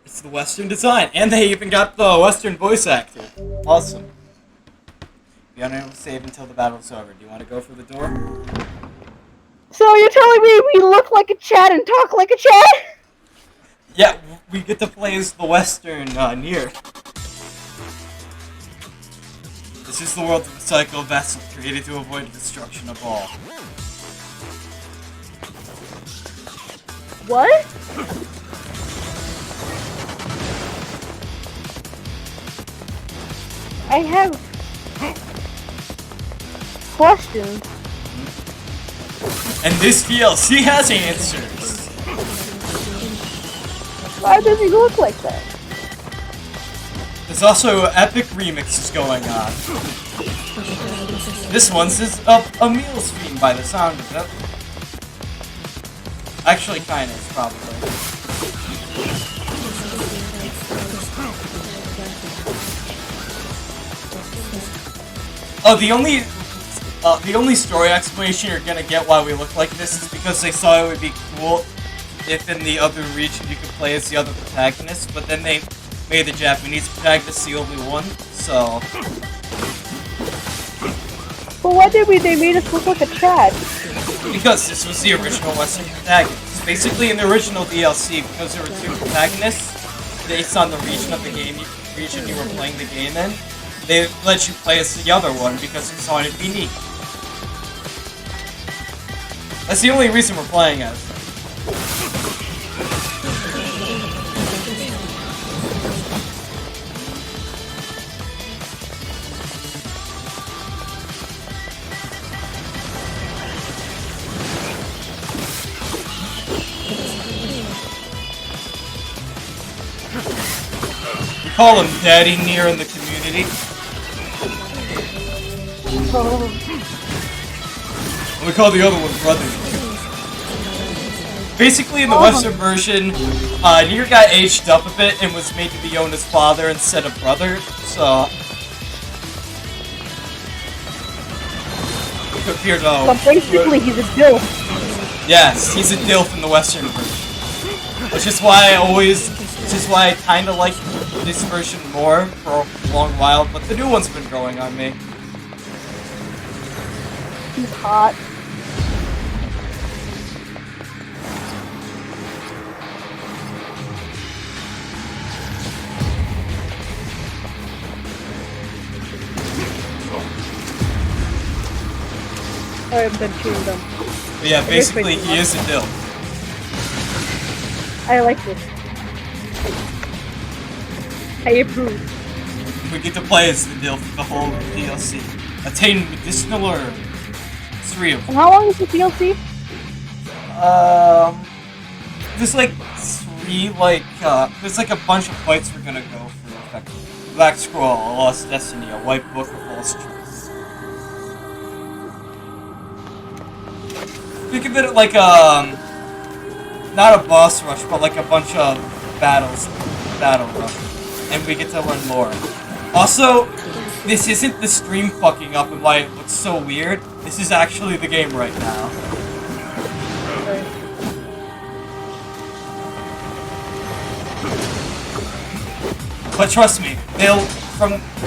It's the Western design, and they even got the Western voice actor. Awesome. Be unable to save until the battle's over. Do you want to go for the door? So you're telling me we look like a Chad and talk like a Chad? Yeah, we get to play as the Western Nier. This is the world of the psycho vessel, created to avoid the destruction of all. What? I have questions. And this DLC has answers. Why does he look like that? There's also epic remixes going on. This one's is a meal stream by the sound of it. Actually, kinda is probably. Oh, the only story explanation you're gonna get why we look like this is because they saw it would be cool if in the other region you could play as the other protagonist, but then they made the Japanese protagonist the only one, so... But why did they made us look like a Chad? Because this was the original Western protagonist. Basically, in the original DLC, because there were two protagonists, based on the region of the game, region you were playing the game in, they let you play as the other one because they thought it'd be neat. That's the only reason we're playing as them. We call him Daddy Nier in the community. And we call the other one Brother Nier. Basically, in the Western version, Nier got aged up a bit and was made to be Yona's father instead of brother, so... Compared to... So basically, he's a dilf. Yes, he's a dilf in the Western version. Which is why I kinda like this version more for a long while, but the new one's been growing on me. He's hot. Alright, I'm done chewing them. But yeah, basically he is a dilf. I like this. I approve. We get to play as the dilf the whole DLC. Attain medicinal herb. 3 of them. And how long is the DLC? There's like 3, there's like a bunch of fights we're gonna go through, effectively. Black Scroll, a Lost Destiny, a White Book of False Truths. Think of it like not a boss rush, but like a bunch of battle rush. And we get to learn more. Also, this isn't the stream fucking up and why it looks so weird. This is actually the game right now. But trust me,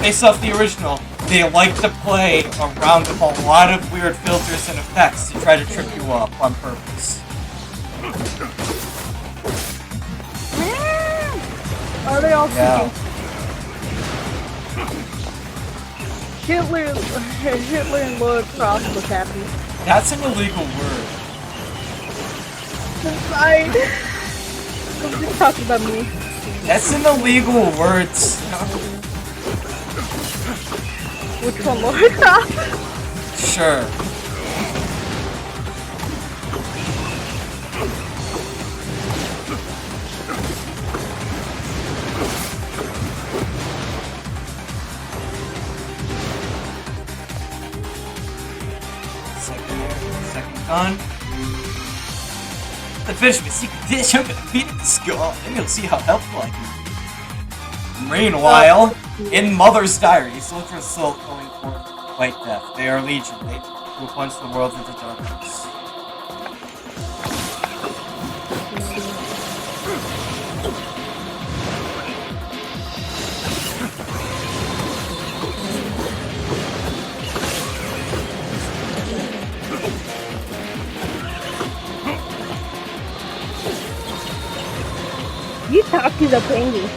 based off the original, they like to play around with a lot of weird filters and effects to try to trip you up on purpose. Are they all Yeah. Hitler and Lord Cross was happy. That's an illegal word. I'm just talking about me. That's an illegal word. Which one, Lord Cross? Sure. Second gun. Let's finish my secret dish. I'm gonna feed it to Skull, and you'll see how helpful I can be. Meanwhile, in Mother's Diary, soldiers are still going for White Death. They are Legion. They will plunge the world into darkness. You talk to the penguin.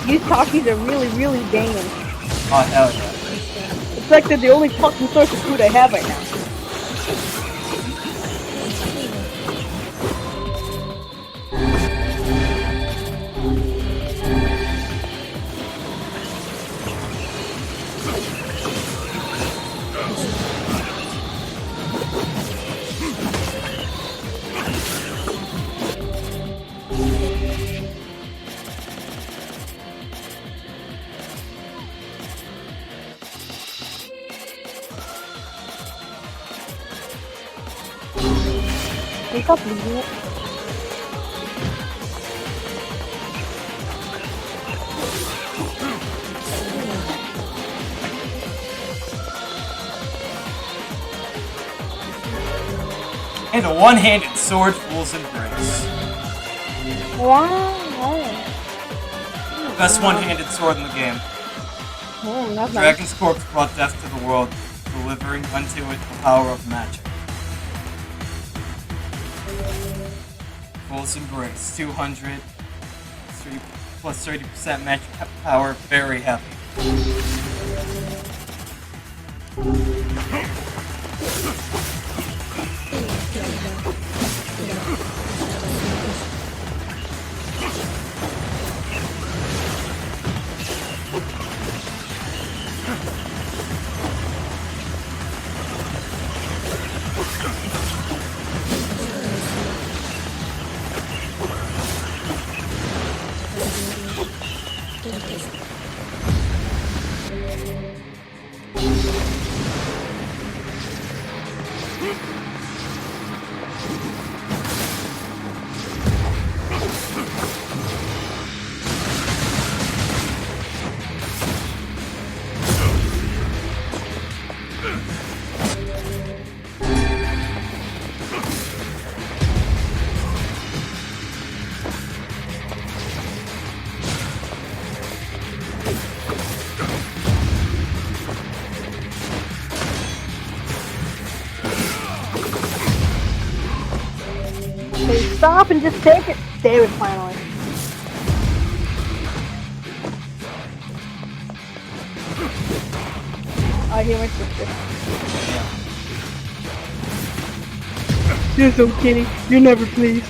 These talkies are really, really banging. Oh, hell yeah. It's like they're the only fucking source of food I have right now. Can you stop losing it? And a one-handed sword fool's embrace. Wow. Best one-handed sword in the game. Oh, not bad. Dragon's corpse brought death to the world, delivering unto it the power of magic. Fool's embrace, 200, 3 plus 30% magic power, very heavy. Okay, stop and just take it. There it finally. I hear my sister. You're so kidding. You're never pleased.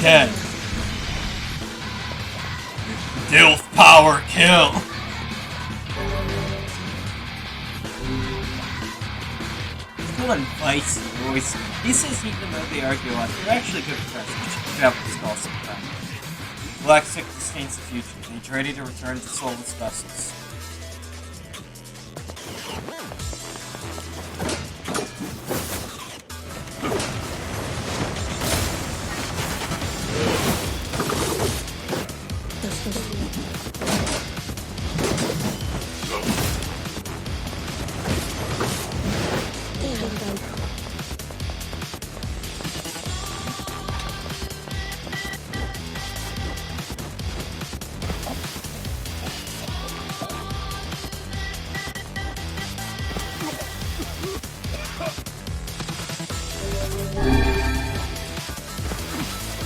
again. Dilf power kill. Still advice voice. He says even though they argue a lot, they're actually good friends. You should travel this call sometime. Black Sick disdains the future, and he's ready to return to soulless vessels.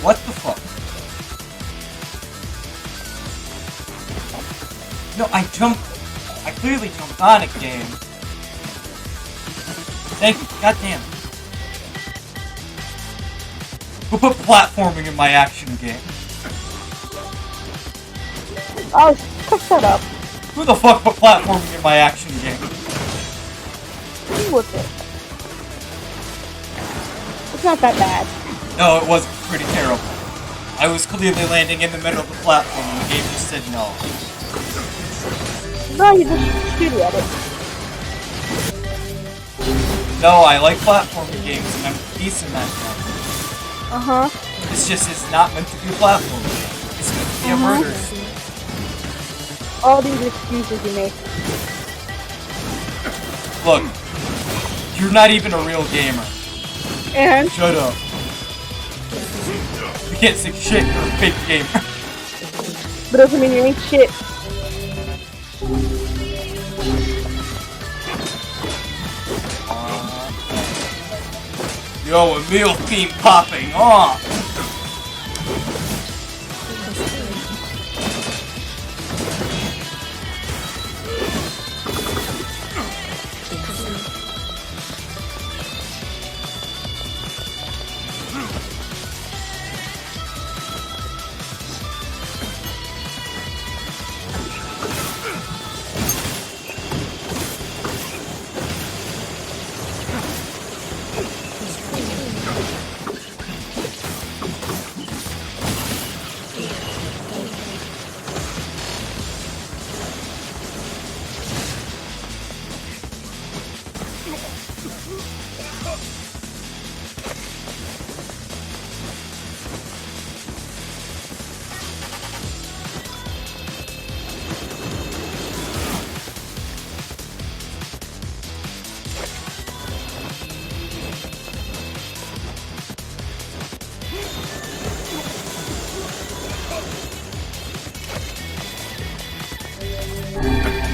What the fuck? No, I clearly jumped on a game. Thank you, goddamn. Who put platforming in my action game? Oh, shut up. Who the fuck put platforming in my action game? Deal with it. It's not that bad. No, it was pretty terrible. I was clearly landing in the middle of the platform and the game just said no. No, you just shitty at it. No, I like platforming games and I'm decent at them. Uh-huh. It's just, it's not meant to be a platform. It's meant to be a murder. All these excuses you make. Look, you're not even a real gamer. And? Shut up. You can't say shit, you're a fake gamer. But doesn't mean you ain't shit. Yo, a meal theme popping off!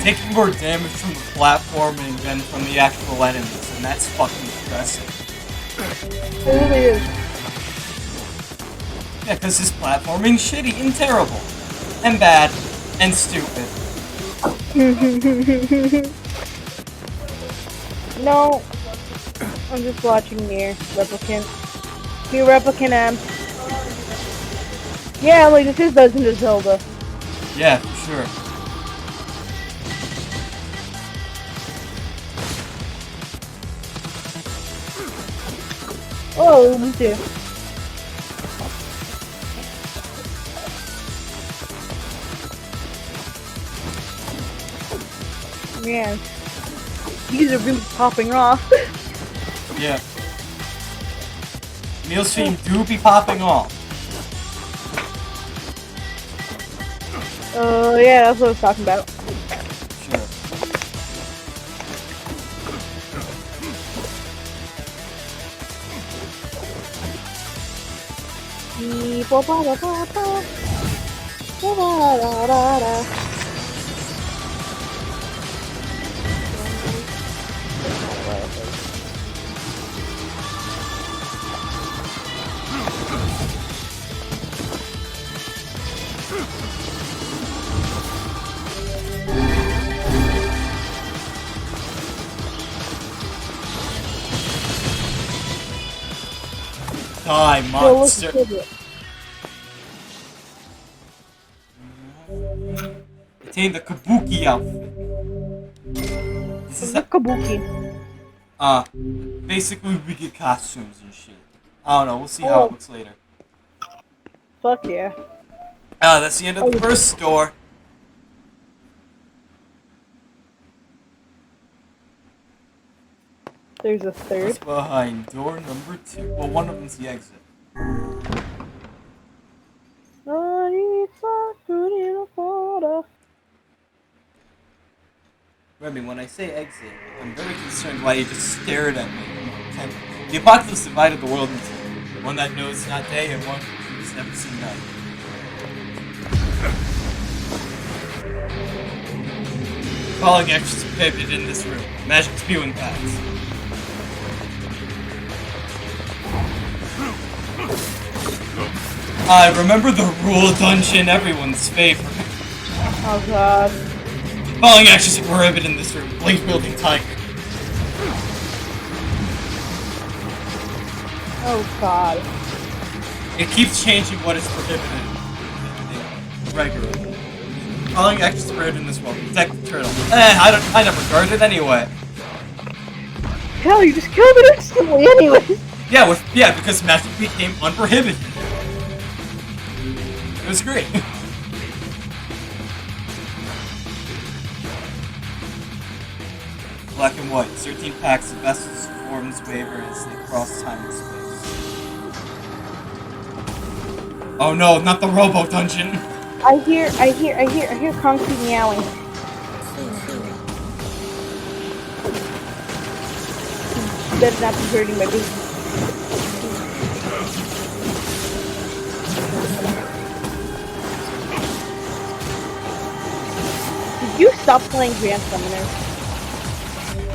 Taking more damage from the platforming than from the actual enemies, and that's fucking impressive. It really is. Yeah, because this platforming's shitty and terrible. And bad. And stupid. No. I'm just watching Nier Replicant. Nier Replicant Yeah, like this is Legend of Zelda. Yeah, for sure. Oh, me too. Man, these are really popping off. Yeah. Meal's theme do be popping off. Yeah, that's what I was talking about. Sure. Die, monster. Attain the Kabuki outfit. This is Kabuki. Basically we get costumes and shit. I don't know, we'll see how it looks later. Fuck yeah. That's the end of the first store. There's a third. What's behind door number 2? Well, one of them's the exit. Remy, when I say exit, I'm very concerned why you just stared at me. The apocalypse divided the world into two. One that knows not day and one who's never seen night. Calling extras prohibited in this room. Magic spewing paths. I remember the rule dungeon, everyone's favorite. Oh god. Following actions are prohibited in this room. Blade wielding tiger. Oh god. It keeps changing what is prohibited regularly. Following actions are prohibited in this world. Protect the turtle. I never guarded it anyway. Hell, you just killed it instantly anyway. Yeah, because magic became unprohibited. It was great. Black and white, 13 packs of vessels forms waver as they cross time and space. Oh no, not the Robo Dungeon! I hear concrete meowing. Better not be hurting my baby. Did you stop playing Grand Summoner?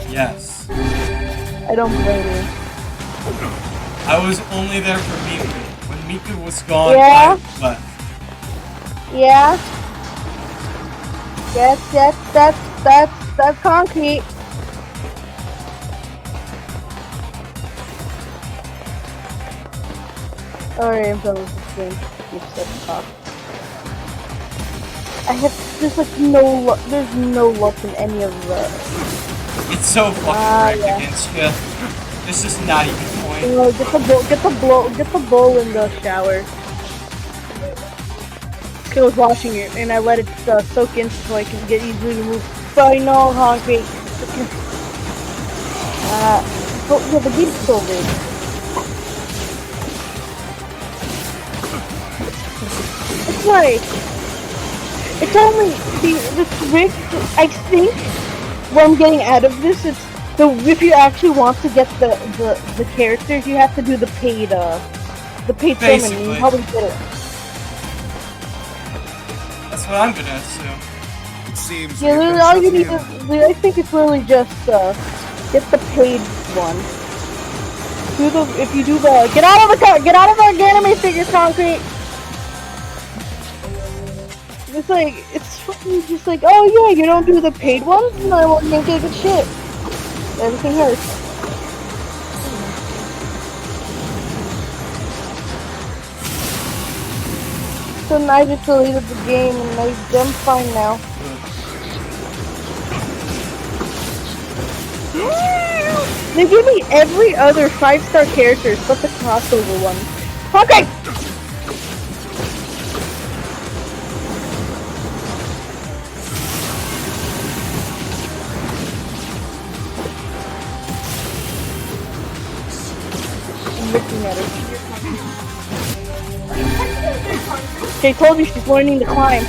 Yes. I don't blame you. I was only there for Miku. When Miku was gone, Yeah? I left. Yeah? That's concrete. Alright, I'm done with this game. You said talk. There's like there's no luck in any of the... It's so fucking rigged against you. This is not even the point. Get the bowl in the shower. I was washing it and I let it soak in so I can get easily removed. But I know concrete. Yeah, the game's still big. It's like, it's only the trick. I think what I'm getting out of this is if you actually want to get the characters, you have to do the paid summon. You probably get it. That's what I'm gonna assume. It seems. Yeah, all you need is. I think it's really just get the paid one. If you do the get out of the anime figure concrete. It's like fucking just like, oh yeah, you don't do the paid ones, and I won't get good shit. Everything hurts. So I just deleted the game and I'm fine now. They give me every other 5-star characters but the crossover one. Okay! I'm looking at her. They told me she's learning to climb.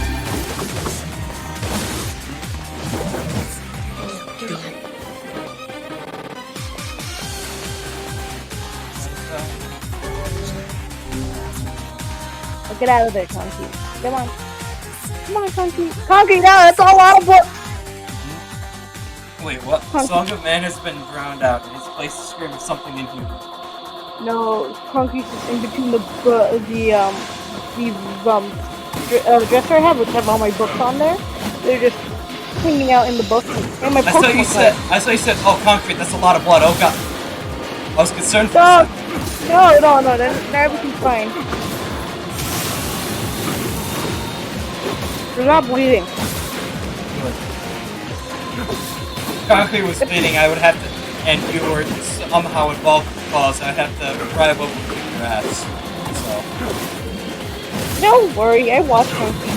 Get out of there, Concrete. Come on. Come on, Concrete. Concrete, now that's all out of books! Wait, what? The Song of Man has been drowned out, and its place is scream of something inhuman. No, Concrete's is in between the dresser I have, which have all my books on there. They're just hanging out in the books. And my I saw you said, oh, Concrete, that's a lot of blood, oh god. I was concerned for no, everything's fine. You're not bleeding. Concrete was bleeding, I would have to, and you were somehow involved in the cause, I'd have to pry what would kick your ass. So. Don't worry, I watched Monkey.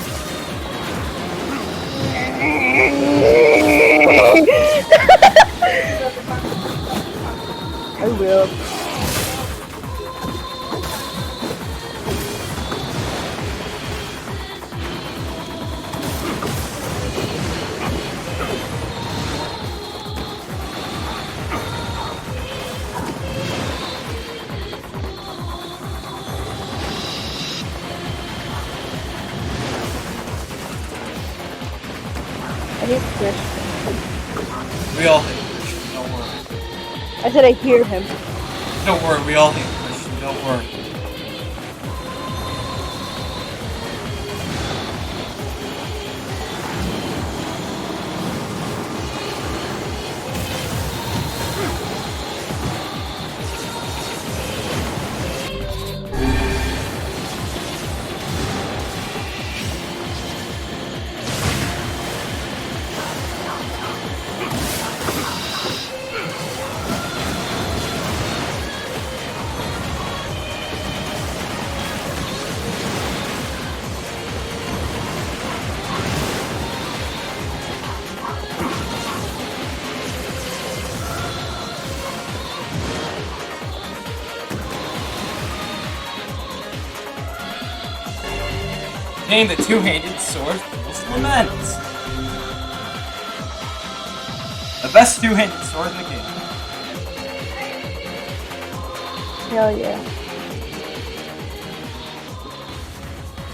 I will. I hate Christian. We all hate Christian, don't worry. I said I hear him. Don't worry, we all hate Christian, don't worry. Name the two-handed sword Fool's Lament. The best two-handed sword in the game. Hell yeah.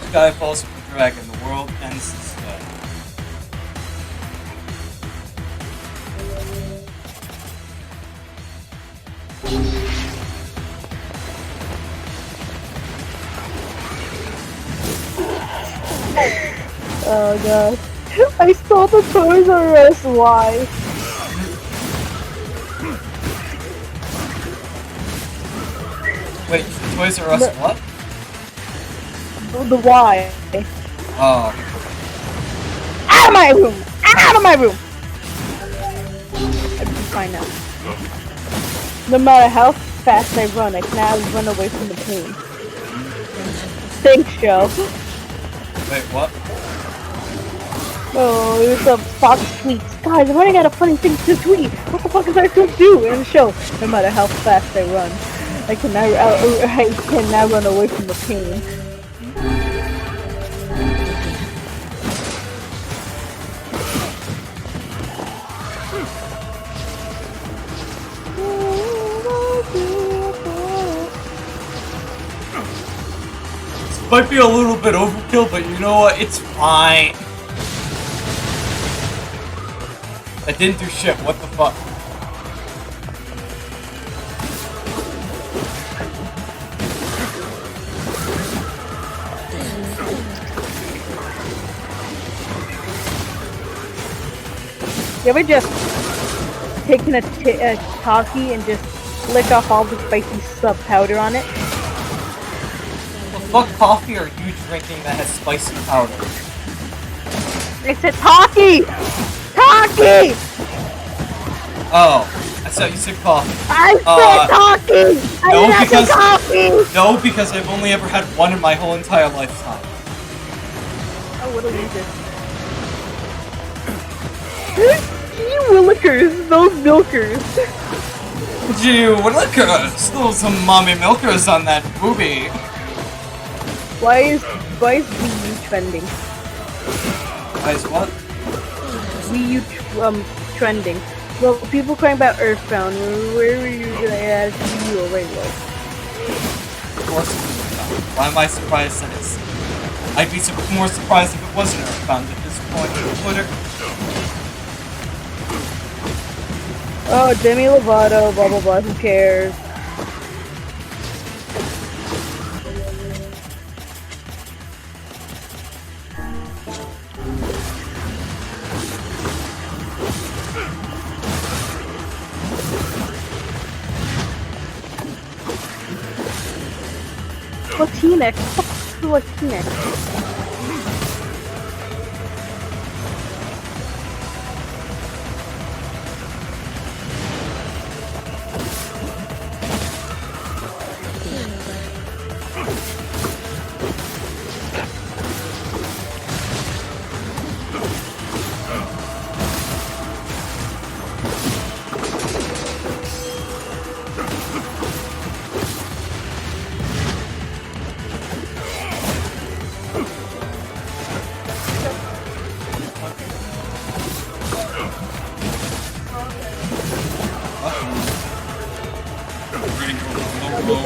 Sky falls with the dragon, the world ends this day. Oh god. I stole the Toys R Us. Why? Wait, Toys R Us what? The why? Oh. Out of my room! Out of my room! I'm fine now. No matter how fast I run, I cannot run away from the pain. Thanks, Joe. Wait, what? Oh, it was a Fox tweets. Guys, I'm running out of funny things to tweet. What the fuck is I supposed to do in the show? No matter how fast I run, I cannot run away from the pain. Might be a little bit overkill, but you know what? It's fine. I didn't do shit. What the fuck? You ever just taken a Taki and just lick off all the spicy sub powder on it? What coffee are you drinking that has spicy powder? It's a Taki! Taki! Oh, I thought you said coffee. I said Taki! I No, did not say because coffee! no, because I've only ever had one in my whole entire lifetime. Oh, what a loser. You willikers, those milkers. Gee, willikers! Those mommy milkers on that booby. Why is Wii U trending? Why is what? Wii U trending. Well, people crying about Earthbound. Where were you gonna add Wii U already? Of course it's Earthbound. Why am I surprised that it's... I'd be more surprised if it wasn't Earthbound at this point on Twitter. Oh, Demi Lovato, blah blah blah, who cares? Latinx. Fuck Latinx.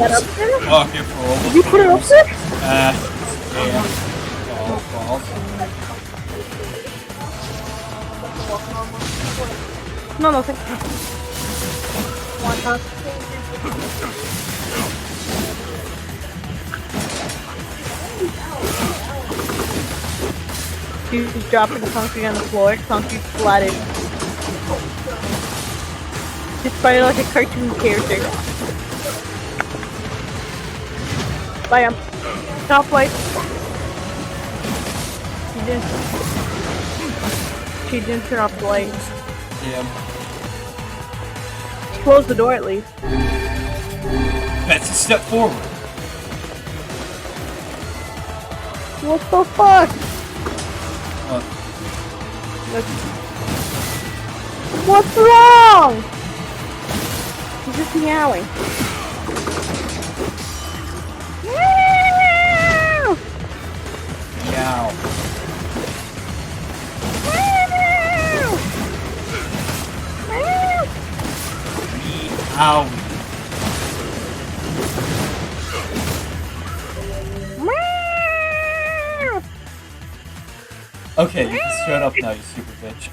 That up there? Fuck it for all Did you put it up there? yeah. Balls. No, thank you. One time. She's dropping the concrete on the floor. Concrete splattered. She's fighting like a cartoon character. Bye, top light. She didn't turn off the light. Yeah. She closed the door at least. Betsy, step forward. What the fuck? What? What's wrong? He's just meowing. Meow! Meow. Meow. Okay, you can shut up now, you stupid bitch.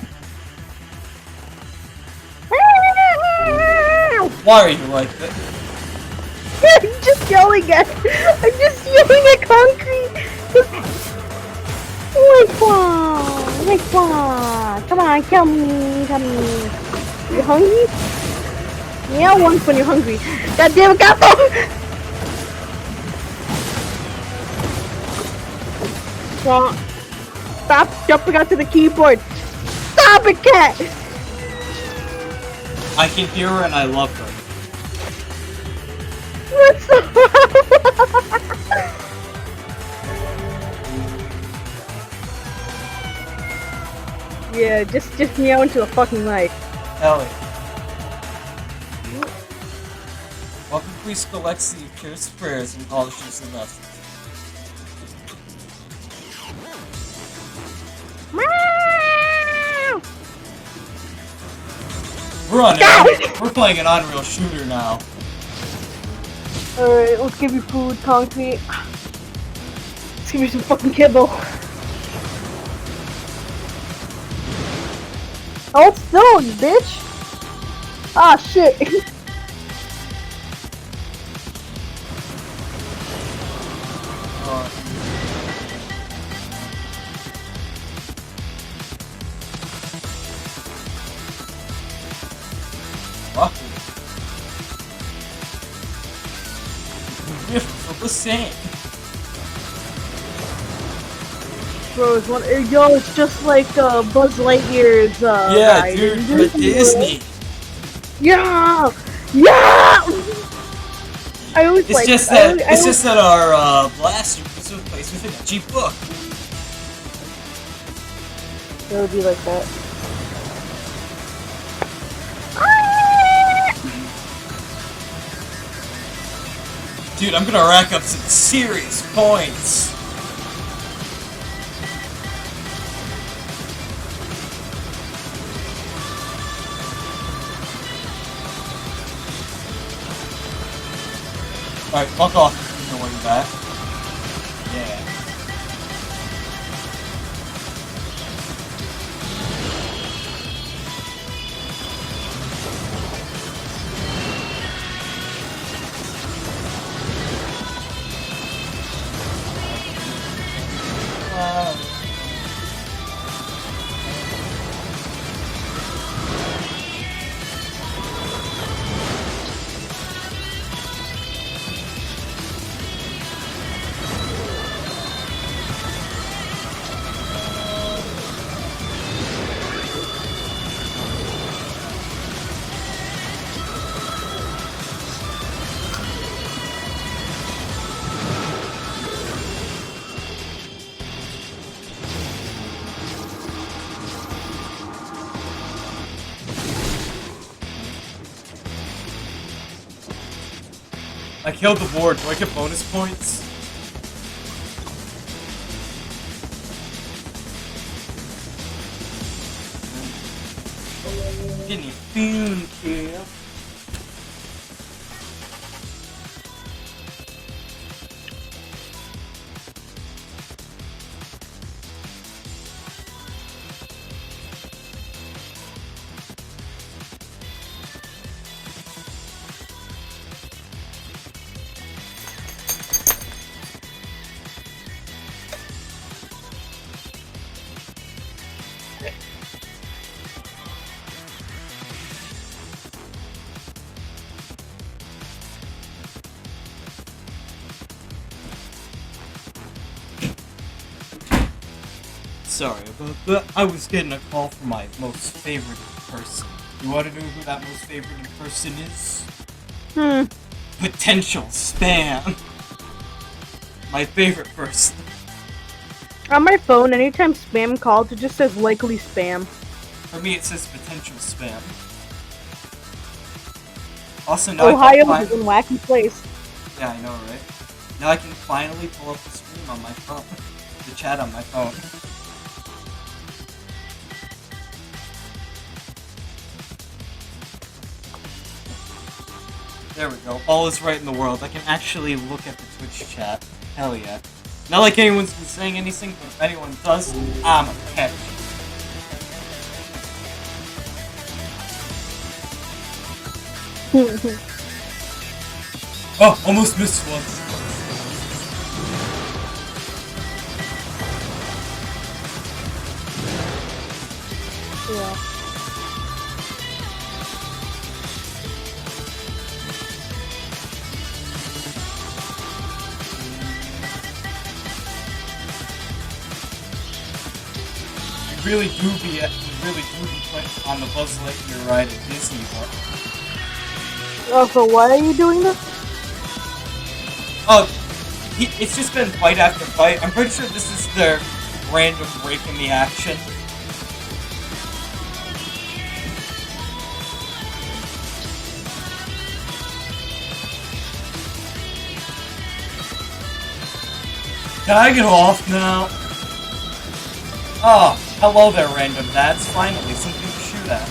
Why are you like that? I'm just yelling at concrete. Like one. Come on, kill me. You hungry? Yeah, once when you're hungry. God damn it, Capo! Stop jumping onto the keyboard. Stop it, cat! I can hear her and I love her. What's the Yeah, just meow into a fucking mic. Ellie. Welcome, Priest Alexi, Pierce prayers and polishes the message. We're playing an Unreal shooter now. Alright, let's give you food, concrete. Let's give you some fucking kibble. Hold still, you bitch! Ah, shit! Fuck. Beautiful, the same. Bro, it's just like Buzz Lightyear's yeah, ride. dude, but Disney. Yeah! I always it's just that our blaster was replaced with a cheap book. It would be like that. Dude, I'm gonna rack up some serious points. Alright, fuck off, annoying bat. Yeah. I killed the board. Do I get bonus points? Didn't even kill. Sorry about that. I was getting a call from my most favorite person. You want to know who that most favorite person is? Potential spam. My favorite person. On my phone, anytime spam calls, it just says likely spam. For me, it says potential spam. Also, now Ohio is in wacky place. Yeah, I know, right? Now I can finally pull up the stream on my phone. The chat on my phone. There we go. All is right in the world. I can actually look at the Twitch chat. Hell yeah. Not like anyone's been saying anything, but if anyone does, I'm a catch. Oh, almost missed once. Yeah. Really do be put on the Buzz Lightyear ride at Disney World. Oh, so why are you doing this? Oh, it's just been fight after fight. I'm pretty sure this is their random break in the action. Can I get off now? Oh, hello there, random dads. Finally, something to shoot at.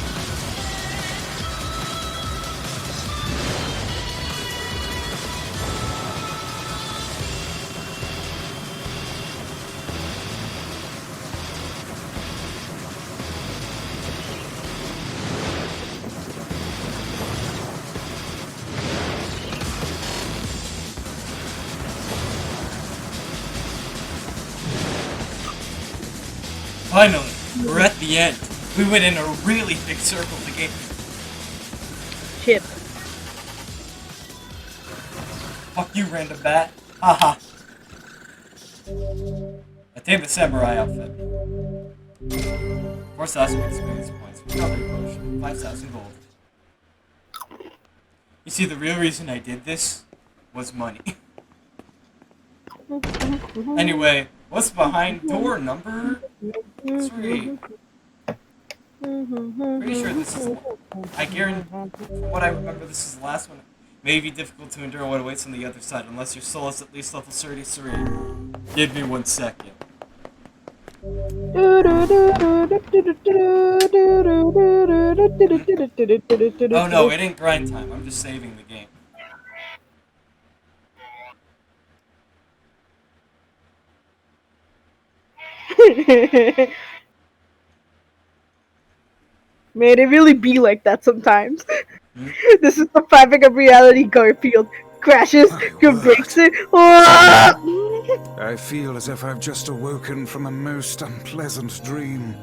Finally, we're at the end. We went in a really big circle to get Chip. Fuck you, random bat. Haha. Attain the samurai outfit. 4,000 experience points. Recovery potion. 5,000 gold. You see, the real reason I did this was money. Anyway, what's behind door number 3? Pretty sure this is. I guarantee, from what I remember, this is the last one. May be difficult to endure what awaits on the other side, unless your soul is at least level 33. Give me 1 second. Oh no, it ain't grind time. I'm just saving the game. Man, it really be like that sometimes. This is the fabric of reality. Garfield crashes, breaks it. I feel as if I've just awoken from a most unpleasant dream.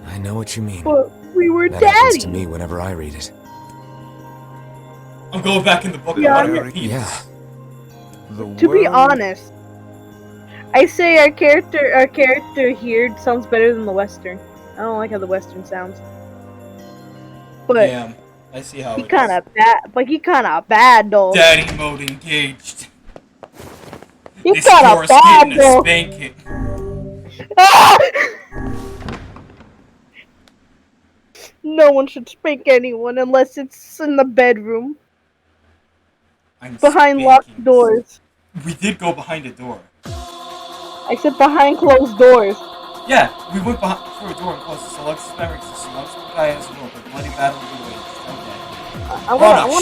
I know what you mean. But we were that happens to daddy. me whenever I read it. I'm going back in the book. Yeah. To be honest, I say our character here sounds better than the Western. I don't like how the Western sounds. But damn, I see how he kind of bad. But he kind of bad though. Daddy mode engaged. He kind of bad though. Spanking. No one should spank anyone unless it's in the bedroom. Behind locked doors. We did go behind a door. I said behind closed doors. Yeah, we went through a door and closed the Selux memories. The Selux guy has a little bit bloody battle with the wage.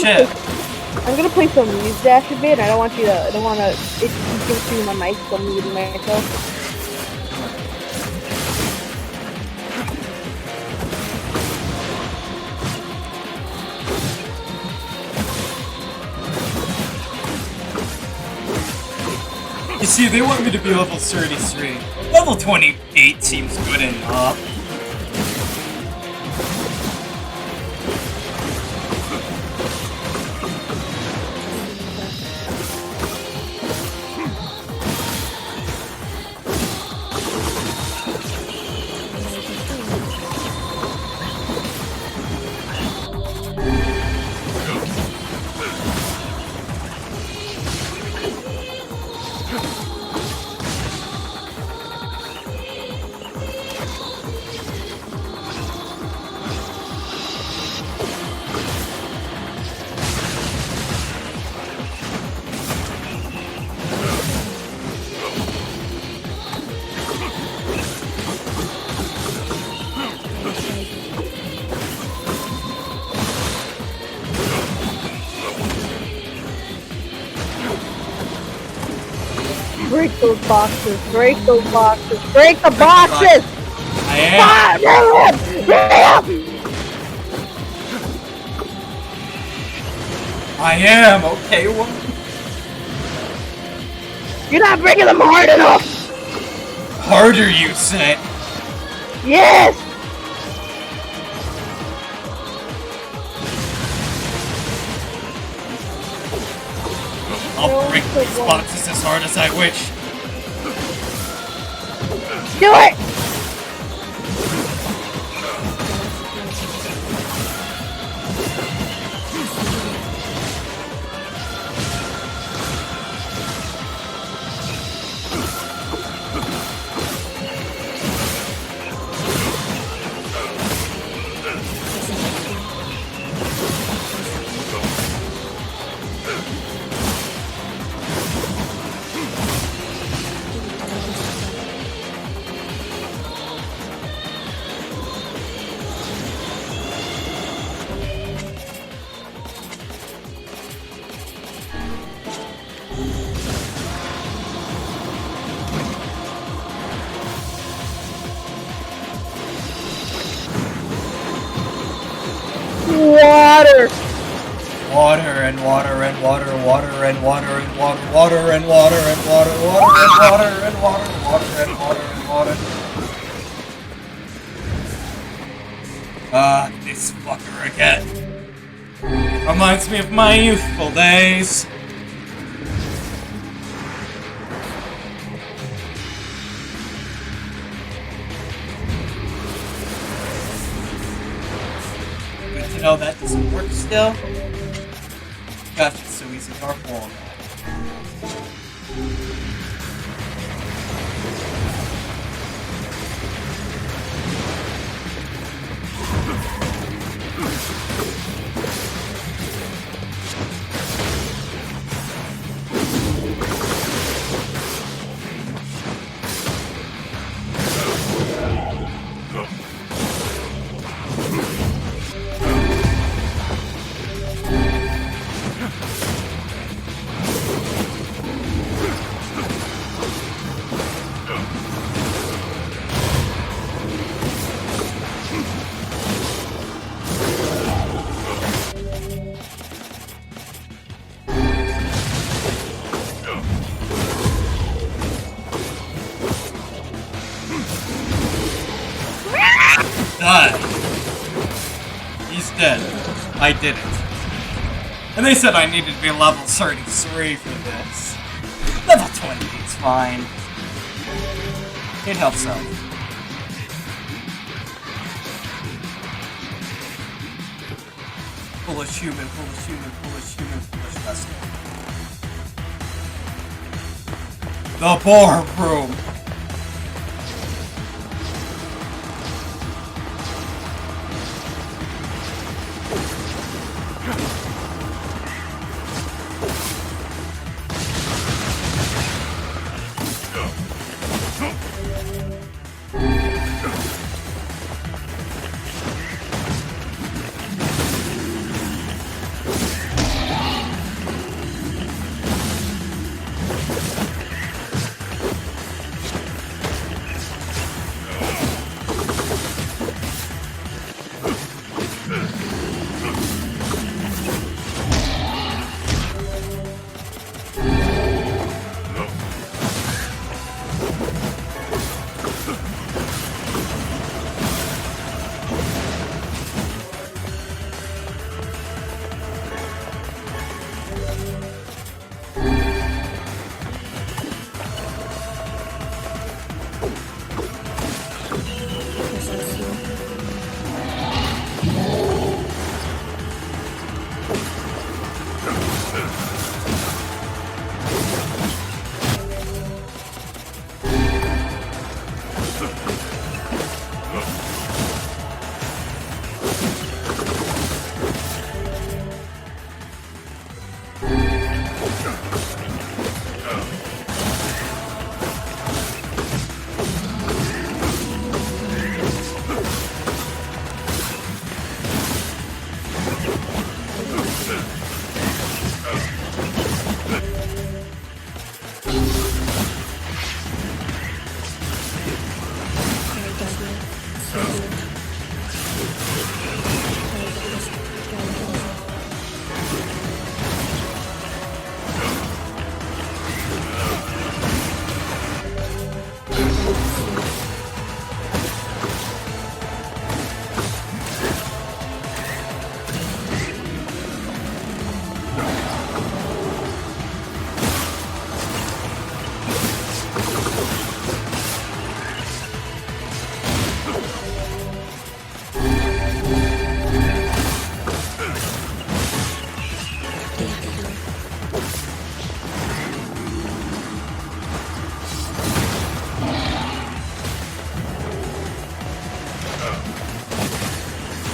Okay. I'm gonna play some Muse Dash a bit. I don't want you to. I don't want to. If you give it to me my mic, so I'm muting myself. You see, they want me to be level 33. Level 28 seems good enough. Break those boxes. Break those boxes. Break the boxes! I am. I am. Okay, what? You're not breaking them hard enough! Harder, you say? Yes! I'll break these boxes as hard as I wish. Do it! Water! Water and water and water, water and water and water, water and water and water, water and water and water, water and water and water. This fucker again. Reminds me of my youthful days. Good to know that doesn't work still. Gosh, it's so easy to dark wall. Die. He's dead. I did it. And they said I needed to be level 33 for this. Level 28's fine. It helps out. Foolish human, foolish human, foolish human, foolish wrestler. The boardroom.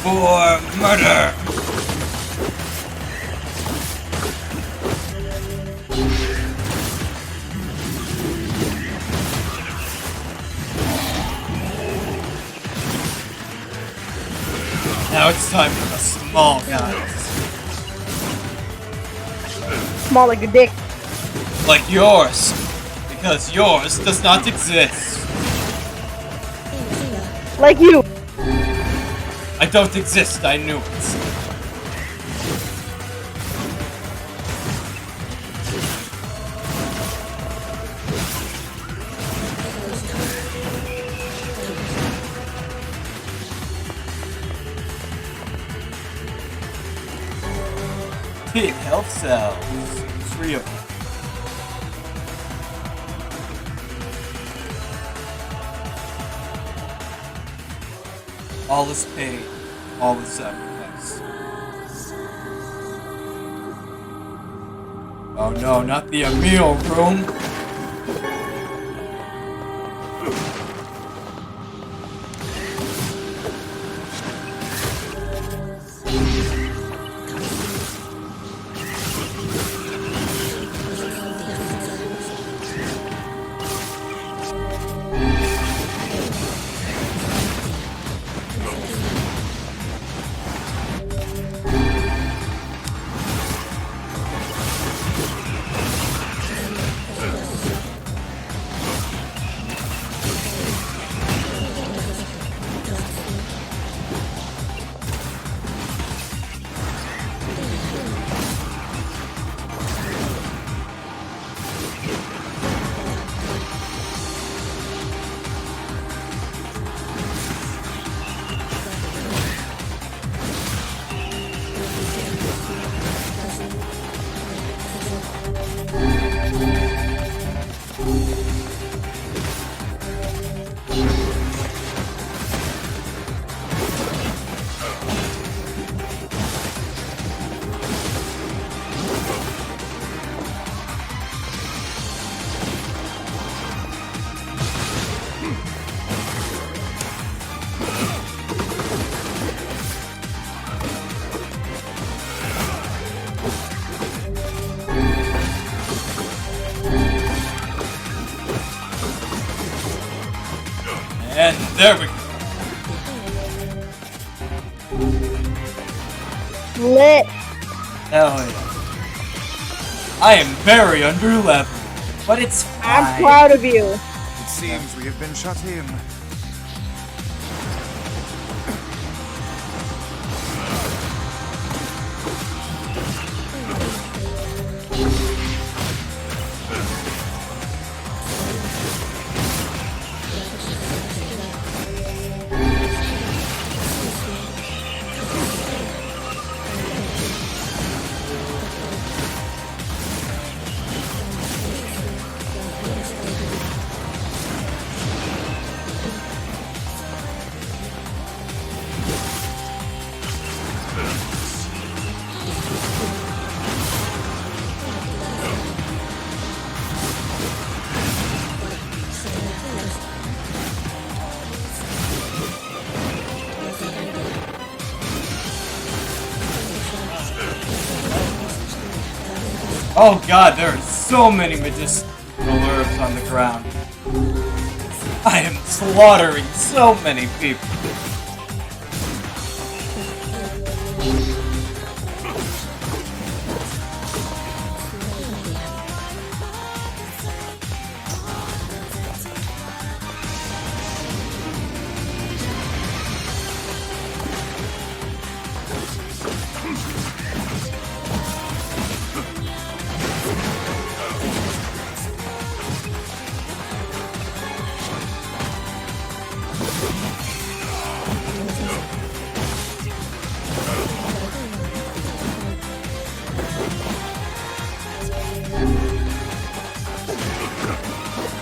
for murder. Now it's time for the small guys. Small like a dick. Like yours. Because yours does not exist. Like you. I don't exist, I knew it. Big health cells. 3 of them. All is pain, all is sacrifice. Oh no, not the Emil room. And there we go. Lit. Hell yeah. I am very under level, but it's fine. I'm proud of you. It seems we have been shut in. Oh god, there are so many medicinal herbs on the ground. I am slaughtering so many people.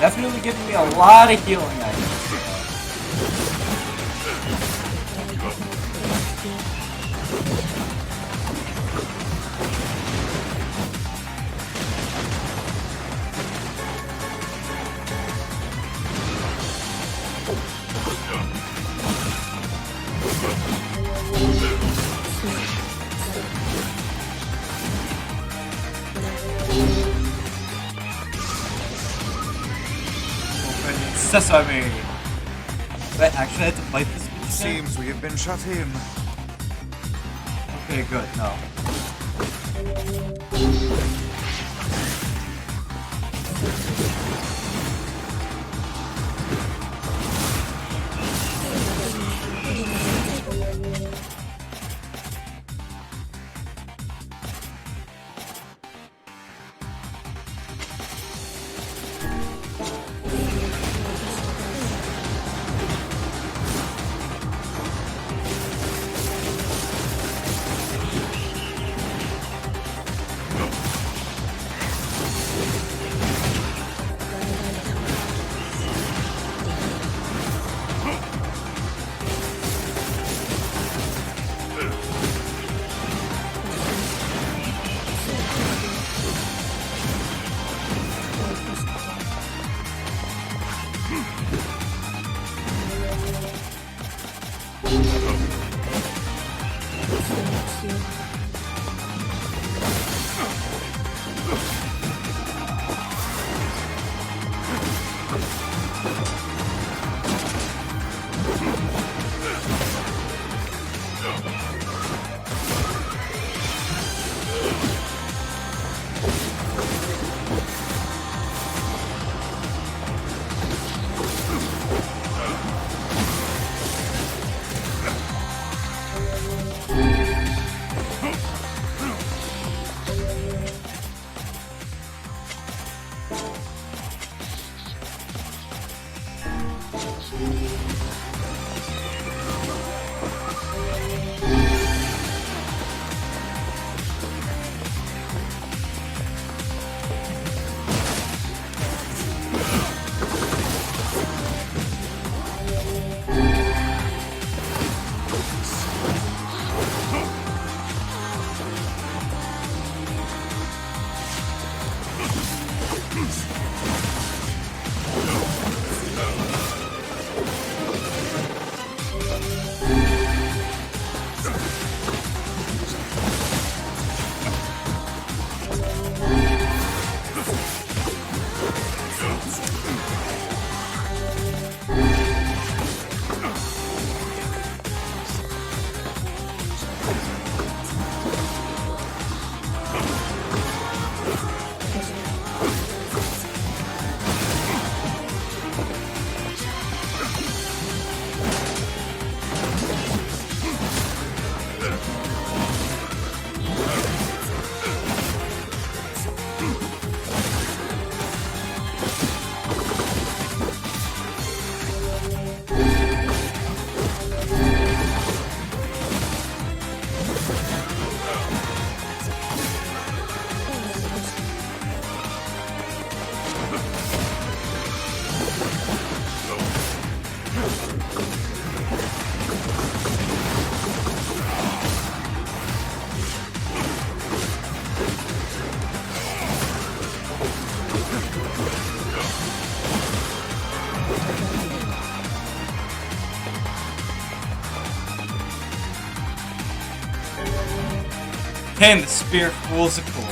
Definitely giving me a lot of healing items. Sesame. Wait, actually, I have to fight this bitch again? Seems we have been shut in. Okay, good. No. And the spear fools a cord.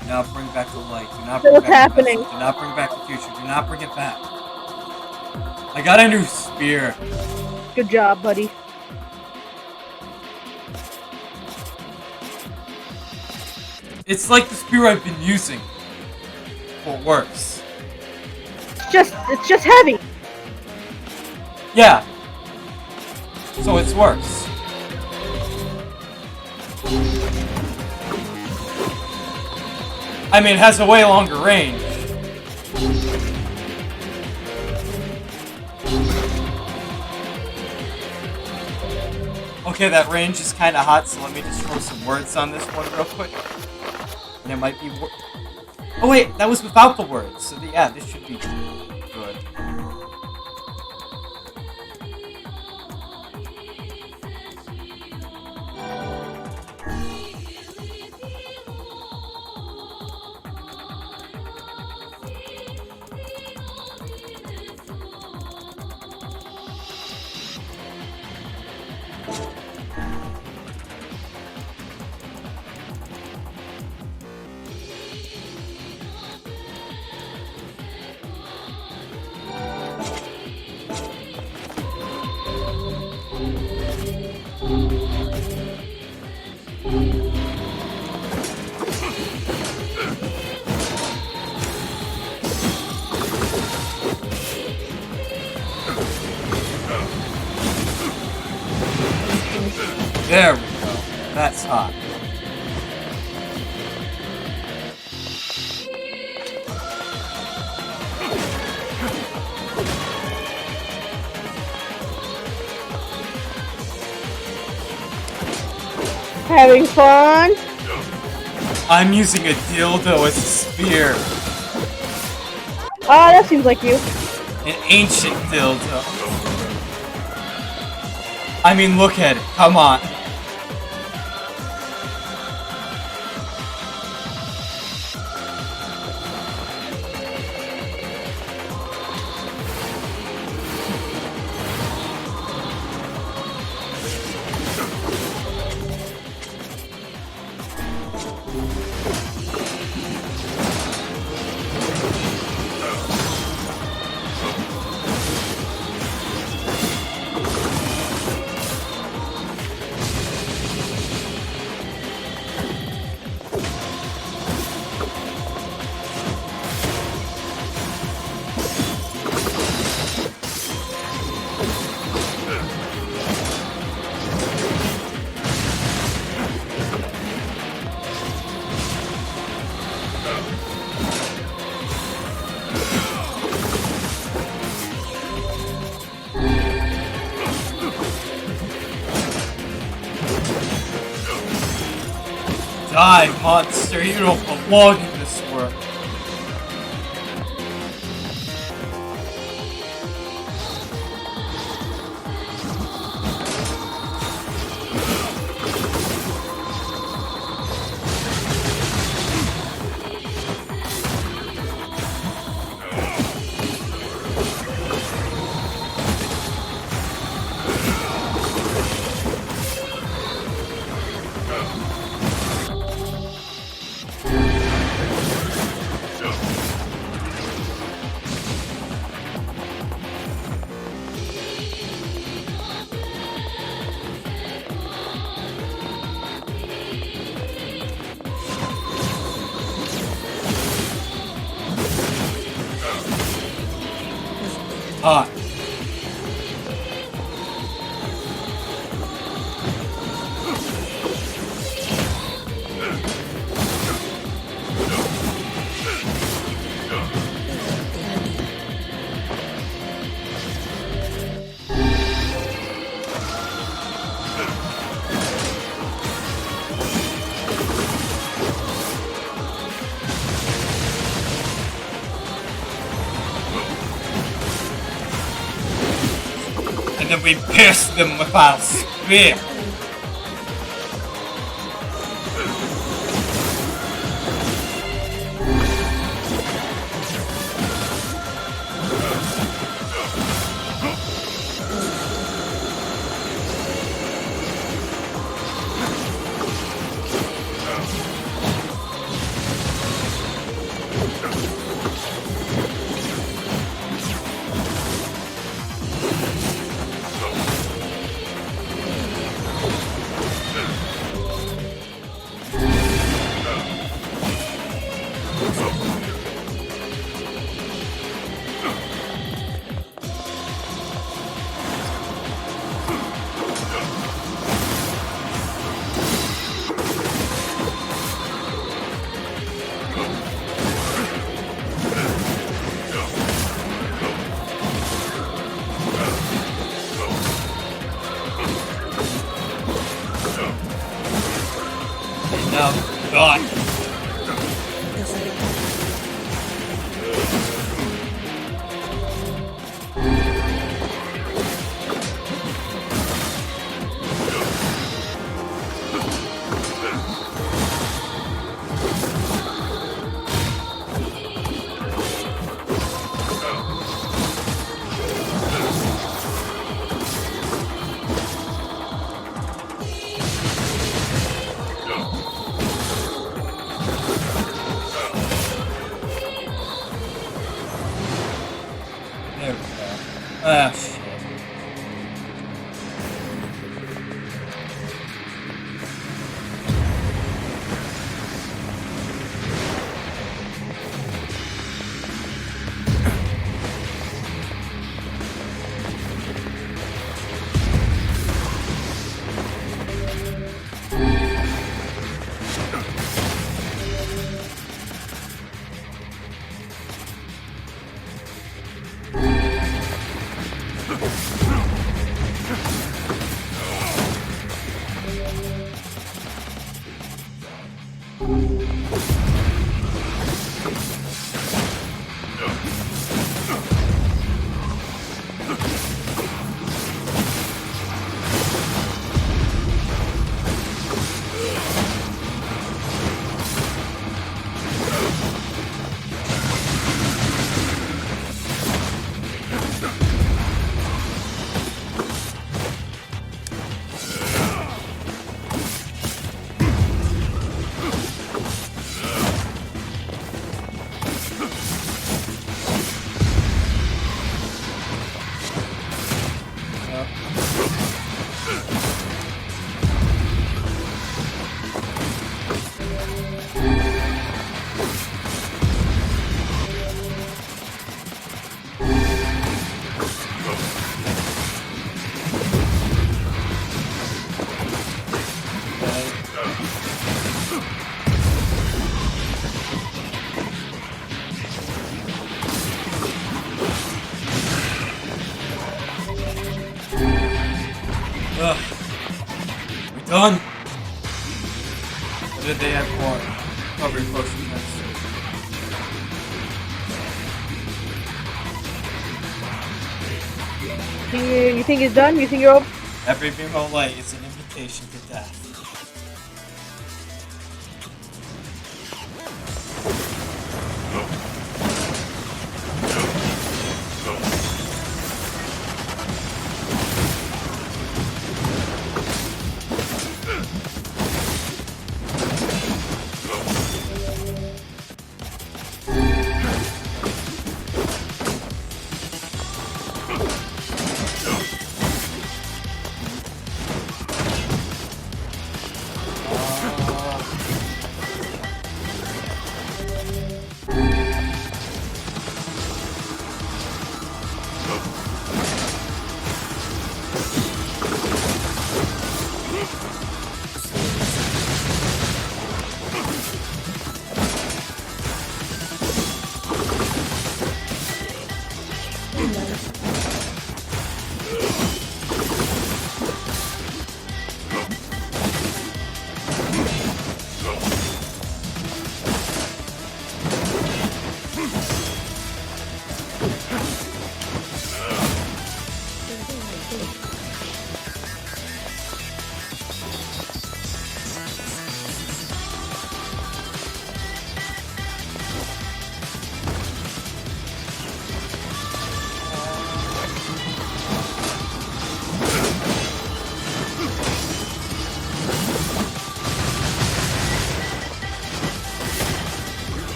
Do not bring back the light. Do not bring What's back the happening? vessel. Do not bring back the future. Do not bring it back. I got a new spear. Good job, buddy. It's like the spear I've been using. Well, worse. It's just heavy. Yeah. So it's worse. I mean, it has a way longer range. Okay, that range is kind of hot, so let me just throw some words on this one real quick. And it might be oh wait, that was without the words. So yeah, this should be good. There we go. That's hot. Having fun? I'm using a dildo as a spear. Oh, that seems like you. An ancient dildo. I mean, look at it. Come on. Die, monster. You don't belong in this world. Hot. And then we pierce them with our spear. Oh, God. Ugh. We done? Or did they have more? Probably close to next. You think it's done? You think you're up? Every beam of light is an invitation to death.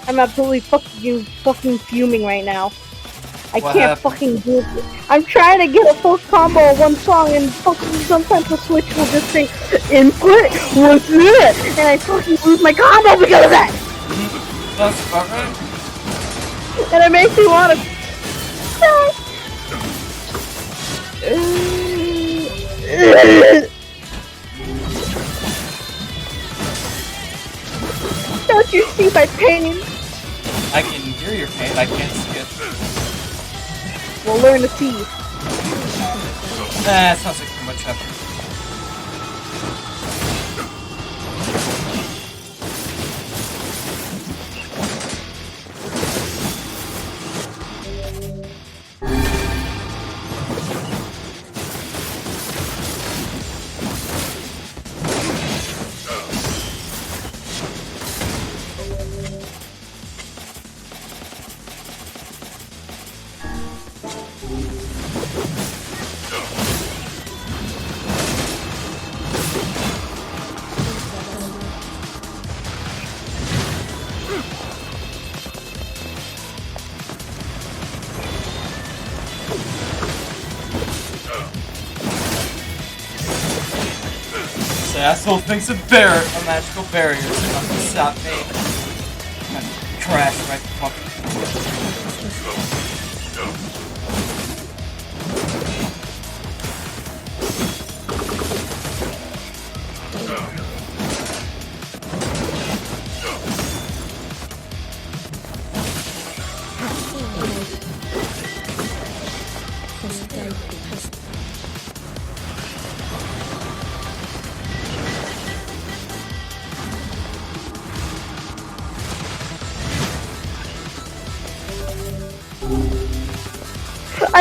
I'm absolutely fucking fuming right now. I What can't happened? fucking do it. I'm trying to get a full combo of one song and fucking sometimes the Switch will just say, input, what's it? And I fucking lose my combo because of that! That's about right. And it makes me wanna... Don't you see my pain? I can hear your pain, I can't see it. We'll learn to see. That sounds like too much effort. This asshole thinks a magical barrier is enough to stop me. I'm gonna crash right the fuck.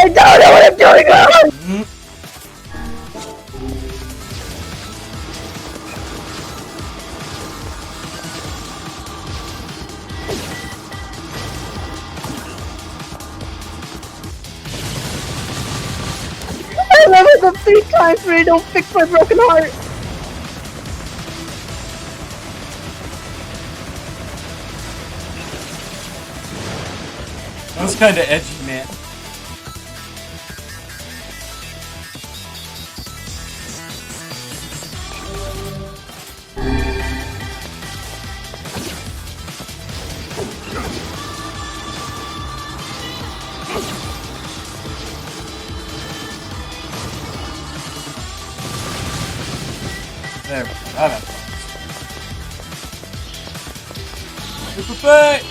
I don't know what I'm doing wrong! I leveled up 3 times but I don't fix my broken heart. That was kinda edgy, man. There we go. That Super Bay!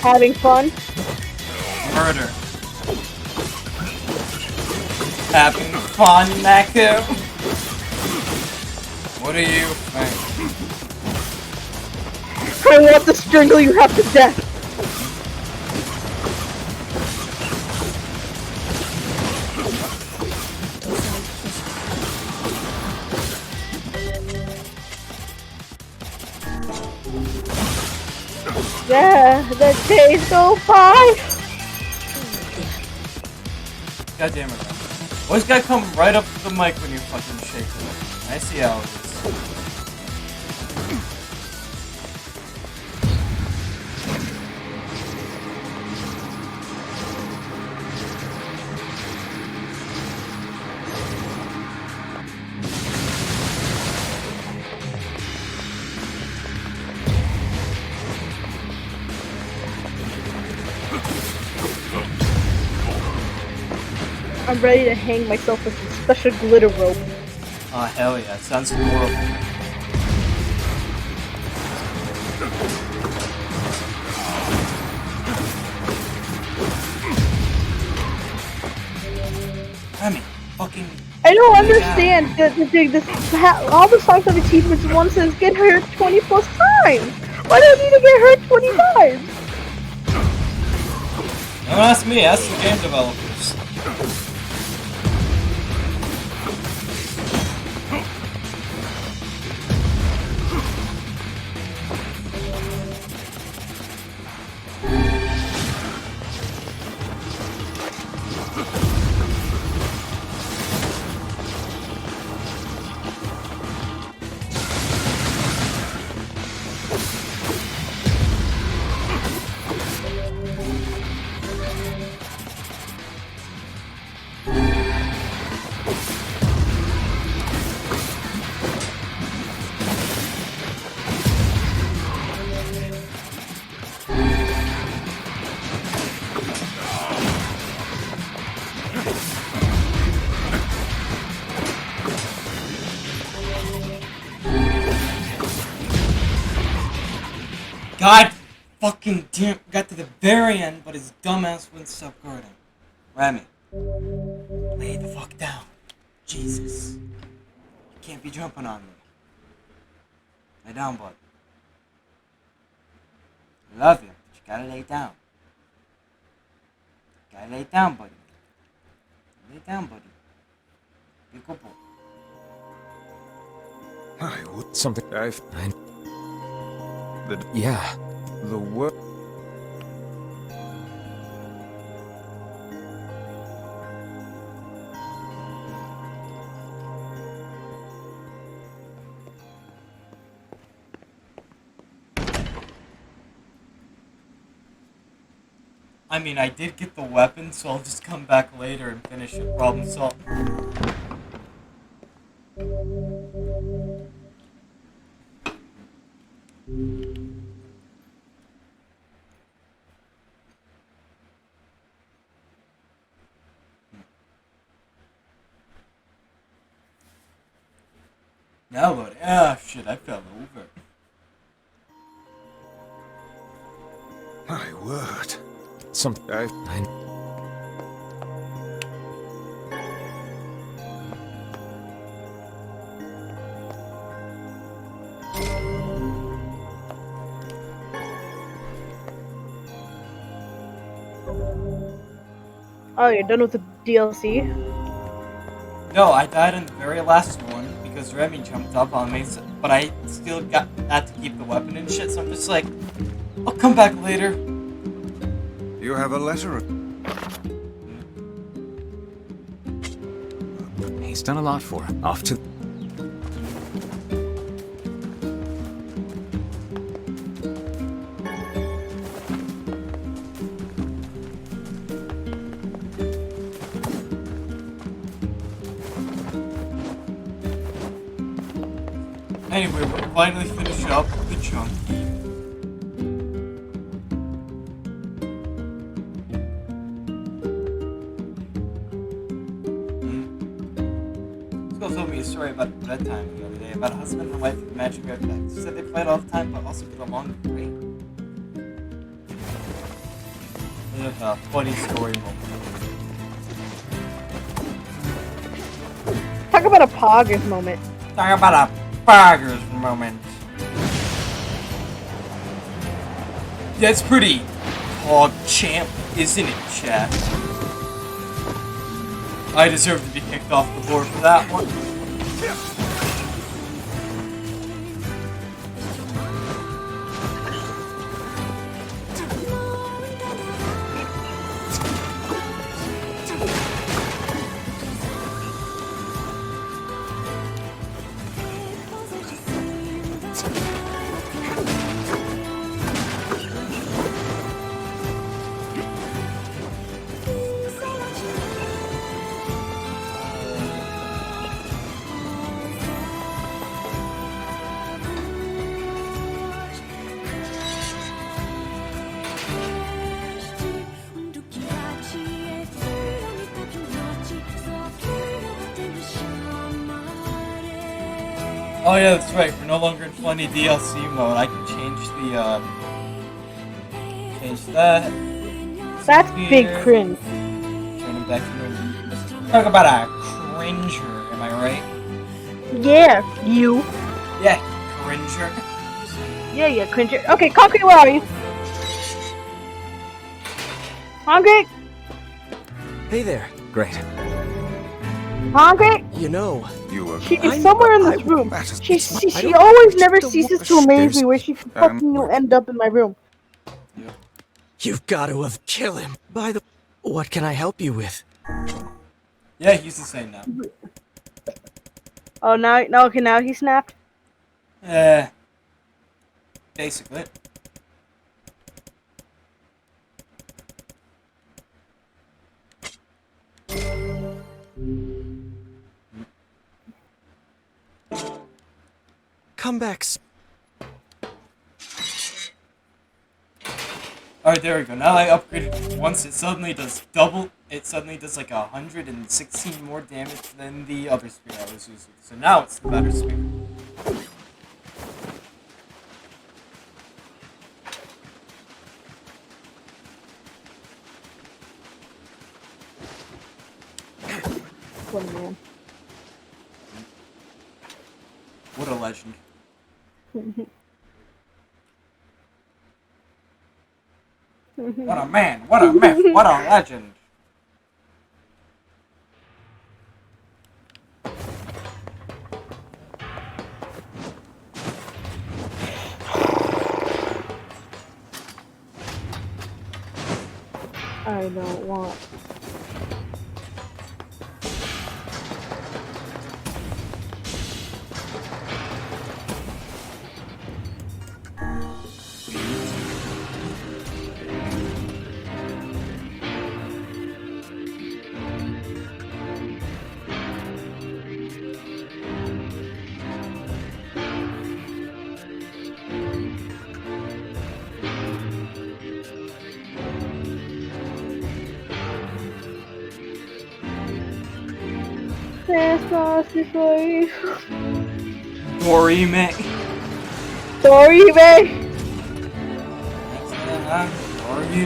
Having fun? Murder. Having fun, Naku? What do you think? I want to strangle you half to death. Yeah, the days go by. God damn it. Always gotta come right up to the mic when you're fucking shaking it. I see how it is. I'm ready to hang myself with a special glitter rope. Oh, hell yeah. Sounds horrible. I mean, fucking... I don't understand all the songs of achievements one says get hurt 20 plus times. Why do I need to get hurt 20 times? Don't ask me, ask the game developers. God fucking damn, got to the very end, but his dumbass wouldn't stop guarding. Rami, lay the fuck down. Jesus. You can't be jumping on me. Lay down, bud. I love you, but you gotta lay down. Gotta lay down, buddy. Lay down, buddy. Be a good boy. I would Something yeah. The word. I mean, I did get the weapon, so I'll just come back later and finish the problem solved. Now what? Ah, shit, I fell over. My word. Something Oh, you're done with the DLC? No, I died in the very last one because Remy jumped up on me, but I still had to keep the weapon and shit, so I'm just like, I'll come back later. You have a letter. He's done a lot for her. Off to. Anyway, we'll finally finish up the chunky. This girl told me a story about bedtime the other day about a husband and wife with magic red bags. She said they fight all the time, but also get along great. Bit of a funny story moment. Talk about a poggers moment. Talk about a poggers moment. That's pretty hog champ, isn't it, chat? I deserve to be kicked off the board for that one. Oh yeah, that's right. We're no longer in funny DLC mode. I can change the change that. That's Here. big cringe. Turn it back here. Talk about a cringer, am I right? Yeah, you. Yeah, cringer. Yeah, cringer. Okay, Concrete, where are you? Concrete? Hey there. Great. Concrete? You know, She's somewhere in this room. She always never ceases to amaze me where she fucking will end up in my room. You've got to have killed him. By the... What can I help you with? Yeah, he's the same now. Oh, now he snapped? Basically. Come back. Alright, there we go. Now I upgraded it once, it suddenly does double. It suddenly does like 116 more damage than the other spear I was using. So now it's the better spear. Oh, man. What a legend. What a man, what a myth, what a legend. I don't want. Dorime.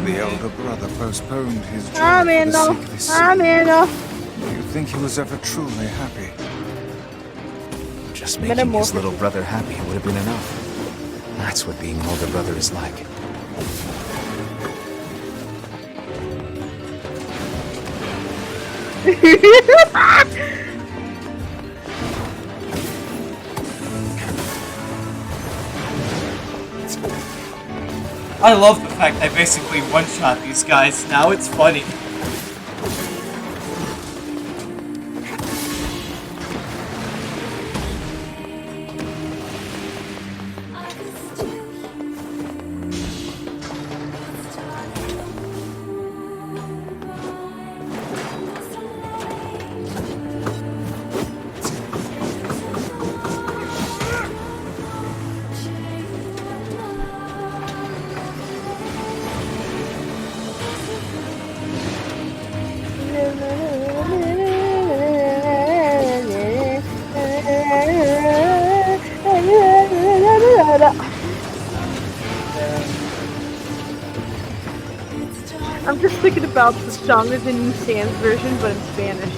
The elder brother postponed his joy I'm for in the though. sake of his I'm son. in though. Do you think he was ever truly happy? Just making his little brother happy would have been enough. That's what being an older brother is like. I love the fact I basically one-shot these guys. Now it's funny. I'm just thinking about the stronger than you Sans version, but in Spanish.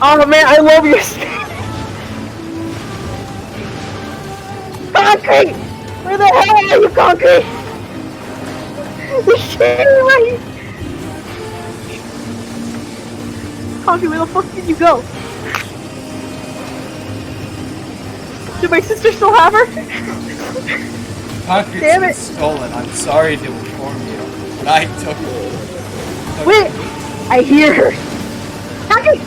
Oh man, I love your Concrete! Where the hell are you, Concrete? You're shitting right. Concrete, where the fuck did you go? Did my sister still have her? Concrete's Damn been it. stolen. I'm sorry to inform you, but I took it. Wait! I hear her! Concrete!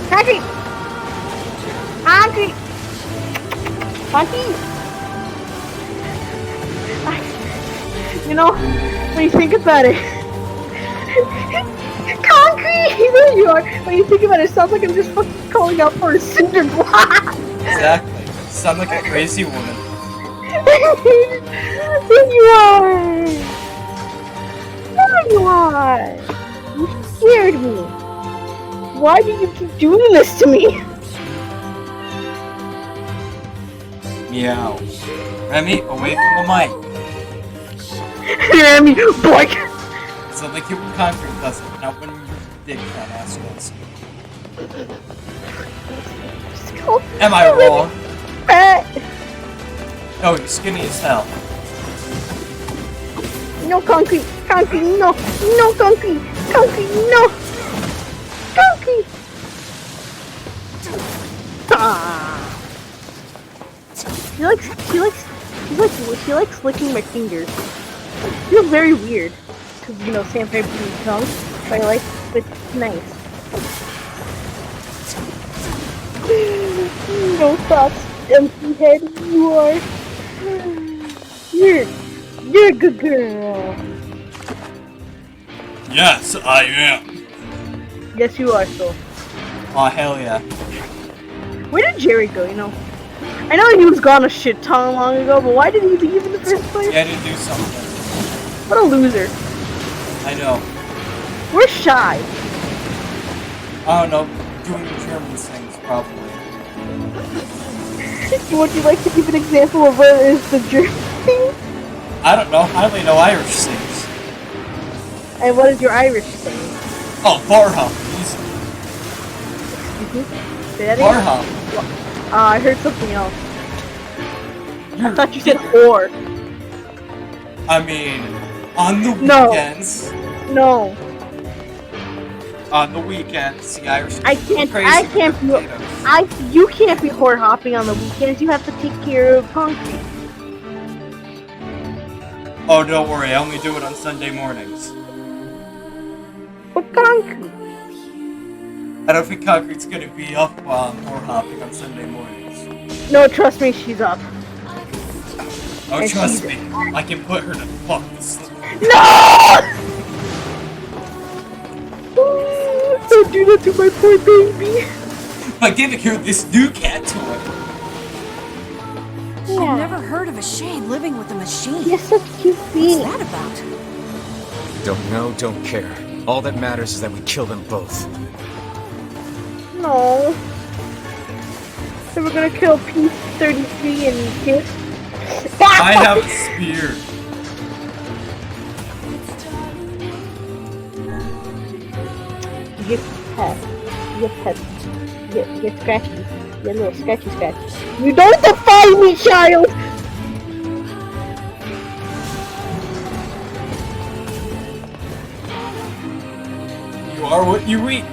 Concrete! Concrete! Concrete! You know, when you think about it... Concrete! There you are! When you think about it, it sounds like I'm just fucking calling out for a cinder block! Exactly. You sound like a crazy woman. There you are! There you are! You scared me! Why do you keep doing this to me? Meow. Remy, away from the mic. Remy, boink! So like you when Concrete does it, not when your dick fat ass does. Am I wrong? No, you're skinny as hell. No, Concrete! Concrete, no! No, Concrete! Concrete, no! Concrete! Ah. She likes licking my fingers. It feels very weird. Because, you know, sandpaper and tongue. But I like it. It's nice. No thoughts, empty head. You are. You're a good girl. Yes, I am. Yes, you are, so. Oh, hell yeah. Where did Jerry go, you know? I know he was gone a shit ton long ago, but why did he leave in the first place? He had to do something. What a loser. I know. We're shy. I don't know. Doing the German things, probably. Would you like to give an example of where is the German thing? I don't know. I only know Irish things. And what is your Irish thing? Oh, Borha. Easy. Excuse me? Say that Bar again? hop. I heard something else. I thought you said whore. I mean, on the No. weekends. No. On the weekends, the Irish I people can't. go crazy I with can't be. their potatoes. You can't be whore hopping on the weekends. You have to take care of concrete. Oh, don't worry. I only do it on Sunday mornings. What concrete? I don't think concrete's gonna be up while I'm whore hopping on Sunday mornings. No, trust me, she's up. Oh, And trust me. I can put her to fuck to sleep. No! Don't do that to my poor baby. By giving her this new cat toy. I've never heard of a shade living with a machine. You're such a cute What's that about? Don't know, don't care. All that matters is that we kill them both. No. So we're gonna kill P33 and Kit. I have a spear. You get pet. You get pet. You get scratchy. You get little scratchy scratch. You don't defy me, child! You are what you eat.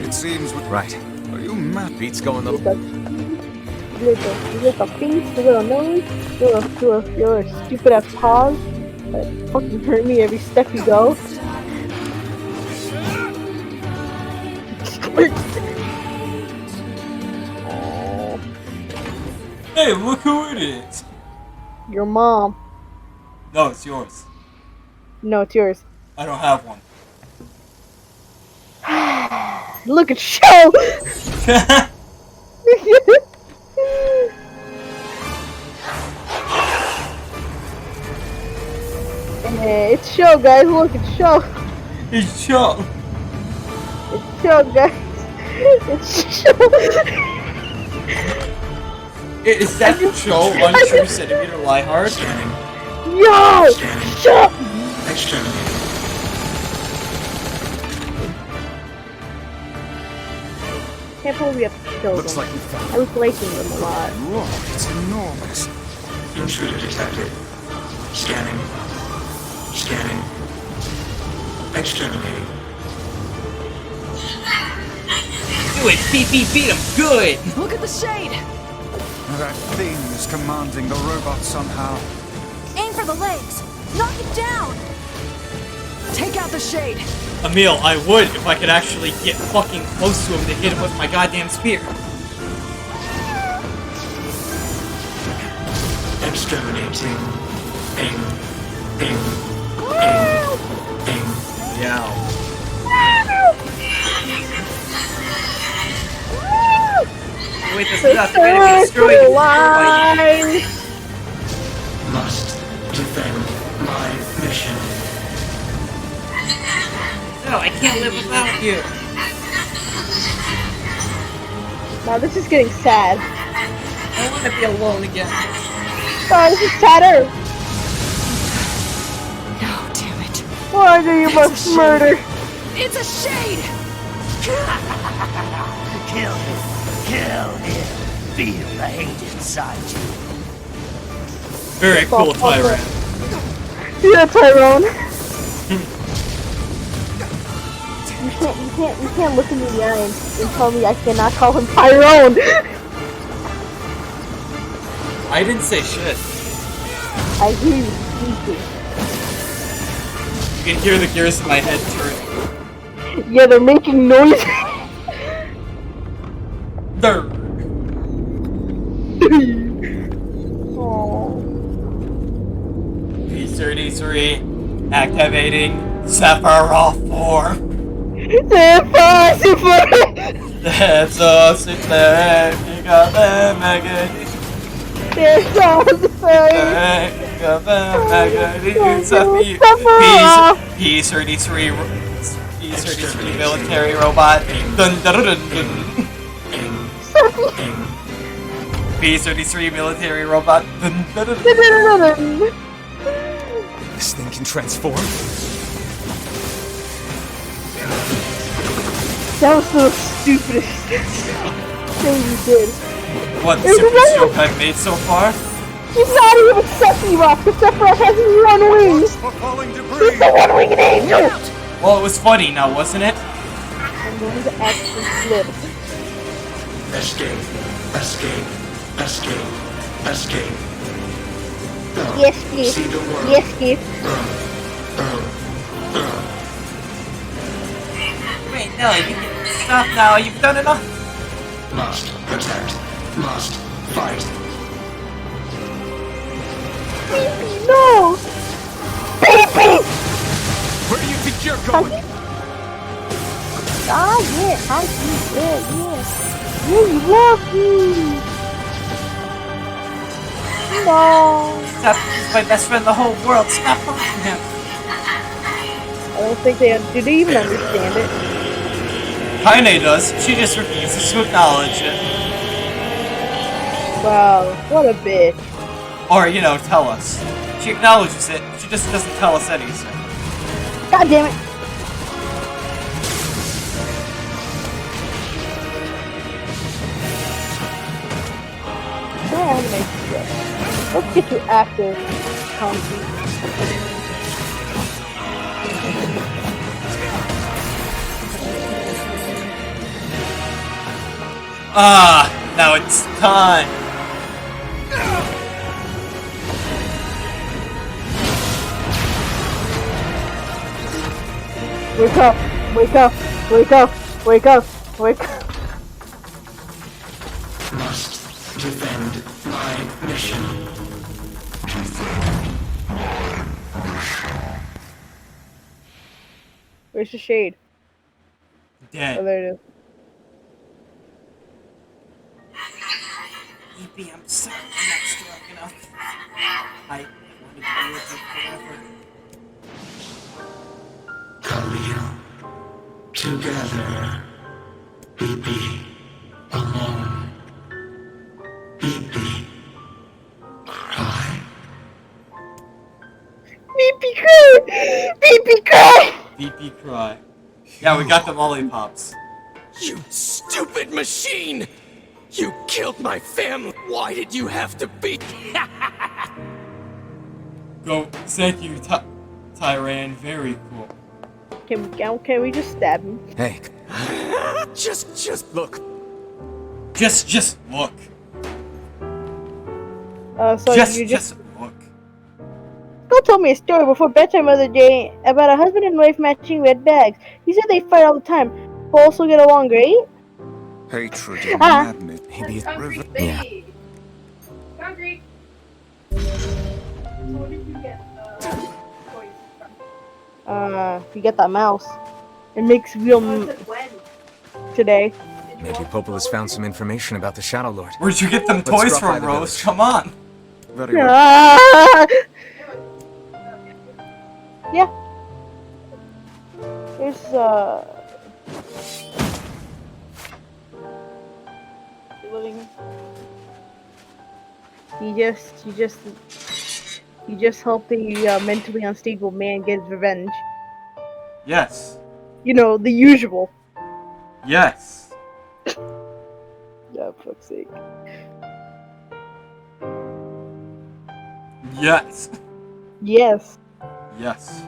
It seems right. Are you mad? Beats going the little face, the little nose, your stupid ass paws that fucking hurt me every step you go. Hey, look who it is. Your mom. No, it's yours. No, it's yours. I don't have one. Look at show. Hey, it's show, guys. Look, it's show. It's show. It's show, guys. It's show. Is that the show? Untrue centimeter lie hard? Yo! Shut! Can't believe we have to kill Looks them. like we found I was liking them a lot. Whoa, it's enormous. Intruder detected. Scanning. Scanning. Exterminating. Do it! Beat him! Good! Look at the shade! That thing is commanding the robot somehow. Aim for the legs! Knock it down! Take out the shade! Emil, I would if I could actually get fucking close to him to hit him with my goddamn spear. Exterminating. Aim. Yeah. Wait, this is not the way to be destroyed. Must defend my mission. No, I can't live without you. Now this is getting sad. I want to be alone again. Oh, this is sadder. No, damn it. Why do you must murder? It's a shade! Kill him. Kill him. Feel the hate inside you. Very cool, Tyrant. Yeah, Tyrone. You can't look at me in the eye and tell me I cannot call him Tyrone. I didn't say shit. I hear you speaking. You can hear the gears in my head turning. Yeah, they're making noise. There. P33 activating Sephiroth form. That's us in there. You got them again. There's all the P33 military robot. Dun dun dun dun. P33 military robot. Dun dun dun. This thing can transform? That was the stupidest thing you did. What, the stupidest joke I've made so far? He's not even Sephiroth, because Sephiroth has his one wing. He's the one-winged angel. Well, it was funny now, wasn't it? I'm going to actually flip. Escape. Escape. Escape. Escape. Yes, Keith. See the world. Yes, Keith. Wait, no, you can stop now. You've done enough. Must protect. Must fight. Baby, no! Baby! Where do you think you're going? Ah, yeah, yeah. Yeah, you love me. No. Stop, he's my best friend in the whole world. Stop pushing him. I don't think they do. They even understand it? Kaine does. She just refuses to acknowledge it. Wow, what a bitch. Or, you know, tell us. She acknowledges it, she just doesn't tell us anything. God damn it. Let's get you active, Conti. Ah, now it's time. Wake up! Wake up! Wake up! Wake up! Wake up! Must defend my mission. Where's the shade? Dead. Oh, there it is. Yippee, I'm sorry I'm not strong enough. I wanted to be with you forever. Khalil. Together. BP. Alone. BP. Cry. BP cry! BP cry! BP cry. Yeah, we got the lollipops. You stupid machine! You killed my family! Why did you have to be? Go, thank you, Tyran. Very cool. Can we just stab him? Hey. Just look. Just look. So you just look. Phil told me a story before bedtime the other day about a husband and wife matching red bags. He said they fight all the time, but also get along great. Hatred and madness. Maybe it's Concrete, yeah. Concrete. Where did you get toys from? You get that mouse. It makes real today. Maybe Popola's found some information about the Shadow Lord. Where'd you get them Let's toys drop by from, the Rose? village. Come on. Very well. Yeah. There's living. You just helped a mentally unstable man get his revenge. Yes. You know, the usual. Yes. Yeah, for fuck's sake. Yes. Yes. Yes.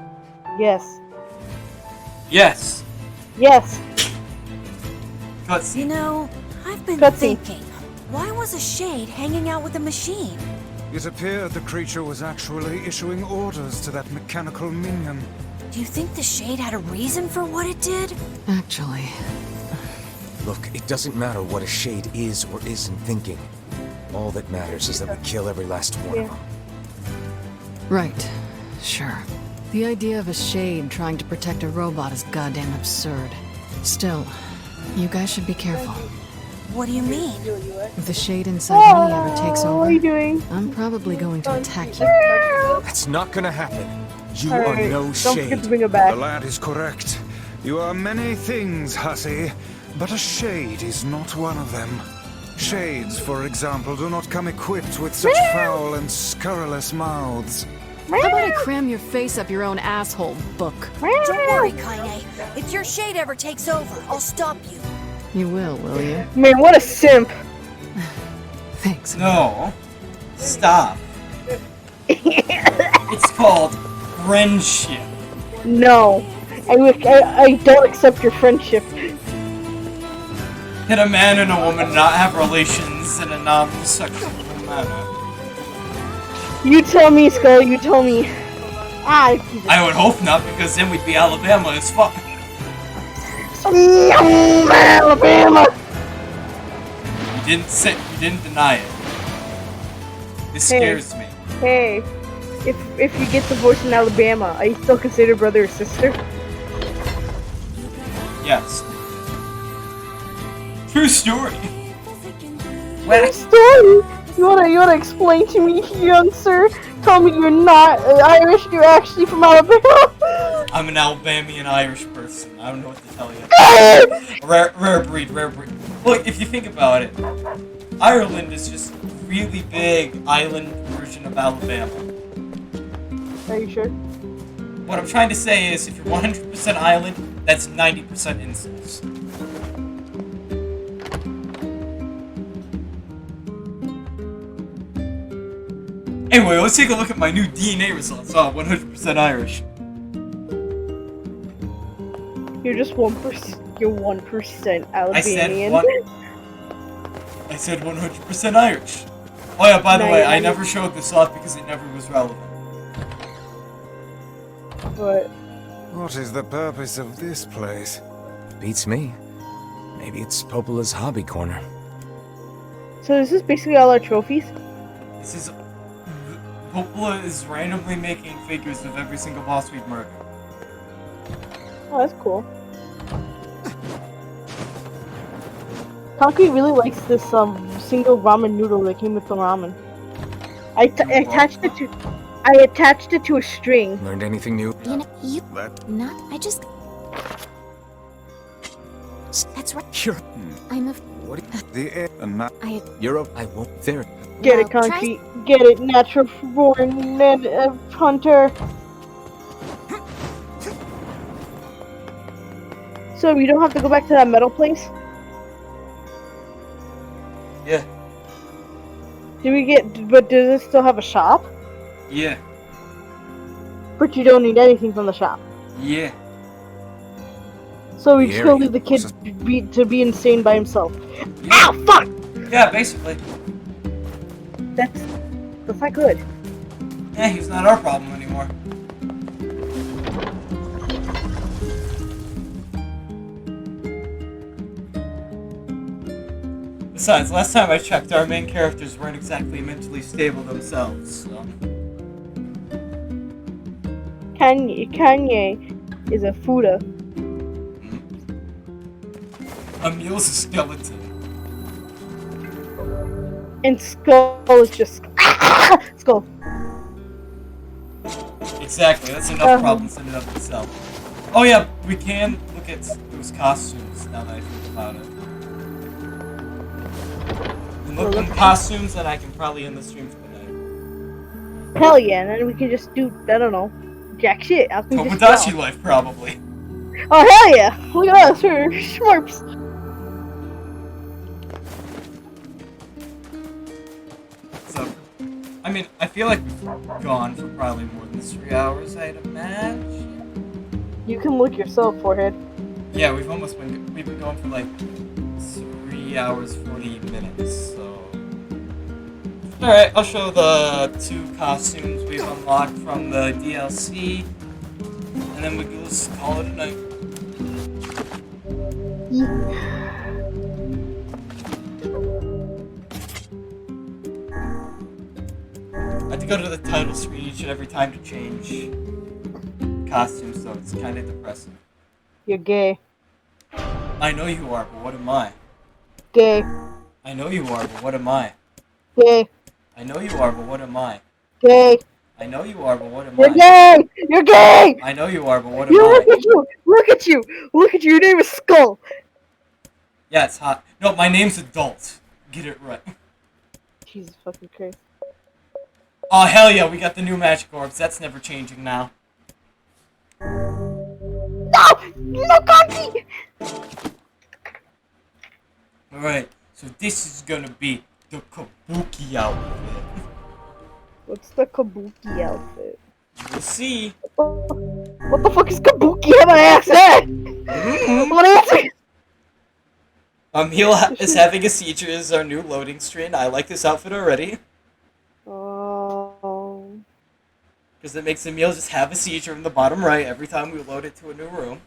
Yes. Yes. Yes. Cutscene. You know, I've been Cutscene. thinking, why was a shade hanging out with a machine? It appeared the creature was actually issuing orders to that mechanical minion. Do you think the shade had a reason for what it did? Actually, Look, it doesn't matter what a shade is or isn't thinking. All that matters is that we kill every last one of them. right. Sure. The idea of a shade trying to protect a robot is goddamn absurd. Still, you guys should be careful. What do you mean? If the shade inside me ever takes over, what are you doing? I'm probably going to attack you. That's not gonna happen. You All are right, no don't forget shade. to bring it The back. lad is correct. You are many things, hussy, but a shade is not one of them. Shades, for example, do not come equipped with such foul and scurrilous mouths. How about I cram your face up your own asshole, book? Don't worry, Kaine. If your shade ever takes over, I'll stop you. You will you? Man, what a simp. Thanks. No. Stop. It's called friendship. No. I don't accept your friendship. Can a man and a woman not have relations in a non-sexual manner? You tell me, Skull, you tell me. I would hope not, because then we'd be Alabama as fuck. Alabama! You didn't deny it. This scares me. Hey, if you get divorced in Alabama, are you still considered brother or sister? Yes. True story. True story? You wanna explain to me, young sir? Tell me you're not Irish, you're actually from Alabama? I'm an Alabamian Irish person. I don't know what to tell you. Rare breed. Well, if you think about it, Ireland is just a really big island version of Alabama. Are you sure? What I'm trying to say is, if you're 100% island, that's 90% incest. Anyway, let's take a look at my new DNA results. Oh, 100% Irish. You're just 1%. You're 1% Alabamian. I said 100% Irish. Oh yeah, by the way, I never showed this off because it never was relevant. What? What is the purpose of this place? Beats me. Maybe it's Popola's hobby corner. So is this basically all our trophies? This is... Popola is randomly making figures of every single boss we've murdered. Oh, that's cool. Concrete really likes this single ramen noodle that came with the ramen. I attached it to a string. Learned anything new? I just... That's right. Sure. I'm a... What? You're I won't there. Get it, Concrete. Get it, natural born hunter. So we don't have to go back to that metal place? Yeah. But does it still have a shop? Yeah. But you don't need anything from the shop. Yeah. So we just gonna leave the kid to be insane by himself. Ow, fuck! Yeah, basically. That's not good. Yeah, he's not our problem anymore. Besides, last time I checked, our main characters weren't exactly mentally stable themselves, so... Kanye is a Fuda. Emil's a skeleton. And Skull is just... Skull. Exactly, that's enough problems in and of itself. Oh yeah, we can look at those costumes now that I think about it. Look at costumes, and I can probably end the stream for the night. Hell yeah, and then we can just do, I don't know, jack shit. Tomodachi life, probably. Oh hell yeah! Look at us, we're schmorps. So, I mean, I feel like we've gone for probably more than 3 hours, I'd imagine. You can look yourself, forehead. Yeah, we've been going for like 3 hours 40 minutes, so... Alright, I'll show the 2 costumes we've unlocked from the DLC, and then we can just call it a night. I have to go to the title screen each and every time to change costumes, so it's kind of depressing. You're gay. I know you are, but what am I? Gay. I know you are, but what am I? Gay. I know you are, but what am I? Gay. I know you are, but what am You're I? gay! You're gay! I know you are, but what am Look I? at you! Look at you! Look at you! Your name is Skull! Yeah, it's hot. No, my name's Adult. Get it right. Jesus fucking Christ. Oh, hell yeah, we got the new magic orbs. That's never changing now. No! No, Conky! Alright, so this is gonna be the Kabuki outfit. What's the Kabuki outfit? We'll see. What the fuck is Kabuki? Have I asked that? What answer? Emil is having a seizure is our new loading screen. I like this outfit already. Oh. Because it makes Emil just have a seizure in the bottom right every time we load it to a new room.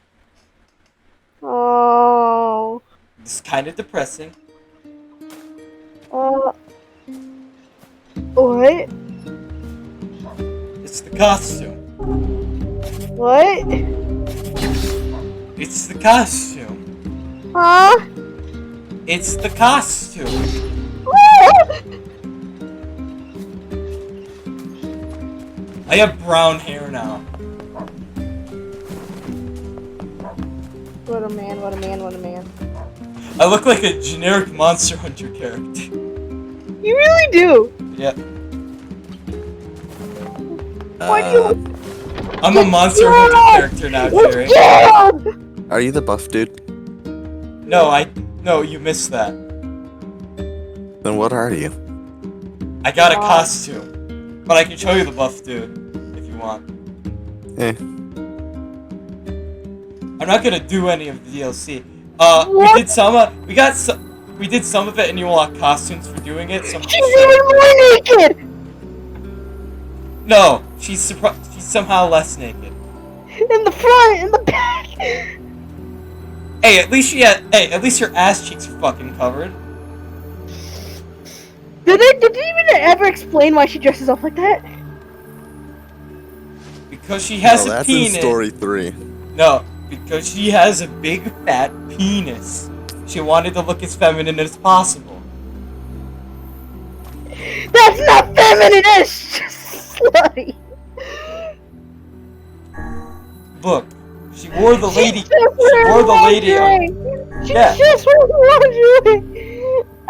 Oh. It's kind of depressing. What? It's the costume. What? It's the costume. Huh? It's the costume. I have brown hair now. What a man, what a man, what a man. I look like a generic Monster Hunter character. You really do! Yeah. Why do you I'm a Monster Hunter character now, Jerry. Are you the buff dude? No, you missed that. Then what are you? I got a costume. But I can show you the buff dude, if you want. Eh. I'm not gonna do any of the DLC. We did some we did some of it and you want costumes for doing it. Some She's even more naked! No, she's somehow less naked. In the front, in the back! Hey, at least her ass cheeks are fucking covered. Did they even ever explain why she dresses up like that? Because she has No, a that's penis. in story 3. No, because she has a big fat penis. She wanted to look as feminine as possible. That's not feminine, that's just slutty. Look, she wore the lady. She wore the lady. Yeah. Just lingerie.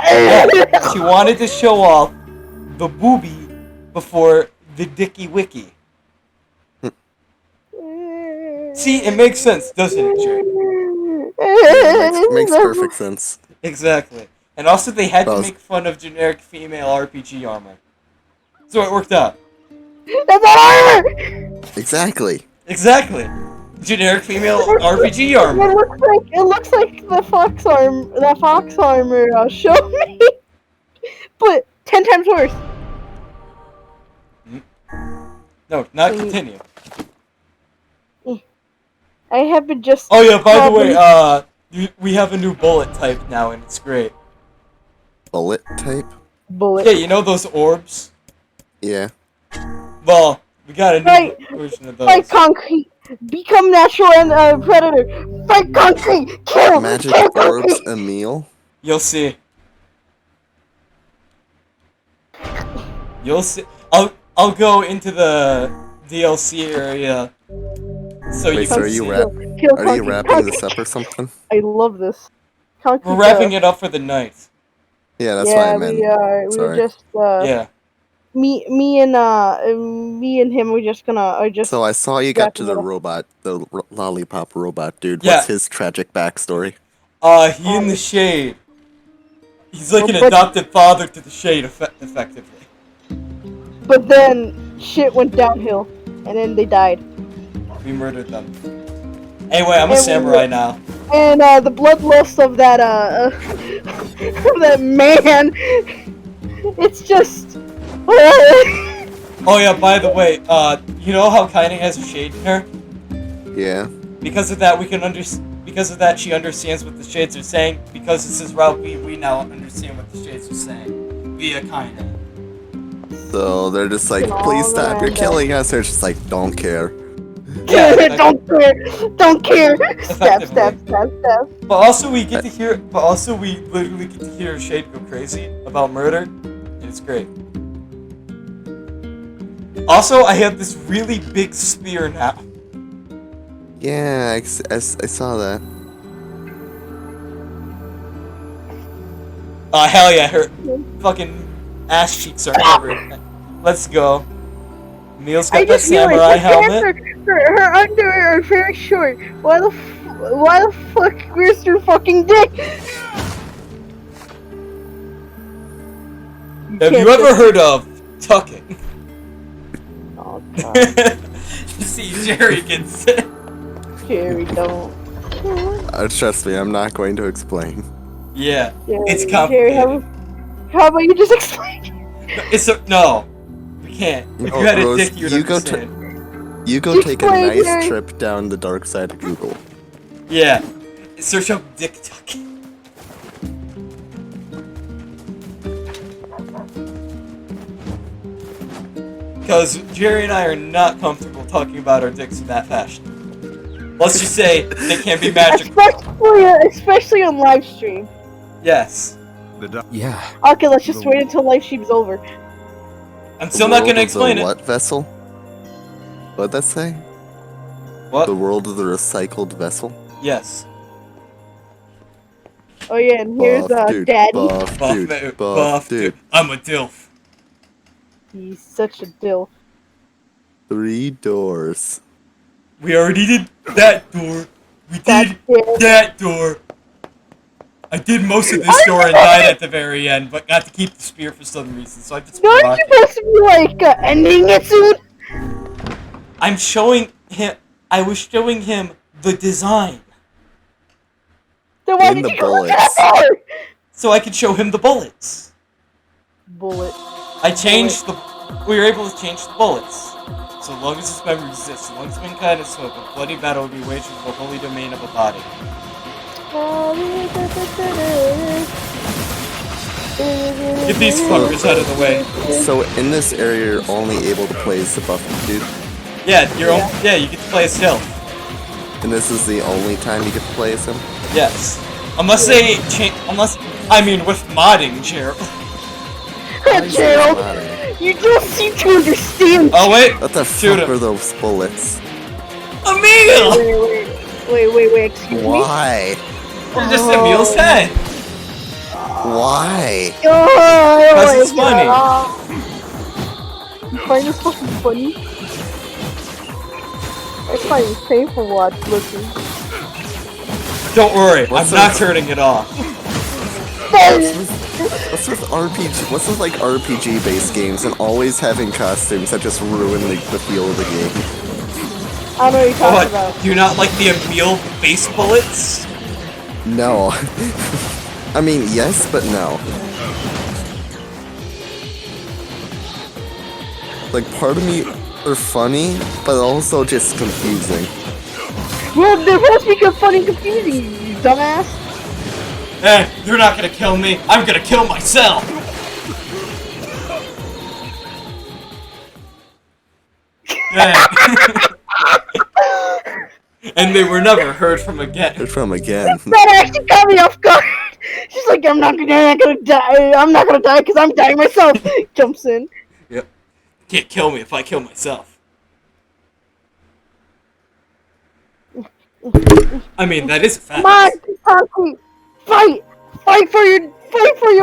Yeah, she wanted to show off the boobie before the dicky wiki. See, it makes sense, doesn't it, Jerry? Makes perfect sense. Exactly. And also they had to make fun of generic female RPG armor. So it worked out. That's not armor! Exactly. Exactly. Generic female RPG armor. It looks like the fox armor showed me. But 10 times worse. No, not continue. I have been just. Oh yeah, by the way, we have a new bullet type now, and it's great. Bullet type? Bullet. Yeah, you know those orbs? Yeah. Well, we got a new version of those. Fight concrete. Become natural and predator. Fight concrete. Kill. Magic kill orbs, concrete. Emil. You'll see. You'll see. I'll go into the DLC area. So Wait, so are you wrapping this up or something? I love this. We're wrapping it up for the night. Yeah, that's why I meant. We were just yeah. Me and him are just. So I saw you got to the robot, the lollipop robot dude. What's his tragic backstory? He in the shade. He's like an adopted father to the shade, effectively. But then shit went downhill, and then they died. We murdered them. Anyway, I'm a samurai now. And the bloodlust of that that man, it's just. Oh yeah, by the way, you know how Kaine has a shade in her? Yeah. Because of that, because of that, she understands what the shades are saying. Because this is route we now understand what the shades are saying via Kaine. So they're just like, please stop, you're killing us. They're just like, don't care. Yeah, don't care. Stab. But also we get to hear. But also we literally get to hear Shade go crazy about murder. It's great. Also, I have this really big spear now. Yeah, I saw that. Hell yeah, her fucking ass cheeks are covered. Let's go. Emil's I got that just realized samurai her pants helmet. her underwear are very short. Why the fuck? Where's her fucking dick? Have you ever heard of tucking? Oh god. See, Jerry gets it. Jerry, don't. Trust me, I'm not going to explain. Yeah, Jerry, it's complicated. Jerry, how about you just explain? No, we can't. If you had a dick, you'd understand. You go take a Explain, nice Jerry. trip down the dark side of Google. Yeah, search up dick tucking. Because Jerry and I are not comfortable talking about our dicks in that fashion. Let's just say they can't be magical. Especially on live stream. Yes. Yeah. Okay, let's just wait until live stream's over. I'm still not gonna explain it. What vessel? What'd that say? What? The world of the recycled vessel? Yes. Oh yeah, and here's Daddy. Buff dude. I'm a dilf. He's such a dilf. 3 doors. We already did that door. We did that door. I did most of this door and died at the very end, but got to keep the spear for some reason, so I just No, you're supposed to be like ending it soon. I'm showing him. I was showing him the design. Then why did you go bullets. So I could show him the bullets. Bullet. I changed the. We were able to change the bullets. So long as this memory exists, so long as mankind is smoke, a bloody battle will be waged for the holy domain of a body. Get these fuckers out of the way. So in this area, you're only able to play as the buff dude. Yeah, you get to play as Hill. And this is the only time you get to play as him? Yes. Unless they change. With modding, Gerald. Gerald, you don't seem to understand. Oh wait. What the Shoot fuck him. are those bullets? Emil! Wait, excuse me? Why? They're just Emil's head. Why? Because it's funny. You find this fucking funny? I find it painful to watch, listen. Don't worry, I'm not turning it off. What's with RPG? What's with like RPG-based games and always having costumes that just ruin the feel of the game? I don't know what you're talking about. Do you not like the Emil base bullets? No. I mean, yes, but no. Like, part of me are funny, but also just confusing. Well, they're supposed to be funny and confusing, you dumbass. You're not gonna kill me. I'm gonna kill myself. And they were never heard from again. That actually caught me off guard. She's like, I'm not gonna die. I'm not gonna die because I'm dying myself. Jumps in. Yep. Can't kill me if I kill myself. I mean, that is a fact. Come on, Concrete. Fight for your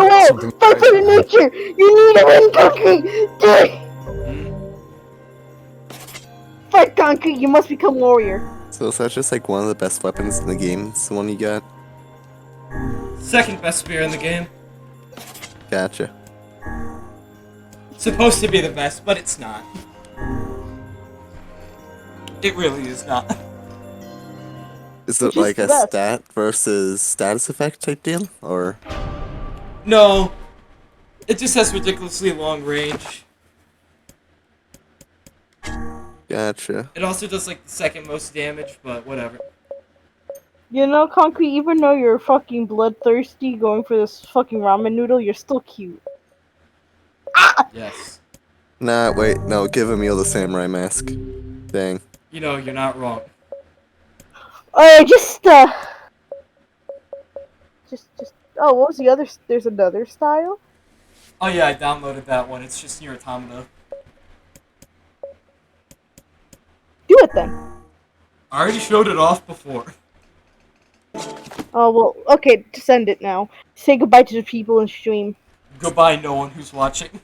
will. Fight for your nature. You need to win, Concrete. Do it. Fight, Concrete. You must become warrior. So is that just like one of the best weapons in the game? It's the one you got? Second best spear in the game. Gotcha. Supposed to be the best, but it's not. It really is not. Is it like a stat versus status effect type deal? Or? No. It just has ridiculously long range. Gotcha. It also does like the second most damage, but whatever. You know, Concrete, even though you're fucking bloodthirsty going for this fucking ramen noodle, you're still cute. Yes. Nah, wait, no, give Emil the samurai mask. Dang. You know, you're not wrong. Just, oh, what was the other, there's another style? Oh yeah, I downloaded that one. It's just Nier Automata. Do it then. I already showed it off before. Oh, well, okay, just end it now. Say goodbye to the people in stream. Goodbye, no one who's watching.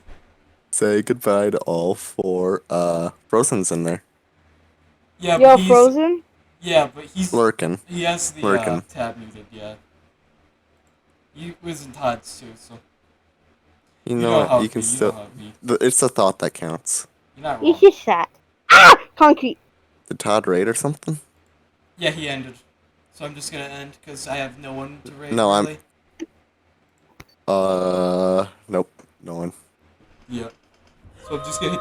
Say goodbye to all four. Frozen's in there. Yeah, Yo, but he's Frozen? yeah, but he's Lurking. he has the Lurking. tab muted. Yeah, he was in Todd's too, so You you know know what? how You it be. can You know still. how it be. It's the thought that counts. You're not It's wrong. just sad. Ah! Concrete. Did Todd raid or something? Yeah, he ended. So I'm just gonna end because I have no one to raid No, really. Nope. No one. Yeah. So I'm just gonna hit